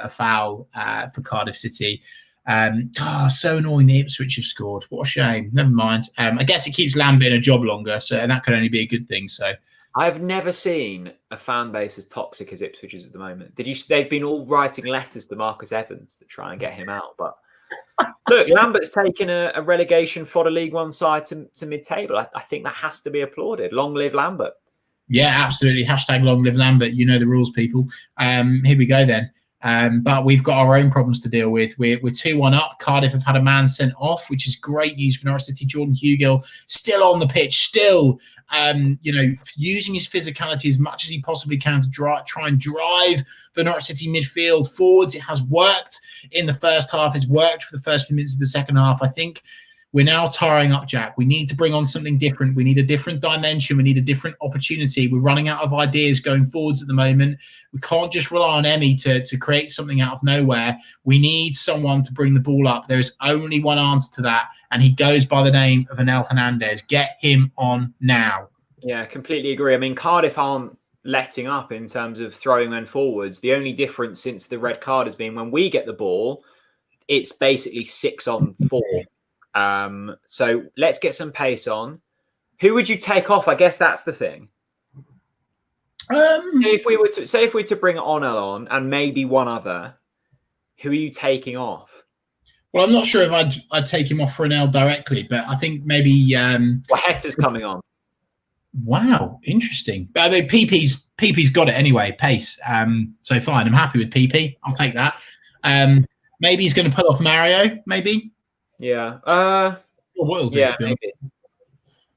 [SPEAKER 1] foul for Cardiff City. So annoying the Ipswich have scored. What a shame. Never mind. I guess it keeps Lambert in a job longer, and that could only be a good thing. So
[SPEAKER 2] I've never seen a fan base as toxic as Ipswich's at the moment. They've been all writing letters to Marcus Evans to try and get him out, but look, Lambert's taken a relegation fodder League One side to mid-table. I think that has to be applauded. Long live Lambert.
[SPEAKER 1] Yeah, absolutely. Hashtag long live Lambert. You know the rules, people. Here we go then. But we've got our own problems to deal with. We're 2-1 up. Cardiff have had a man sent off, which is great news for Norwich City. Jordan Hugill still on the pitch, still using his physicality as much as he possibly can to try and drive the Norwich City midfield forwards. It has worked in the first half. It's worked for the first few minutes of the second half. I think we're now tiring up, Jack. We need to bring on something different. We need a different dimension. We need a different opportunity. We're running out of ideas going forwards at the moment. We can't just rely on Emmy to create something out of nowhere. We need someone to bring the ball up. There's only one answer to that, and he goes by the name of Anel Hernandez. Get him on now.
[SPEAKER 2] Yeah, completely agree. I mean, Cardiff aren't letting up in terms of throwing men forwards. The only difference since the red card has been when we get the ball, it's basically 6-on-4. So let's get some pace on. Who would you take off? I guess that's the thing. If we were to bring Onel on and maybe one other, who are you taking off?
[SPEAKER 1] Well, I'm not sure if I'd take him off for Anel directly, but I think maybe
[SPEAKER 2] Heta's coming on.
[SPEAKER 1] Wow, interesting. But I mean, PP's got it anyway, pace. So fine, I'm happy with PP. I'll take that. Maybe he's going to pull off Mario. Maybe.
[SPEAKER 2] Yeah.
[SPEAKER 1] What he'll do, to be honest. I'm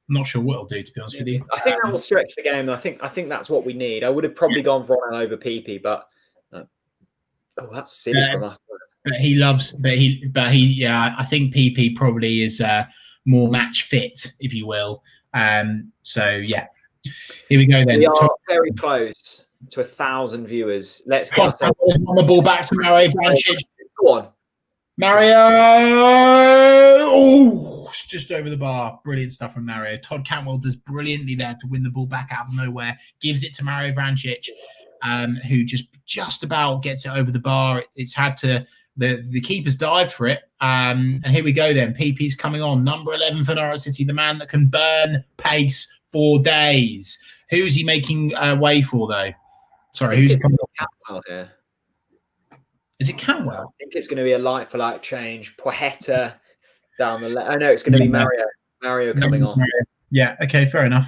[SPEAKER 1] not sure what he'll do, to be honest with you.
[SPEAKER 2] I think that will stretch the game. I think that's what we need. I would have probably gone for Onel over PP, but that's silly from us.
[SPEAKER 1] But he loves. But he. Yeah, I think PP probably is more match fit, if you will. So yeah, here we go then.
[SPEAKER 2] We are very close to 1,000 viewers. Let's get
[SPEAKER 1] on the ball back to Mario Vrancic.
[SPEAKER 2] Go on.
[SPEAKER 1] Mario! Oh, it's just over the bar. Brilliant stuff from Mario. Todd Cantwell does brilliantly there to win the ball back out of nowhere. Gives it to Mario Vrancic, who just about gets it over the bar. It's had to. The keeper's dived for it. And here we go then. PP's coming on. Number 11 for Norwich City, the man that can burn pace for days. Who's he making way for, though? Sorry, who's coming on?
[SPEAKER 2] Cantwell here.
[SPEAKER 1] Is it Cantwell?
[SPEAKER 2] I think it's going to be a like-for-like change. Poeta down the left. Oh, no, it's going to be Mario. Mario coming on.
[SPEAKER 1] Yeah, okay, fair enough.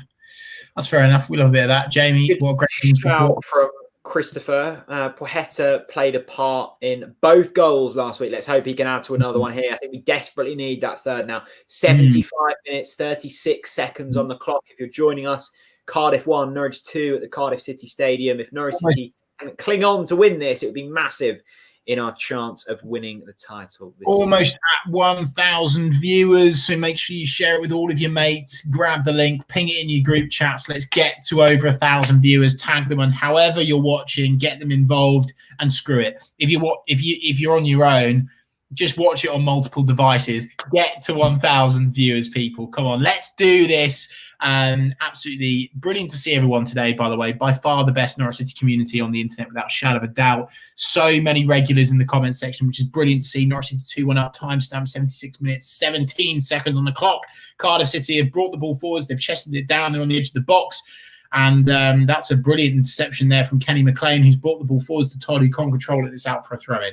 [SPEAKER 1] That's fair enough. We love a bit of that. Jamie, what a great
[SPEAKER 2] shout from Christopher. Poeta played a part in both goals last week. Let's hope he can add to another one here. I think we desperately need that third now. 75 minutes, 36 seconds on the clock. If you're joining us, Cardiff 1, Norwich 2 at the Cardiff City Stadium. If Norwich City can cling on to win this, it would be massive in our chance of winning the title.
[SPEAKER 1] Almost at 1,000 viewers, so make sure you share it with all of your mates. Grab the link, ping it in your group chats. Let's get to over 1,000 viewers. Tag them, and however you're watching, get them involved. And screw it, if you're on your own, just watch it on multiple devices. Get to 1,000 viewers, people. Come on, let's do this. Absolutely brilliant to see everyone today, by the way. By far the best Norwich City community on the internet, without a shadow of a doubt. So many regulars in the comment section, which is brilliant to see. Norwich City 2-1 up, timestamp 76 minutes, 17 seconds on the clock. Cardiff City have brought the ball forwards. They've chested it down. They're on the edge of the box. And that's a brilliant interception there from Kenny McLean, who's brought the ball forwards to Todd, who can't control it. It's out for a throw-in.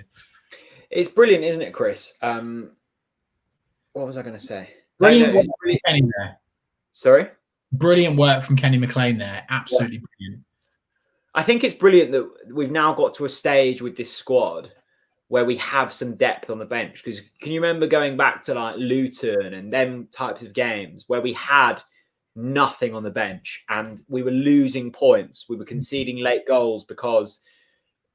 [SPEAKER 2] It's brilliant, isn't it, Chris? What was I going to say?
[SPEAKER 1] Brilliant work from Kenny there.
[SPEAKER 2] Sorry?
[SPEAKER 1] Brilliant work from Kenny McLean there. Absolutely brilliant.
[SPEAKER 2] I think it's brilliant that we've now got to a stage with this squad where we have some depth on the bench. Because can you remember going back to like Luton and them types of games where we had nothing on the bench and we were losing points? We were conceding late goals because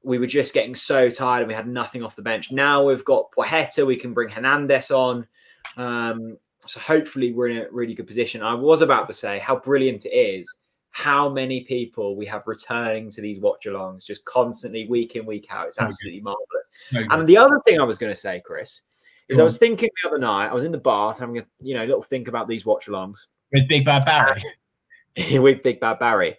[SPEAKER 2] we were just getting so tired and we had nothing off the bench. Now we've got Poeta, we can bring Hernandez on. So hopefully we're in a really good position. I was about to say how brilliant it is, how many people we have returning to these watch-alongs just constantly, week in, week out. It's absolutely marvellous. And the other thing I was going to say, Chris, is I was thinking the other night, I was in the bath having a little think about these watch-alongs.
[SPEAKER 1] With Big Bad Barry.
[SPEAKER 2] With Big Bad Barry.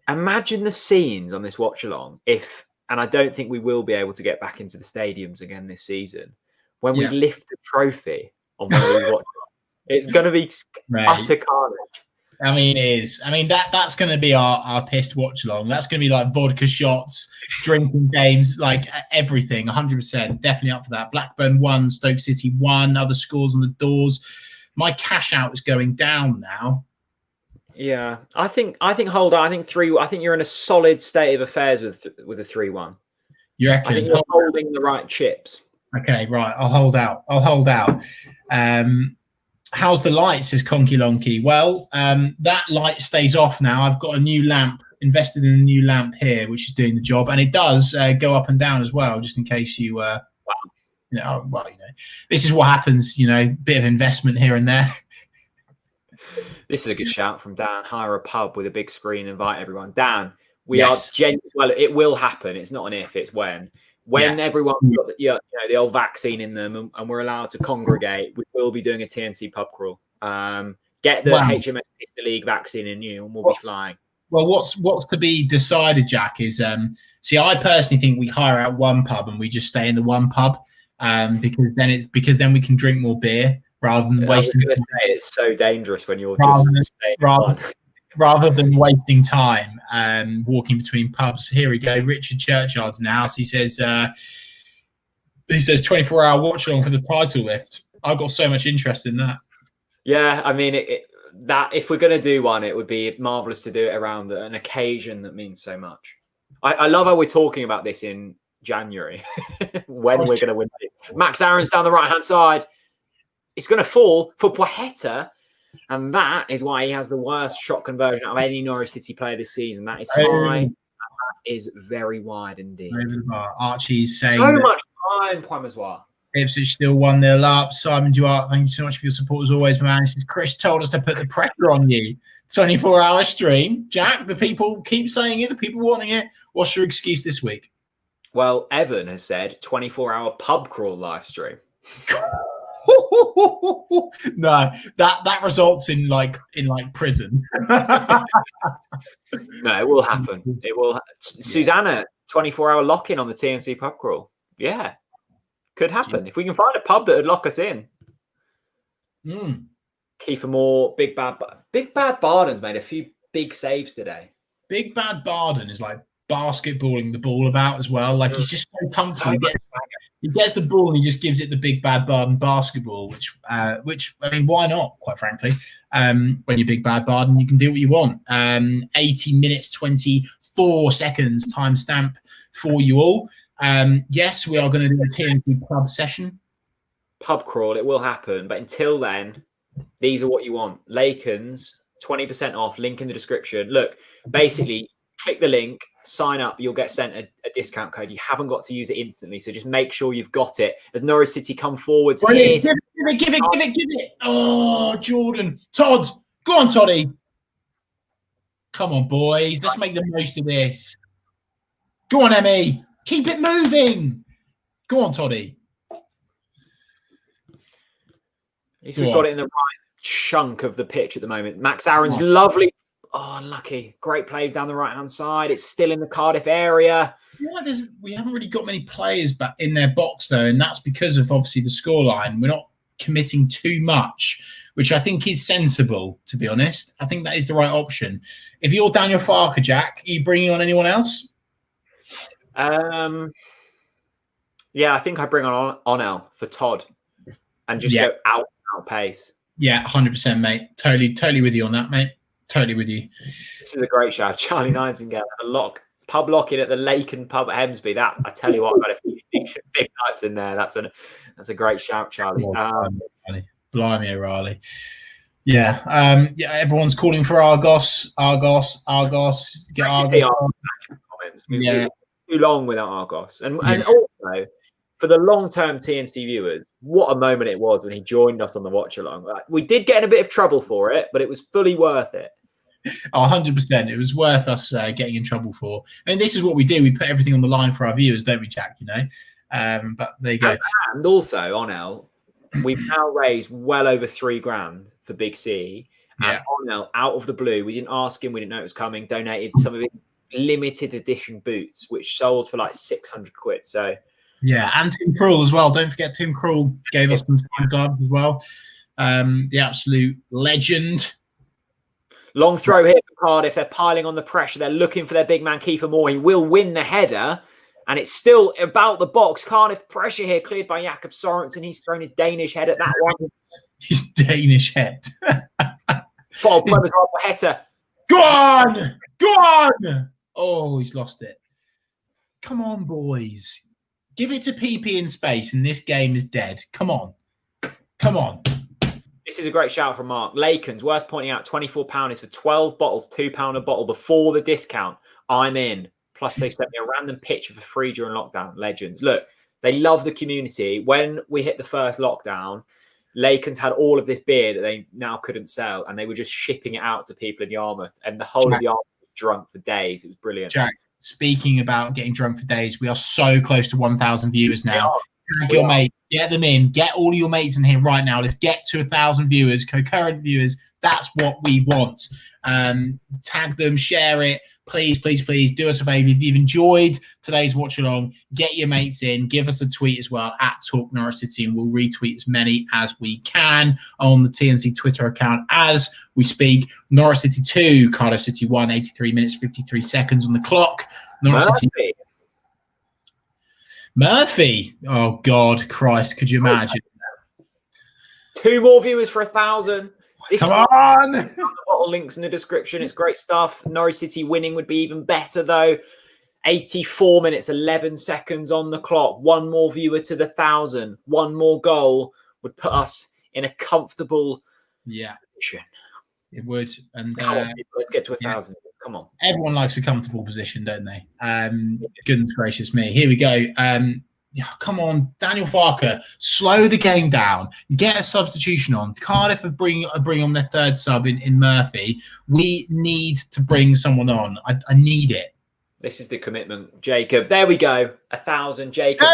[SPEAKER 2] Imagine the scenes on this watch-along if... And I don't think we will be able to get back into the stadiums again this season. When we lift the trophy on one of these watch, it's going to be utter carnage.
[SPEAKER 1] I mean, it is. I mean, that's going to be our pissed watch along. That's going to be like vodka shots, drinking games, like everything. 100%, definitely up for that. Blackburn 1, Stoke City 1. Other scores on the doors. My cash out is going down now.
[SPEAKER 2] Yeah, I think hold on. I think 3. I think you're in a solid state of affairs with a 3-1.
[SPEAKER 1] You reckon?
[SPEAKER 2] I think you're holding the right chips.
[SPEAKER 1] Okay, right. I'll hold out. How's the light, says Conky Lonky? Well, that light stays off now. I've got a new lamp, invested in a new lamp here, which is doing the job. And it does go up and down as well, just in case you, this is what happens, bit of investment here and there.
[SPEAKER 2] This is a good shout from Dan. Hire a pub with a big screen, invite everyone. Dan, it will happen. It's not an if, it's when. When everyone's got the old vaccine in them and we're allowed to congregate, we will be doing a TNC pub crawl. Get the HMS Pista League vaccine in you and we'll be flying.
[SPEAKER 1] Well, what's to be decided, Jack, is I personally think we hire out one pub and we just stay in the one pub because then we can drink more beer rather than wasting.
[SPEAKER 2] I was going to say it's so dangerous when you're
[SPEAKER 1] rather than wasting time walking between pubs. Here we go. Richard Churchyard's in the house. He says 24-hour watch along for the title lift. I've got so much interest in that.
[SPEAKER 2] Yeah, I mean that if we're going to do one, it would be marvelous to do it around an occasion that means so much. I love how we're talking about this in January when we're going to win. Max Aaron's down the right-hand side. It's going to fall for Poeta. And that is why he has the worst shot conversion out of any Norwich City player this season. That is high. And that is very wide indeed.
[SPEAKER 1] Archie's saying
[SPEAKER 2] so much time, Poimazoir.
[SPEAKER 1] Ipswich still 1-0 up. Simon Duarte, thank you so much for your support as always, man. He says, Chris told us to put the pressure on you. 24-hour stream. Jack, the people keep saying it. The people wanting it. What's your excuse this week?
[SPEAKER 2] Well, Evan has said 24-hour pub crawl live stream.
[SPEAKER 1] No, that results in prison.
[SPEAKER 2] No, it will happen. It will. Susanna, 24-hour lock-in on the TNC pub crawl. Yeah, could happen if we can find a pub that would lock us in. Kiefer Moore, Big Bad Barden's made a few big saves today.
[SPEAKER 1] Big Bad Barden is like basketballing the ball about as well. Like he's just so comfortable. He gets the ball and he just gives it the Big Bad Barden basketball, which I mean, why not, quite frankly? When you're Big Bad Barden, you can do what you want. 80 minutes, 24 seconds timestamp for you all. Yes, we are going to do a TNT pub session.
[SPEAKER 2] Pub crawl, it will happen. But until then, these are what you want. Lakens, 20% off, link in the description. Look, basically, click the link, sign up, you'll get sent a discount code. You haven't got to use it instantly, so just make sure you've got it. As Norwich City come forwards here.
[SPEAKER 1] Give it. Oh, Jordan. Todd. Go on, Toddy. Come on, boys. Let's make the most of this. Go on, Emmy. Keep it moving. Go on, Toddy.
[SPEAKER 2] If we've got it in the right chunk of the pitch at the moment. Max Aaron's lovely. Oh, unlucky. Great play down the right-hand side. It's still in the Cardiff area.
[SPEAKER 1] Yeah, we haven't really got many players back in their box, though, and that's because of, obviously, the scoreline. We're not committing too much, which I think is sensible, to be honest. I think that is the right option. If you're Daniel Farker, Jack, are you bringing on anyone else?
[SPEAKER 2] Yeah, I think I bring on Onel for Todd and just go out pace.
[SPEAKER 1] Yeah, 100%, mate. Totally with you on that, mate. Totally with you.
[SPEAKER 2] This is a great shout. Charlie Nightingale, pub lock-in at the Lake and Pub at Hemsby. That, I tell you what, I've got a few big nights in there. That's a great shout, Charlie.
[SPEAKER 1] Blimey, O'Reilly. Yeah, everyone's calling for Argos. Get Argos.
[SPEAKER 2] Comments. Too long without Argos. And also, for the long-term TNC viewers, what a moment it was when he joined us on the watch-along. We did get in a bit of trouble for it, but it was fully worth it.
[SPEAKER 1] 100%. It was worth us getting in trouble for. And this is what we do. We put everything on the line for our viewers, don't we, Jack? But there you go.
[SPEAKER 2] And also, Onel, we've now raised well over $3,000 for Big C. And Onel, out of the blue, we didn't ask him, we didn't know it was coming, donated some of his limited edition boots, which sold for like 600 quid. So...
[SPEAKER 1] yeah, and Tim Krul as well. Don't forget Tim Krul gave us some gloves as well. The absolute legend.
[SPEAKER 2] Long throw here for Cardiff. They're piling on the pressure. They're looking for their big man, Kiefer Moore. He will win the header. And it's still about the box. Cardiff pressure here cleared by Jakob Sorensen. He's thrown his Danish head at that one.
[SPEAKER 1] His Danish head.
[SPEAKER 2] Bob Header.
[SPEAKER 1] Go on! Oh, he's lost it. Come on, boys. Give it to PP in space, and this game is dead. Come on. Come on.
[SPEAKER 2] This is a great shout from Mark. Laken's worth pointing out, £24 is for 12 bottles, £2 a bottle before the discount. I'm in. Plus, they sent me a random picture for free during lockdown. Legends. Look, they love the community. When we hit the first lockdown, Laken's had all of this beer that they now couldn't sell, and they were just shipping it out to people in Yarmouth, and the whole of Yarmouth was drunk for days. It was brilliant.
[SPEAKER 1] Jack, speaking about getting drunk for days, we are so close to 1,000 viewers now. Tag your mates, get them in, get all your mates in here right now. Let's get to 1,000 viewers, concurrent viewers. That's what we want. Tag them, share it. Please, please, please do us a favor. If you've enjoyed today's watch along, get your mates in, give us a tweet as well at Talk Norwich City, and we'll retweet as many as we can on the TNC Twitter account as we speak. Norwich City 2, Cardiff City 1, 83 minutes, 53 seconds on the clock. Norwich City. Murphy. Oh, God, Christ. Could you imagine?
[SPEAKER 2] 2 more viewers for 1,000.
[SPEAKER 1] Come on.
[SPEAKER 2] The bottle links in the description. It's great stuff. Norwich City winning would be even better, though. 84 minutes, 11 seconds on the clock. 1 more viewer to the 1,000. 1 more goal would put us in a comfortable position.
[SPEAKER 1] It would. And
[SPEAKER 2] come on, people, let's get to 1,000. Come on.
[SPEAKER 1] Everyone likes a comfortable position, don't they? Goodness gracious me. Here we go. Come on, Daniel Farker, slow the game down. Get a substitution on. Cardiff are bring on their 3rd sub in Murphy. We need to bring someone on. I need it.
[SPEAKER 2] This is the commitment, Jacob. There we go. 1,000, Jacob.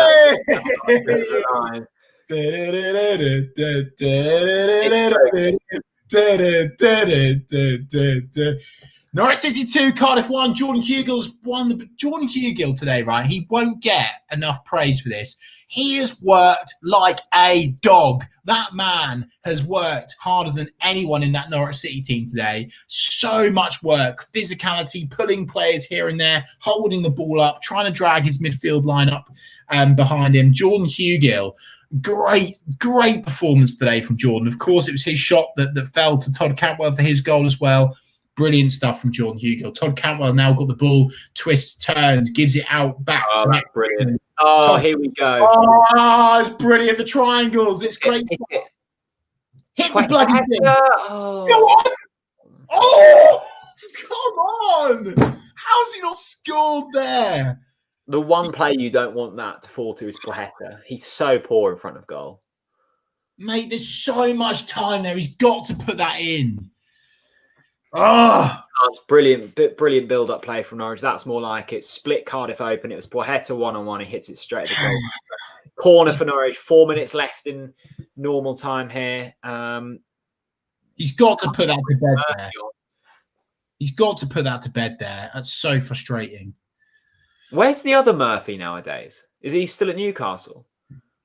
[SPEAKER 1] Norwich City 2, Cardiff 1. Jordan Hugill's won. Jordan Hugill today, right? He won't get enough praise for this. He has worked like a dog. That man has worked harder than anyone in that Norwich City team today. So much work, physicality, pulling players here and there, holding the ball up, trying to drag his midfield line up behind him. Jordan Hugill. Great performance today from Jordan. Of course, it was his shot that fell to Todd Cantwell for his goal as well. Brilliant stuff from Jordan Hugill. Todd Cantwell now got the ball, twists, turns, gives it out back.
[SPEAKER 2] Oh, that's brilliant. Oh, here we go.
[SPEAKER 1] Oh, it's brilliant. The triangles. It's great. Hit the bloody thing.
[SPEAKER 2] Oh.
[SPEAKER 1] Go on. Oh, come on. How's he not scored there?
[SPEAKER 2] The one play you don't want that to fall to is Plaheta. He's so poor in front of goal.
[SPEAKER 1] Mate, there's so much time there. He's got to put that in. Oh,
[SPEAKER 2] it's brilliant build-up play from Norwich. That's more like it. Split Cardiff open. It was Plaheta one-on-one. He hits it straight at the goal. Corner for Norwich. 4 minutes left in normal time here.
[SPEAKER 1] He's got to put that to bed there. He's got to put that to bed there. That's so frustrating.
[SPEAKER 2] Where's the other Murphy nowadays? Is he still at Newcastle?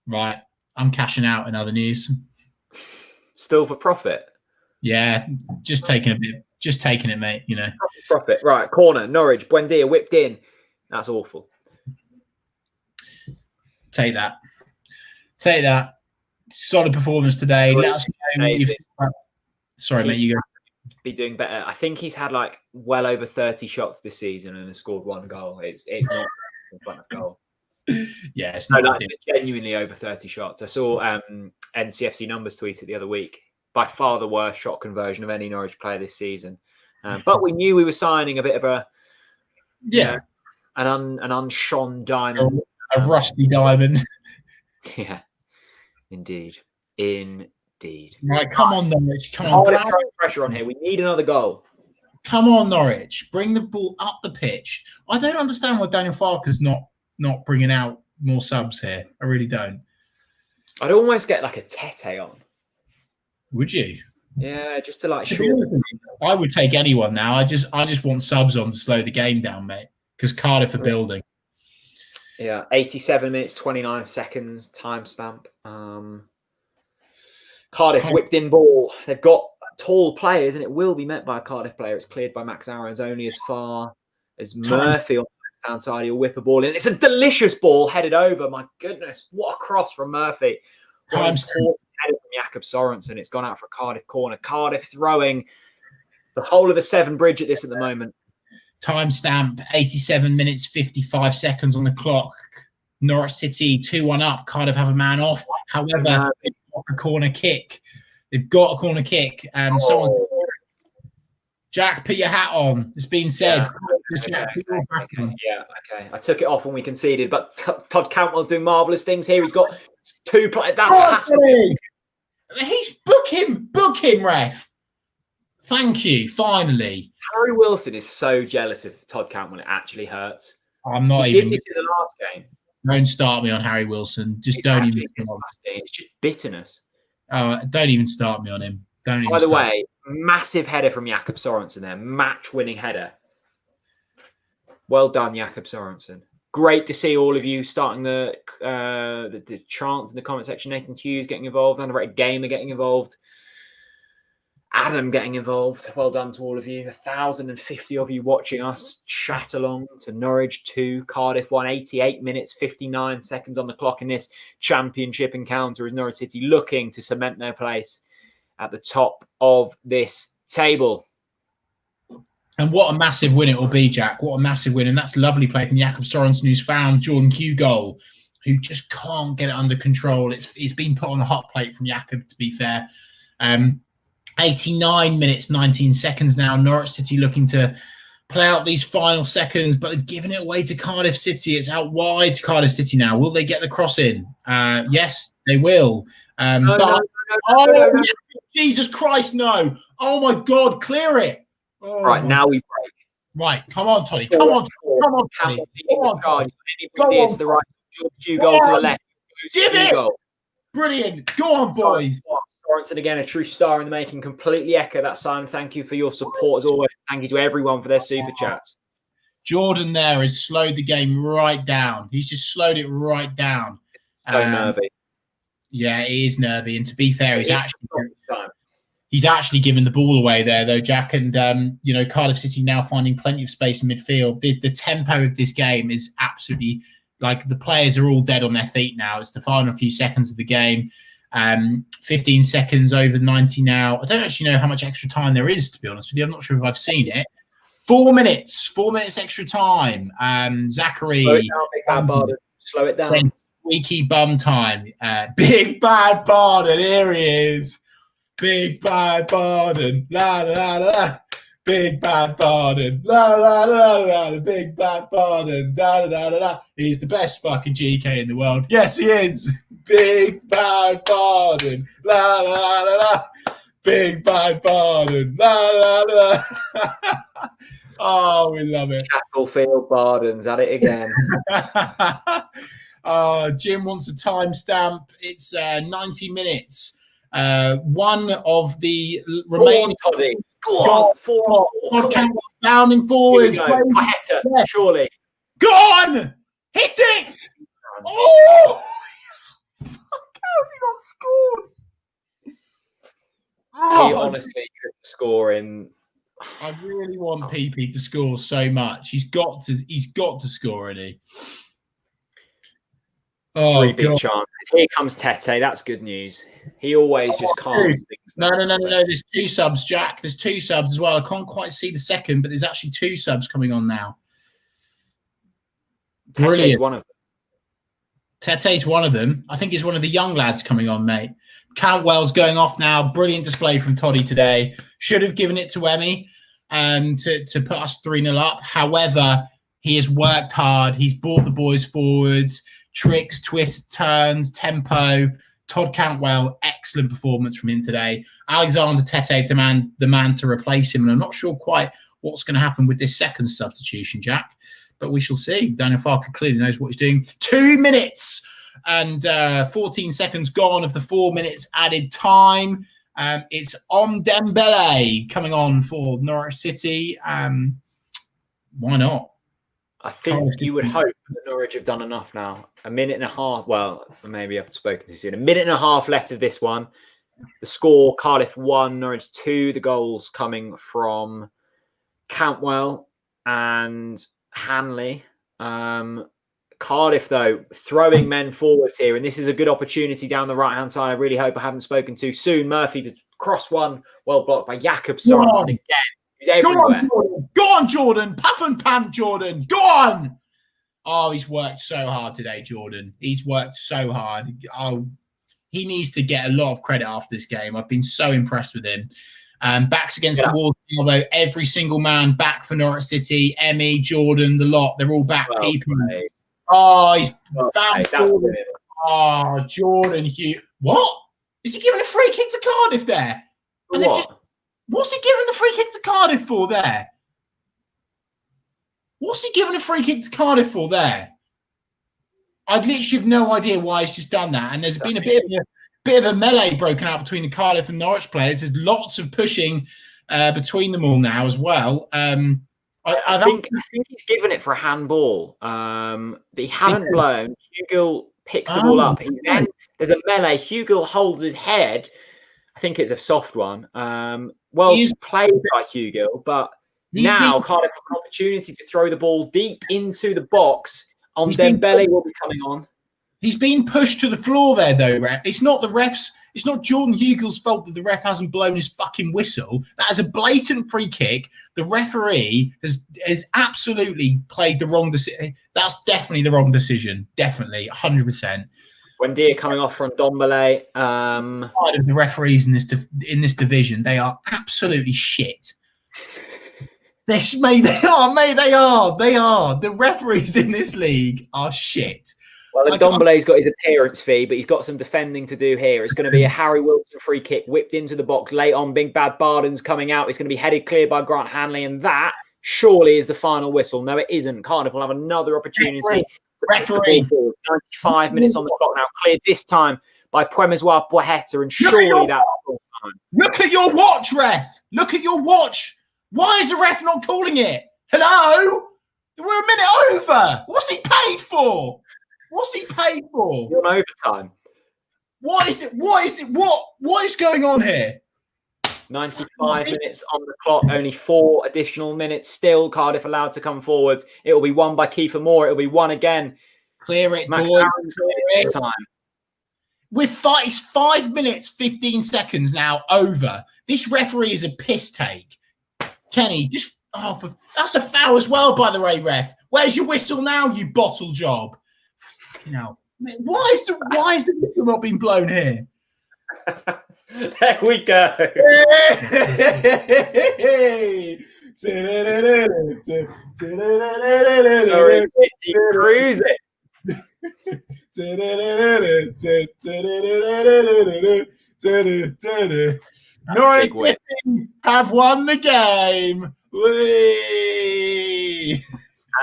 [SPEAKER 1] Right. I'm cashing out in other news.
[SPEAKER 2] Still for profit?
[SPEAKER 1] Yeah, just taking it, mate, you know.
[SPEAKER 2] Profit. Right, corner, Norwich, Buendia whipped in. That's awful.
[SPEAKER 1] Take that. Solid performance today. Let us know. Sorry, mate, you go.
[SPEAKER 2] Be doing better. I think he's had like well over 30 shots this season and has scored 1 goal. It's not in front of goal.
[SPEAKER 1] Yeah, it's not.
[SPEAKER 2] Genuinely over 30 shots. I saw NCFC numbers tweet it the other week. By far the worst shot conversion of any Norwich player this season. But we knew we were signing a bit of an unshone diamond.
[SPEAKER 1] A rusty diamond.
[SPEAKER 2] Yeah, indeed.
[SPEAKER 1] Right, come on, Norwich. Come on.
[SPEAKER 2] Throwing pressure on here. We need another goal.
[SPEAKER 1] Come on, Norwich. Bring the ball up the pitch. I don't understand why Daniel Farker's not bringing out more subs here. I really don't.
[SPEAKER 2] I'd almost get like a Tete on.
[SPEAKER 1] Would you?
[SPEAKER 2] Yeah, just to like short.
[SPEAKER 1] I would take anyone now. I just want subs on to slow the game down, mate. Because Cardiff are building.
[SPEAKER 2] Yeah, 87 minutes, 29 seconds, timestamp. Cardiff whipped in ball. They've got tall players, and it will be met by a Cardiff player. It's cleared by Max Aaron's only as far as Murphy on the left-hand side. He'll whip a ball in. It's a delicious ball headed over. My goodness, what a cross from Murphy. Headed from Jakob Sorensen. It's gone out for a Cardiff corner. Cardiff throwing the whole of the Severn Bridge at this at the moment.
[SPEAKER 1] Timestamp 87 minutes 55 seconds on the clock. Norwich City 2-1 up. Cardiff have a man off. However, they've got a corner kick. Someone, Jack, put your hat on. It's been said.
[SPEAKER 2] Yeah, okay. I took it off when we conceded, but Todd Cantwell's doing marvellous things here. He's got 2 players.
[SPEAKER 1] He's book him, ref. Thank you. Finally,
[SPEAKER 2] Harry Wilson is so jealous of Todd Cantwell. It actually hurts.
[SPEAKER 1] I'm not
[SPEAKER 2] he
[SPEAKER 1] even.
[SPEAKER 2] Did this in the last game.
[SPEAKER 1] Don't start me on Harry Wilson. Don't even.
[SPEAKER 2] It's just bitterness.
[SPEAKER 1] Don't even start me on him.
[SPEAKER 2] By the way, massive header from Jakob Sorensen there. Match-winning header. Well done, Jakob Sorensen. Great to see all of you starting the chants in the comment section. Nathan Hughes getting involved. Underrated Gamer getting involved. Adam getting involved. Well done to all of you. 1,050 of you watching us chat along to Norwich 2, Cardiff 1, 88 minutes, 59 seconds on the clock in this championship encounter as Norwich City looking to cement their place at the top of this table.
[SPEAKER 1] And what a massive win it will be, Jack. What a massive win. And that's lovely play from Jakob Sorensen, who's found Jordan Q-Goal, who just can't get it under control. It's been put on a hot plate from Jakob, to be fair. 89 minutes, 19 seconds now. Norwich City looking to play out these final seconds, but they've given it away to Cardiff City. It's out wide to Cardiff City now. Will they get the cross in? Yes, they will. No. Jesus Christ, no. Oh, my God, clear it. Oh,
[SPEAKER 2] right, now we break.
[SPEAKER 1] Right, come on, Toddy. Come on, Toddy.
[SPEAKER 2] Go on. To the right. Q-Goal to the left.
[SPEAKER 1] Give it. Brilliant. Go on, boys.
[SPEAKER 2] Sorensen again, a true star in the making. Completely echo that, Simon. Thank you for your support as always. Thank you to everyone for their super chats.
[SPEAKER 1] Jordan there has slowed the game right down. He's just slowed it right down.
[SPEAKER 2] So nervy.
[SPEAKER 1] Yeah, it is nervy. And to be fair, he's actually given the ball away there, though, Jack. And, Cardiff City now finding plenty of space in midfield. The tempo of this game is absolutely, the players are all dead on their feet now. It's the final few seconds of the game. 15 seconds over 90 now. I don't actually know how much extra time there is, to be honest with you. I'm not sure if I've seen it. 4 minutes extra time. Zachary.
[SPEAKER 2] Slow it down.
[SPEAKER 1] Squeaky bum time. Big Bad Barden. Here he is. Big Bad Barden. La la la. Big Bad Barden. La la la la. Big Bad Barden. Da da da da. He's the best fucking GK in the world. Yes, he is. Big Bad Barden. La la la la. Big Bad Barden. La la la. Oh, we love it.
[SPEAKER 2] Shacklefield Barden's at it again.
[SPEAKER 1] Jim wants a timestamp. It's 90 minutes. One of the remaining.
[SPEAKER 2] Go on.
[SPEAKER 1] Bounding forwards.
[SPEAKER 2] Surely.
[SPEAKER 1] Go on! Hit it! Oh! How has he not scored?
[SPEAKER 2] He honestly could score in.
[SPEAKER 1] I really want PP to score so much. He's got to score, isn't he? Oh,
[SPEAKER 2] Three big chances. Here comes Tete. That's good news. He always just calms things.
[SPEAKER 1] No. There's 2 subs, Jack. There's 2 subs as well. I can't quite see the second, but there's actually 2 subs coming on now. Brilliant.
[SPEAKER 2] Tete's one of them.
[SPEAKER 1] Tete's one of them. I think he's one of the young lads coming on, mate. Cantwell's going off now. Brilliant display from Toddy today. Should have given it to Emmy to put us 3-0 up. However, he has worked hard. He's brought the boys forwards. Tricks, twists, turns, tempo. Todd Cantwell, excellent performance from him today. Alexander Tete, the man to replace him. And I'm not sure quite what's going to happen with this second substitution, Jack. But we shall see. Daniel Farker clearly knows what he's doing. 2 minutes and 14 seconds gone of the 4 minutes added time. It's Dembele coming on for Norwich City. Why not?
[SPEAKER 2] I think you would hope that Norwich have done enough now. A minute and a half. Well, maybe I've spoken too soon. A minute and a half left of this one. The score, Cardiff 1, Norwich 2. The goals coming from Cantwell and Hanley. Cardiff, though, throwing men forwards here. And this is a good opportunity down the right-hand side. I really hope I haven't spoken too soon. Murphy to cross one. Well blocked by Jakob Sorensen again. He's everywhere.
[SPEAKER 1] Go on, Jordan. Puff and pant, Jordan. Go on. Oh, he's worked so hard today, Jordan. He's worked so hard. Oh, he needs to get a lot of credit after this game. I've been so impressed with him. Backs against the wall, although every single man back for Norwich City. Emmy, Jordan, the lot, they're all back. People. Oh, he's found Jordan. Oh, Jordan Hugh. What? Is he giving a free kick to Cardiff there? And what's he giving the free kick to Cardiff for there? What's he giving a free kick to Cardiff for there? I'd literally have no idea why he's just done that. And there's been a bit of a melee broken out between the Cardiff and Norwich players. There's lots of pushing between them all now as well.
[SPEAKER 2] I think he's given it for a handball, but he hadn't blown. Hugill picks the ball up. There's a melee. Hugill holds his head. I think it's a soft one. He's played by Hugill, but now Cardiff have an opportunity to throw the ball deep into the box. Dembele will be coming on.
[SPEAKER 1] He's been pushed to the floor there, though, ref. It's not the refs. It's not Jordan Hugill's fault that the ref hasn't blown his fucking whistle. That is a blatant free kick. The referee has absolutely played the wrong decision. That's definitely the wrong decision. Definitely, 100%.
[SPEAKER 2] Wendia coming off from Ndombele.
[SPEAKER 1] Side of the referees in this division, they are absolutely shit. They are. The referees in this league are shit.
[SPEAKER 2] Well, Ndombele's got his appearance fee, but he's got some defending to do here. It's going to be a Harry Wilson free kick whipped into the box late on. Big Bad Barden's coming out. It's going to be headed clear by Grant Hanley, and that surely is the final whistle. No, it isn't. Cardiff will have another opportunity.
[SPEAKER 1] Referee.
[SPEAKER 2] 95 minutes on the clock now. Cleared this time by Premiswa Boheta, and surely that's full time.
[SPEAKER 1] Look at your watch, ref. Look at your watch. Why is the ref not calling it? Hello? We're a minute over. What's he paid for?
[SPEAKER 2] You're on overtime.
[SPEAKER 1] What is it? What is going on here?
[SPEAKER 2] 95 minutes on the clock, only 4 additional minutes still. Cardiff allowed to come forwards. It will be won by Kiefer Moore. It will be won again.
[SPEAKER 1] Clear it,
[SPEAKER 2] Max
[SPEAKER 1] boy.
[SPEAKER 2] This time.
[SPEAKER 1] It's 5 minutes, 15 seconds now over. This referee is a piss take. Kenny, that's a foul as well, by the way, ref. Where's your whistle now, you bottle job? Now, why is the whistle not being blown here?
[SPEAKER 2] There we go. Cruise it.
[SPEAKER 1] Norwich City have won the game. Whee!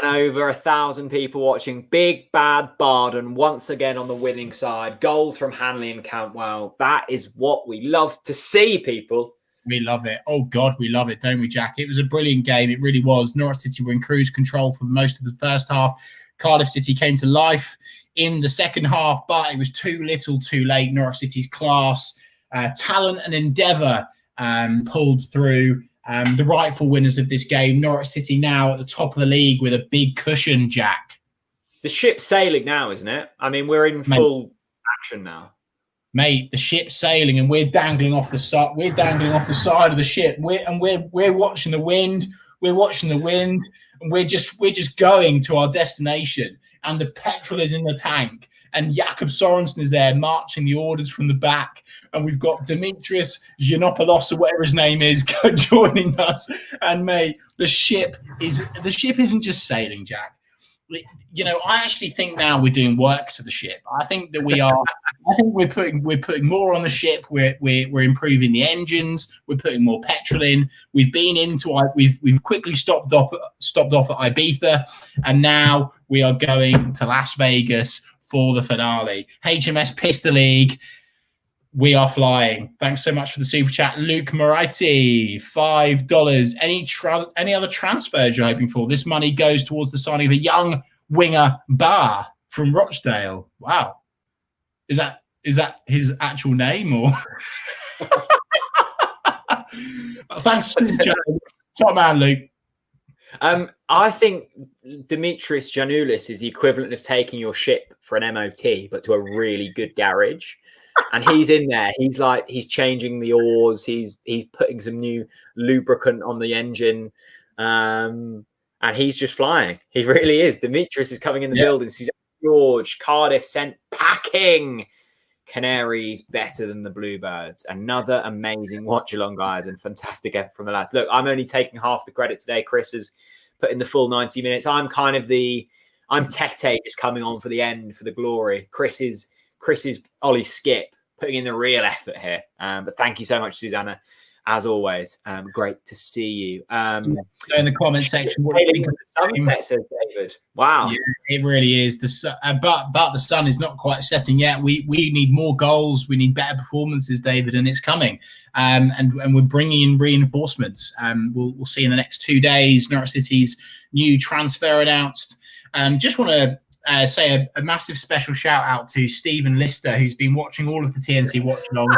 [SPEAKER 2] And over 1,000 people watching. Big Bad Barden once again on the winning side. Goals from Hanley and Cantwell. That is what we love to see, people.
[SPEAKER 1] We love it. Oh, God, we love it, don't we, Jack? It was a brilliant game. It really was. Norwich City were in cruise control for most of the first half. Cardiff City came to life in the second half, but it was too little too late. Norwich City's class, talent and endeavour pulled through. The rightful winners of this game. Norwich City now at the top of the league with a big cushion, Jack.
[SPEAKER 2] The ship's sailing now, isn't it? I mean, we're in full action now.
[SPEAKER 1] Mate, the ship's sailing and we're dangling off the side. We're dangling off the side of the ship. We're watching the wind. We're watching the wind, and we're just going to our destination. And the petrol is in the tank. And Jakob Sorensen is there marching the orders from the back. And we've got Dimitris Giannopoulos, or whatever his name is, joining us. And mate, the ship isn't just sailing, Jack. You know, I actually think now we're doing work to the ship. I think that we are. I think we're putting more on the ship. We're improving the engines. We're putting more petrol in. We've quickly stopped off at Ibiza, and now we are going to Las Vegas for the finale. HMS Pistol League. We are flying. Thanks so much for the super chat, Luke Moretti, $5. Any other transfers you're hoping for? This money goes towards the signing of a young winger, Bar from Rochdale. Wow, is that his actual name or? Thanks, top man, Luke.
[SPEAKER 2] I think Dimitris Giannoulis is the equivalent of taking your ship for an MOT, but to a really good garage. And he's in there. He's changing the oars. He's putting some new lubricant on the engine. And he's just flying. He really is. Demetrius is coming in the building. Suzanne George, Cardiff sent packing. Canaries better than the Bluebirds. Another amazing watch along, guys, and fantastic effort from the lads. Look, I'm only taking half the credit today. Chris has put in the full 90 minutes. I'm Tete just coming on for the end, for the glory. Chris is Ollie Skip putting in the real effort here. But thank you so much, Susanna. As always, great to see you.
[SPEAKER 1] In the comment section, what
[SPEAKER 2] sunset, says David. Wow,
[SPEAKER 1] yeah, it really is. But the sun is not quite setting yet. We need more goals. We need better performances, David, and it's coming. And we're bringing in reinforcements. We'll see in the next 2 days. Norwich City's new transfer announced. Just want to say a massive special shout out to Stephen Lister, who's been watching all of the TNC watch along.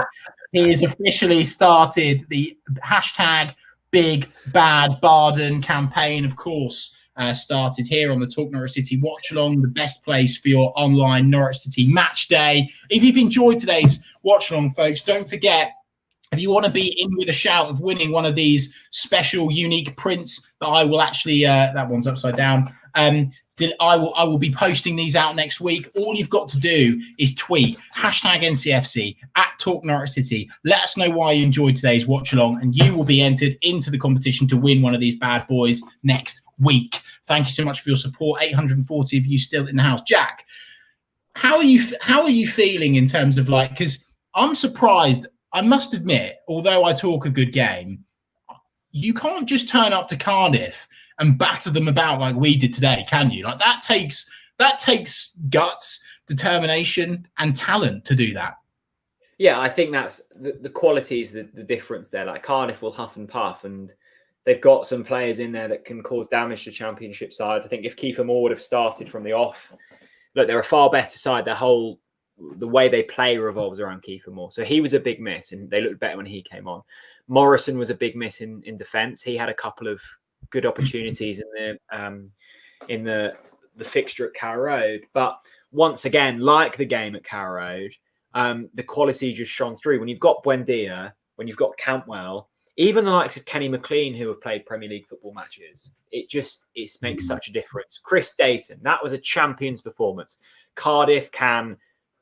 [SPEAKER 1] He has officially started the hashtag Big Bad Barden campaign, of course, started here on the Talk Norwich City Watch Along, the best place for your online Norwich City match day. If you've enjoyed today's watch along, folks, don't forget, if you want to be in with a shout of winning one of these special, unique prints that I will actually, that one's upside down. I will be posting these out next week. All you've got to do is tweet hashtag NCFC at Talk Norwich City. Let us know why you enjoyed today's watch along, and you will be entered into the competition to win one of these bad boys next week. Thank you so much for your support. 840 of you still in the house. Jack, how are you feeling in terms of, like, because I'm surprised. I must admit, although I talk a good game, you can't just turn up to Cardiff and batter them about like we did today, can you? Like that takes guts, determination, and talent to do that.
[SPEAKER 2] Yeah, I think that's the qualities, the difference there. Like Cardiff will huff and puff, and they've got some players in there that can cause damage to Championship sides. I think if Kiefer Moore would have started from the off, look, they're a far better side. The way they play revolves around Kiefer Moore. So he was a big miss, and they looked better when he came on. Morrison was a big miss in defence. He had a couple of good opportunities in the fixture at Carrow Road. But once again, like the game at Carrow Road, the quality just shone through. When you've got Buendia, when you've got Cantwell, even the likes of Kenny McLean, who have played Premier League football matches, it makes such a difference. Chris Dayton, that was a champion's performance. Cardiff can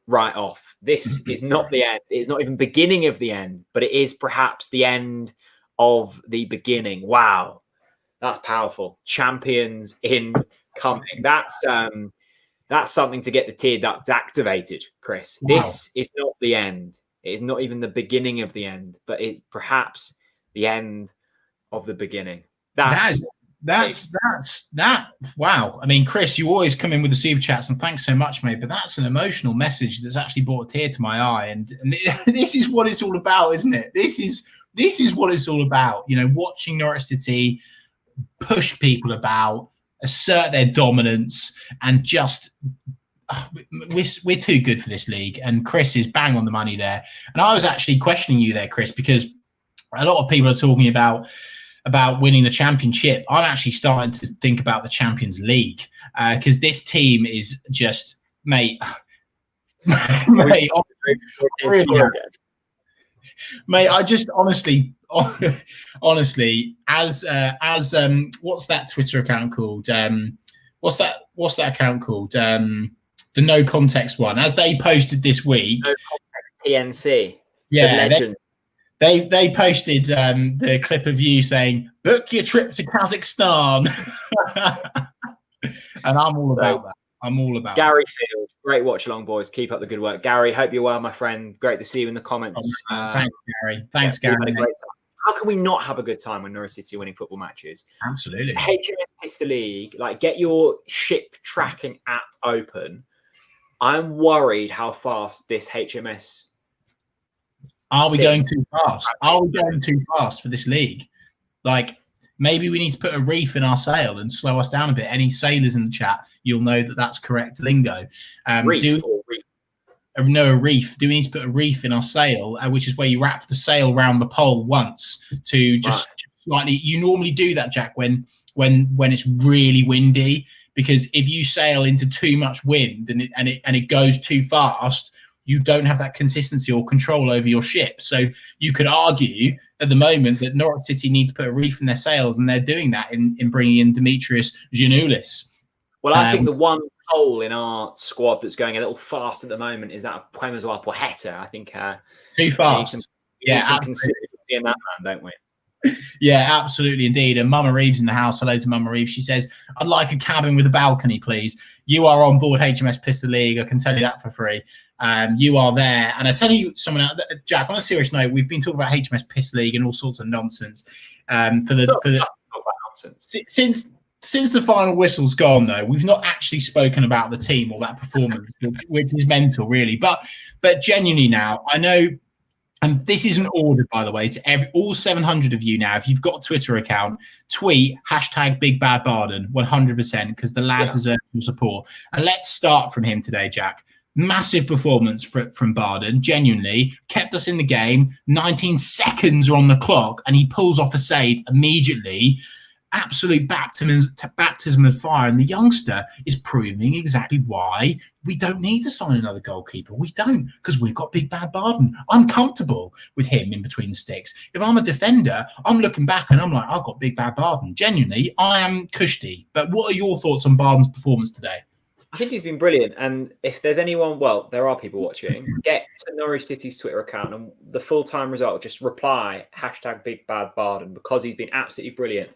[SPEAKER 2] write off. This is not the end. It's not even beginning of the end, but it is perhaps the end of the beginning. Wow, that's powerful. Champions incoming. That's something to get the tear ducts activated, Chris. Wow. This is not the end. It is not even the beginning of the end, but it's perhaps the end of the beginning. That's that. Wow. I mean, Chris, you always come in with the super chats, and thanks so much, mate. But that's an emotional message that's actually brought a tear to my eye, and this is what it's all about, isn't it? This is what it's all about. You know, watching Norwich City push people about, assert their dominance, and just we're too good for this league. And Chris is bang on the money there. And I was actually questioning you there, Chris, because a lot of people are talking about winning the championship. I'm actually starting to think about the Champions League because this team is just, mate, mate, I just honestly, as what's that Twitter account called? What's that account called? The No Context one. As they posted this week, No Context TNC.
[SPEAKER 1] Yeah, the legend. They posted the clip of you saying, book your trip to Kazakhstan. And I'm all about that. I'm all about
[SPEAKER 2] Gary Field. Great watch along, boys. Keep up the good work. Gary, hope you're well, my friend. Great to see you in the comments.
[SPEAKER 1] Thanks, Gary. Thanks, Gary.
[SPEAKER 2] How can we not have a good time when Norwich City are winning football matches?
[SPEAKER 1] Absolutely.
[SPEAKER 2] HMS Pista League, like, get your ship tracking app open. I'm worried how fast this HMS...
[SPEAKER 1] Are we going too fast? Are we going too fast for this league? Like, maybe we need to put a reef in our sail and slow us down a bit. Any sailors in the chat, you'll know that that's correct lingo.
[SPEAKER 2] Reef.
[SPEAKER 1] No, a reef. Do we need to put a reef in our sail, which is where you wrap the sail around the pole once to just slightly... You normally do that, Jack, when it's really windy, because if you sail into too much wind and it goes too fast, you don't have that consistency or control over your ship. So you could argue at the moment that Norwich City need to put a reef in their sails, and they're doing that in bringing in Demetrius Giannoulis.
[SPEAKER 2] Well, I think the one hole in our squad that's going a little fast at the moment is that of Premozoa Poheta. I think
[SPEAKER 1] too fast.
[SPEAKER 2] Need some consistency in that man, don't we?
[SPEAKER 1] Yeah, absolutely, indeed. And Mama Reeves in the house. Hello to Mama Reeves. She says, "I'd like a cabin with a balcony, please." You are on board HMS Pistol League. I can tell you that for free. You are there. And I tell you, Jack, on a serious note, we've been talking about HMS Pistol League and all sorts of nonsense. Since the final whistle's gone, though, we've not actually spoken about the team or that performance, which is mental, really. But genuinely now, I know. And this isn't ordered, by the way, to all 700 of you now. If you've got a Twitter account, tweet #BigBadBarden 100%, because the lad deserves your support. And let's start from him today, Jack. Massive performance from Barden. Genuinely kept us in the game. 19 seconds are on the clock, and he pulls off a save immediately. Absolute baptism of fire, and the youngster is proving exactly why we don't need to sign another goalkeeper. We don't, because we've got Big Bad Barden. I'm comfortable with him in between the sticks. If I'm a defender, I'm looking back and I'm like, I've got Big Bad Barden. Genuinely, I am cushy. But what are your thoughts on Barden's performance today?
[SPEAKER 2] I think he's been brilliant. And if there's anyone, well, there are people watching, get to Norwich City's Twitter account and the full-time result, just reply #BigBadBarden, because he's been absolutely brilliant.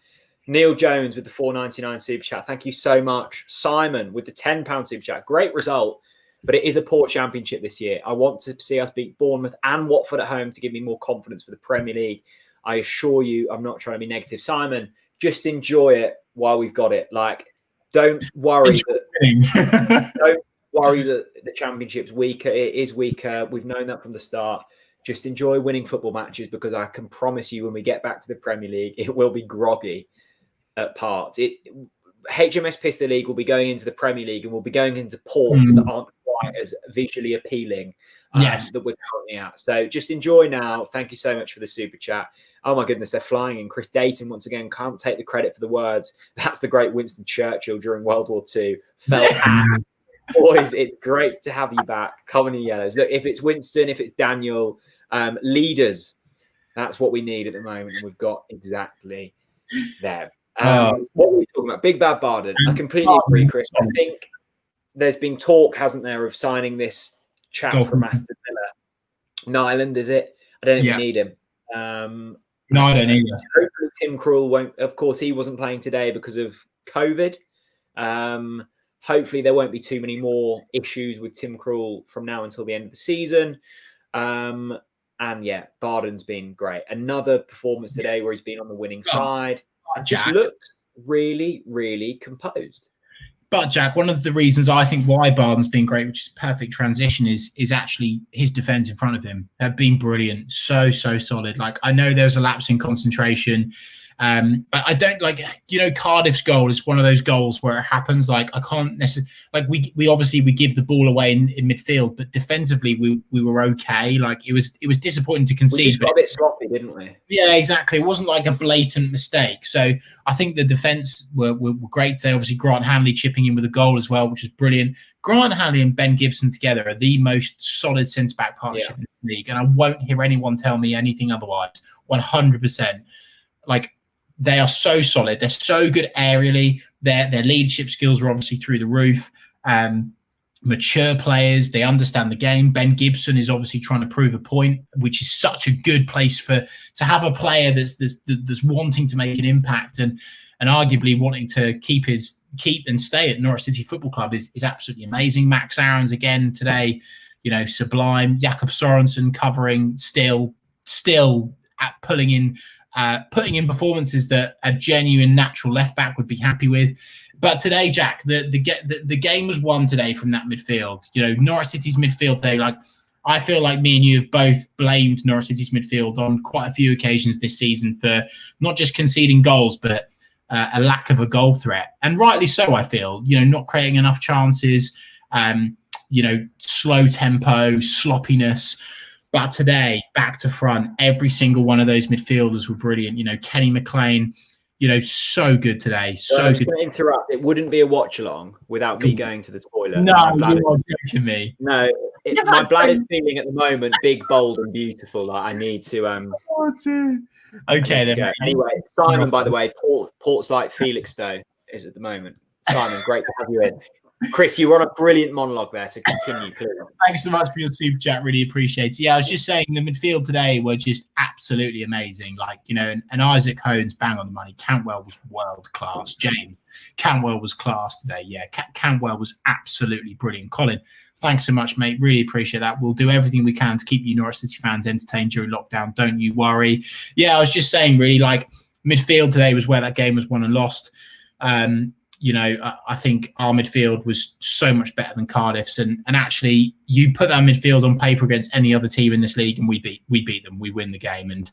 [SPEAKER 2] Neil Jones with the £4.99 super chat. Thank you so much. Simon with the £10 super chat. Great result, but it is a poor championship this year. I want to see us beat Bournemouth and Watford at home to give me more confidence for the Premier League. I assure you, I'm not trying to be negative. Simon, just enjoy it while we've got it. Like, don't worry that the championship's weaker. It is weaker. We've known that from the start. Just enjoy winning football matches, because I can promise you when we get back to the Premier League, it will be groggy at parts. HMS Pistol League will be going into the Premier League, and we'll be going into ports that aren't quite as visually appealing that we're currently at. So just enjoy now. Thank you so much for the super chat. Oh my goodness, they're flying in. Chris Dayton once again can't take the credit for the words. That's the great Winston Churchill during World War II. Boys, it's great to have you back. Come on in yellows. Look, if it's Winston, if it's Daniel, leaders, that's what we need at the moment. And we've got exactly them. What were we talking about? Big Bad Barden. I completely agree, Chris. I think there's been talk, hasn't there, of signing this chap from Aston Villa. Nyland, is it? I don't think we need him.
[SPEAKER 1] No, I don't either.
[SPEAKER 2] Hopefully Tim Krul won't. Of course, he wasn't playing today because of COVID. Hopefully there won't be too many more issues with Tim Krul from now until the end of the season. And yeah, Barden's been great. Another performance today where he's been on the winning side. Just looks really, really composed.
[SPEAKER 1] But Jack, one of the reasons I think why Barden's been great, which is perfect transition, is actually his defence in front of him have been brilliant. So solid. Like, I know there's a lapse in concentration. I don't Cardiff's goal is one of those goals where it happens. Like, I can't necessarily, like, we obviously give the ball away in midfield, but defensively we were okay. Like, it was disappointing to concede.
[SPEAKER 2] We just got a bit sloppy, didn't we?
[SPEAKER 1] Yeah, exactly. It wasn't like a blatant mistake. So I think the defence were great today. Obviously, Grant Hanley chipping in with a goal as well, which is brilliant. Grant Hanley and Ben Gibson together are the most solid centre-back partnership in the league, and I won't hear anyone tell me anything otherwise. 100%. Like, they are so solid. They're so good aerially. Their leadership skills are obviously through the roof. Mature players. They understand the game. Ben Gibson is obviously trying to prove a point, which is such a good place to have a player that's wanting to make an impact and arguably wanting to keep and stay at Norwich City Football Club is absolutely amazing. Max Aarons again today, sublime. Jakob Sorensen covering still at putting in performances that a genuine natural left back would be happy with. But today, Jack, the game was won today from that midfield. Norwich City's midfield today, like, I feel like me and you have both blamed Norwich City's midfield on quite a few occasions this season for not just conceding goals, but a lack of a goal threat. And rightly so, I feel, not creating enough chances, slow tempo, sloppiness. But today, back to front, every single one of those midfielders were brilliant. Kenny McLean, so good today. So good.
[SPEAKER 2] To interrupt, it wouldn't be a watch along without me going to the toilet.
[SPEAKER 1] No, you're joking me.
[SPEAKER 2] No, my bladder's feeling at the moment big, bold, and beautiful. Like I need to
[SPEAKER 1] Okay, then.
[SPEAKER 2] Go. Anyway, Simon, by the way, Port's like Felixstowe is at the moment. Simon, great to have you in. Chris, you were on a brilliant monologue there, so continue, please.
[SPEAKER 1] Thanks so much for your super chat. Really appreciate it. Yeah, I was just saying the midfield today were just absolutely amazing. Like, you know, and Isaac Hone's bang on the money. Cantwell was world class. James, Cantwell was class today. Yeah, Cantwell was absolutely brilliant. Colin, thanks so much, mate. Really appreciate that. We'll do everything we can to keep you Norwich City fans entertained during lockdown. Don't you worry. Yeah, I was just saying, really, like midfield today was where that game was won and lost. You know, I think our midfield was so much better than Cardiff's, and actually, you put that midfield on paper against any other team in this league, and we beat them. We win the game, and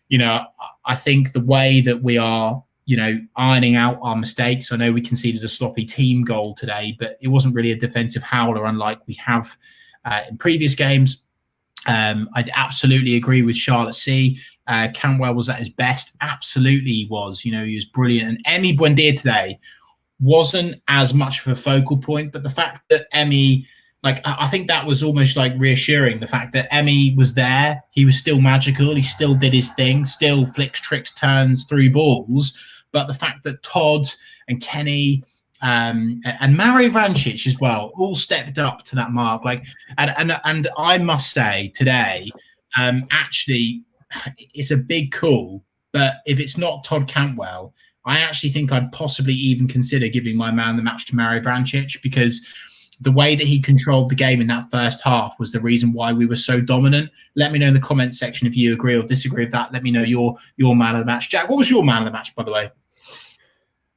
[SPEAKER 1] you know, I think the way that we are, you know, ironing out our mistakes. I know we conceded a sloppy team goal today, but it wasn't really a defensive howler, unlike we have in previous games. I'd absolutely agree with Charlotte C. Cantwell was at his best. Absolutely, he was. You know, he was brilliant, and Emi Buendia today wasn't as much of a focal point, but the fact that Emi, like, I think that was almost like reassuring. The fact that Emi was there, he was still magical, he still did his thing, still flicks, tricks, turns through balls. But the fact that Todd and Kenny and Mario Vrancic as well all stepped up to that mark, like, and I must say today, actually, it's a big call. But if it's not Todd Cantwell, I actually think I'd possibly even consider giving my man the match to Mario Vrancic, because the way that he controlled the game in that first half was the reason why we were so dominant. Let me know in the comments section if you agree or disagree with that. Let me know your man of the match. Jack, what was your man of the match, by the way?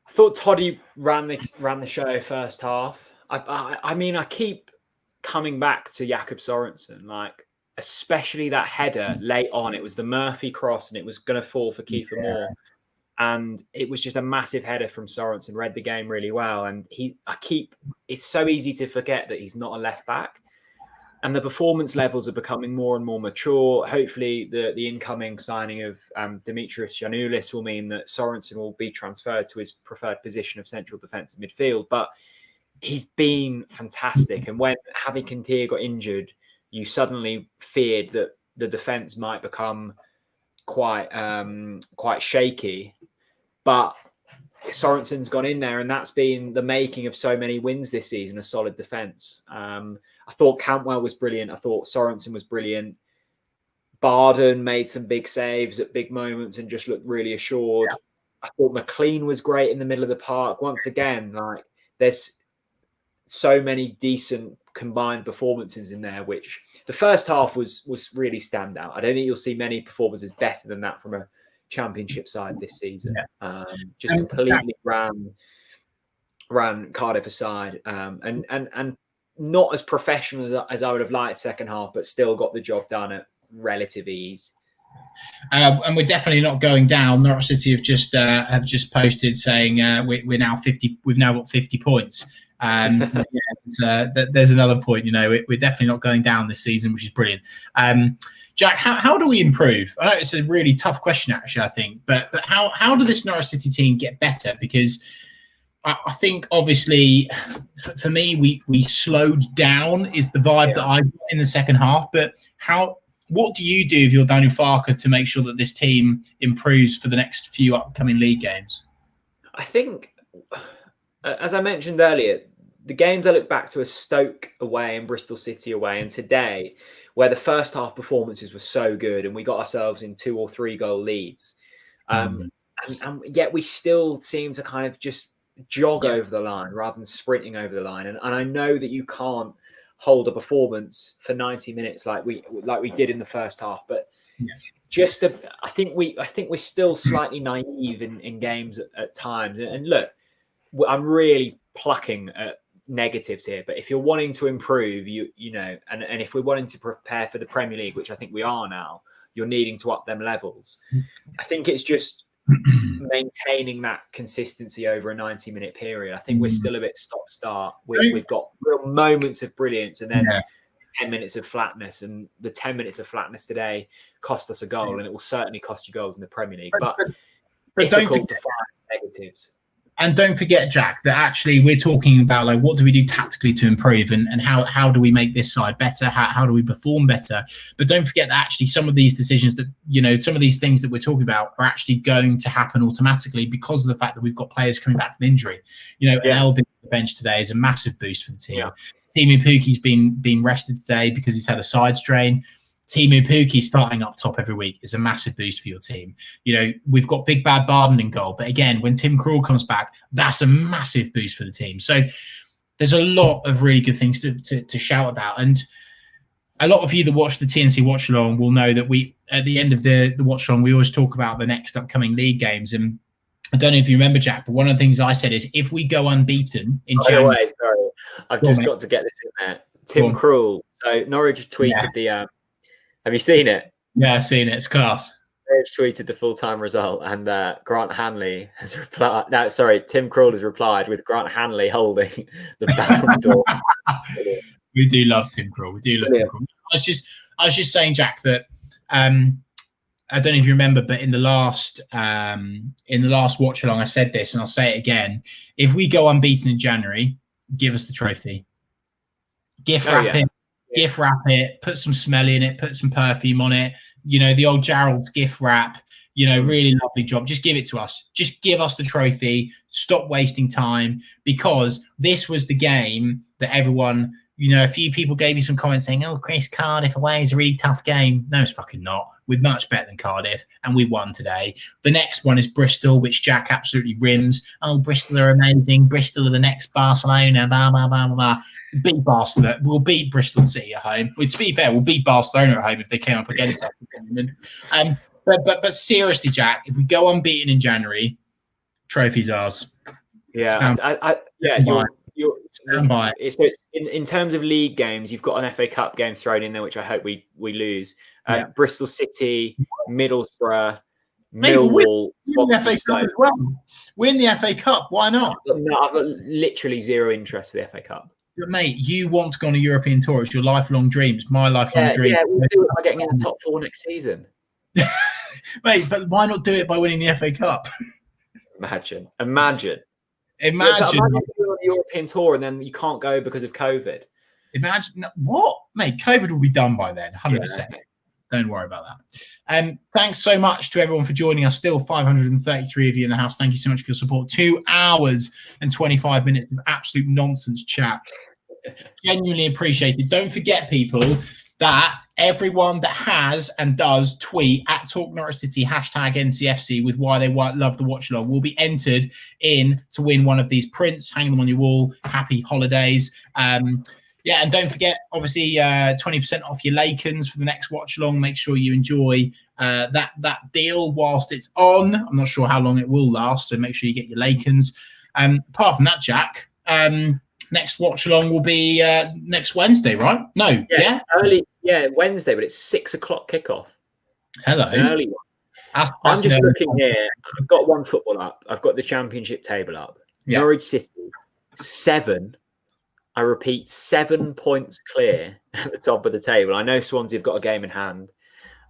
[SPEAKER 2] I thought Toddy ran the show first half. I mean, I keep coming back to Jakob Sorensen, like especially that header late on. It was the Murphy cross, and it was going to fall for Kiefer Moore. And it was just a massive header from Sorensen, read the game really well. And it's so easy to forget that he's not a left back. And the performance levels are becoming more and more mature. Hopefully the incoming signing of Dimitris Giannoulis will mean that Sorensen will be transferred to his preferred position of central defensive midfield. But he's been fantastic. And when Javi Quintilla got injured, you suddenly feared that the defense might become quite shaky, but Sorensen's gone in there, and that's been the making of so many wins this season, a solid defence. I thought Cantwell was brilliant. I thought Sorensen was brilliant. Barden made some big saves at big moments and just looked really assured. Yeah. I thought McLean was great in the middle of the park. Once again, like there's so many decent combined performances in there, which the first half was really standout. I don't think you'll see many performances better than that from a championship side this season. Yeah. Just completely ran Cardiff aside, and not as professional as I would have liked second half, but still got the job done at relative ease.
[SPEAKER 1] And we're definitely not going down. Norwich City have just posted saying we're now 50. We've now got 50 points. There's another point. You know, we're definitely not going down this season, which is brilliant. Jack, how do we improve? I know it's a really tough question, actually. I think, but how do this Norwich City team get better? Because I think obviously for me we slowed down is the vibe that I got in the second half. But what do you do if you're Daniel Farker to make sure that this team improves for the next few upcoming league games?
[SPEAKER 2] I think, as I mentioned earlier, the games I look back to are Stoke away and Bristol City away, and today, where the first half performances were so good and we got ourselves in 2 or 3 goal leads, and yet we still seem to kind of just jog over the line rather than sprinting over the line. And I know that you can't hold a performance for 90 minutes like we did in the first half, but I think we're still slightly naive in games at times. And look, I'm really plucking at negatives here, but if you're wanting to improve, you know, and if we're wanting to prepare for the Premier League, which I think we are now, you're needing to up them levels. I think it's just maintaining that consistency over a 90-minute period. I think we're still a bit stop-start. We've got real moments of brilliance and then 10 minutes of flatness, and the 10 minutes of flatness today cost us a goal, and it will certainly cost you goals in the Premier League. But difficult to find negatives.
[SPEAKER 1] And don't forget, Jack, that actually we're talking about like what do we do tactically to improve, and how do we make this side better? How do we perform better? But don't forget that actually some of these decisions that, some of these things that we're talking about are actually going to happen automatically because of the fact that we've got players coming back from injury. An LB on the bench today is a massive boost for the team. Timu Puki's been rested today because he's had a side strain. Timu Puki starting up top every week is a massive boost for your team. We've got Big Bad Barden in goal, but again, when Tim Krul comes back, that's a massive boost for the team. So there's a lot of really good things to shout about. And a lot of you that watch the TNC Watchalong will know that we, at the end of the Watchalong, we always talk about the next upcoming league games. And I don't know if you remember, Jack, but one of the things I said is if we go unbeaten in January.
[SPEAKER 2] Sorry, I've just got to get this in there. Tim Krul. So Norwich tweeted the. Have you seen it?
[SPEAKER 1] Yeah, I've seen it. It's class.
[SPEAKER 2] They've tweeted the full-time result, and Grant Hanley has replied. No, sorry, Tim Krul has replied with Grant Hanley holding the Ballon d'Or.
[SPEAKER 1] We do love Tim Krul. We do love Tim Krul. I was just saying, Jack, that I don't know if you remember, but in the last watch along, I said this, and I'll say it again. If we go unbeaten in January, give us the trophy. Gift wrap it, put some smell in it, put some perfume on it. The old Gerald's gift wrap. Really lovely job. Just give it to us. Just give us the trophy. Stop wasting time, because this was the game that everyone. A few people gave me some comments saying, "Oh, Chris, Cardiff away is a really tough game." No, it's fucking not. We're much better than Cardiff, and we won today. The next one is Bristol, which Jack absolutely rims. Oh, Bristol are amazing. Bristol are the next Barcelona. Blah blah blah blah blah. Beat Barcelona. We'll beat Bristol City at home. To be fair, we'll beat Barcelona at home if they came up against us. But seriously, Jack, if we go unbeaten in January, trophy's ours.
[SPEAKER 2] Yeah, you're
[SPEAKER 1] stand by.
[SPEAKER 2] So it's in terms of league games, you've got an FA Cup game thrown in there, which I hope we lose. Bristol City, Middlesbrough, Millwall.
[SPEAKER 1] Win the FA Cup as well. Win the FA Cup. Why not?
[SPEAKER 2] No, I've got literally zero interest for the FA Cup.
[SPEAKER 1] But mate, you want to go on a European tour. It's your lifelong dream. It's my lifelong dream.
[SPEAKER 2] Yeah, we'll do it by getting in the top 4 next season.
[SPEAKER 1] Mate, but why not do it by winning the FA Cup?
[SPEAKER 2] Imagine.
[SPEAKER 1] Imagine
[SPEAKER 2] you're on a European tour and then you can't go because of COVID.
[SPEAKER 1] Imagine what, mate? COVID will be done by then, 100%. Yeah. Don't worry about that. Thanks so much to everyone for joining us. Still 533 of you in the house. Thank you so much for your support. 2 hours and 25 minutes of absolute nonsense chat. Genuinely appreciated. Don't forget, people, that everyone that has and does tweet at Talk Norwich City #NCFC with why they love the watch along will be entered in to win one of these prints. Hang them on your wall. Happy holidays. And don't forget, obviously, 20% off your Lakens for the next watch along. Make sure you enjoy that deal whilst it's on. I'm not sure how long it will last, so make sure you get your Lakens. Apart from that, Jack, next watch along will be next Wednesday, right? No,
[SPEAKER 2] yes, early, Wednesday, but it's 6 o'clock kickoff.
[SPEAKER 1] Hello,
[SPEAKER 2] it's an early one. I'm just looking here. I've got one football up. I've got the championship table up. Norwich City 7. I repeat, 7 points clear at the top of the table. I know Swansea have got a game in hand,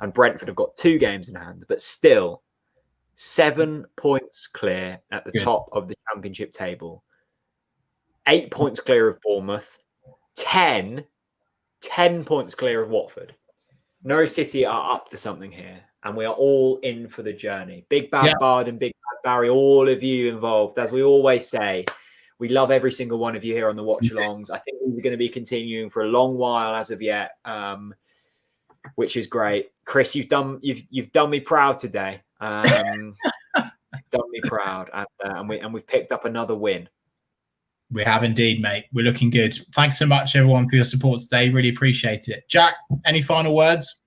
[SPEAKER 2] and Brentford have got 2 games in hand, but still 7 points clear at the top of the championship table. 8 points clear of Bournemouth, 10 points clear of Watford. Norwich City are up to something here, and we are all in for the journey. Big Bad Bard and Big Bad Barry, all of you involved. As we always say, we love every single one of you here on the watch-alongs. I think we're going to be continuing for a long while as of yet, which is great. Chris, you've done me proud today. Done me proud, and we've picked up another win.
[SPEAKER 1] We have indeed, mate. We're looking good. Thanks so much, everyone, for your support today. Really appreciate it. Jack, any final words?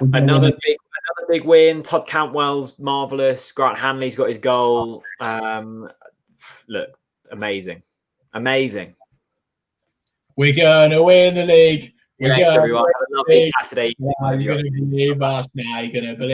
[SPEAKER 2] Another big win. Todd Cantwell's marvellous. Grant Hanley's got his goal. Look, amazing. We're
[SPEAKER 1] gonna win the league.
[SPEAKER 2] Everyone. Have a lovely Saturday.
[SPEAKER 1] You're gonna believe us now. You're gonna believe.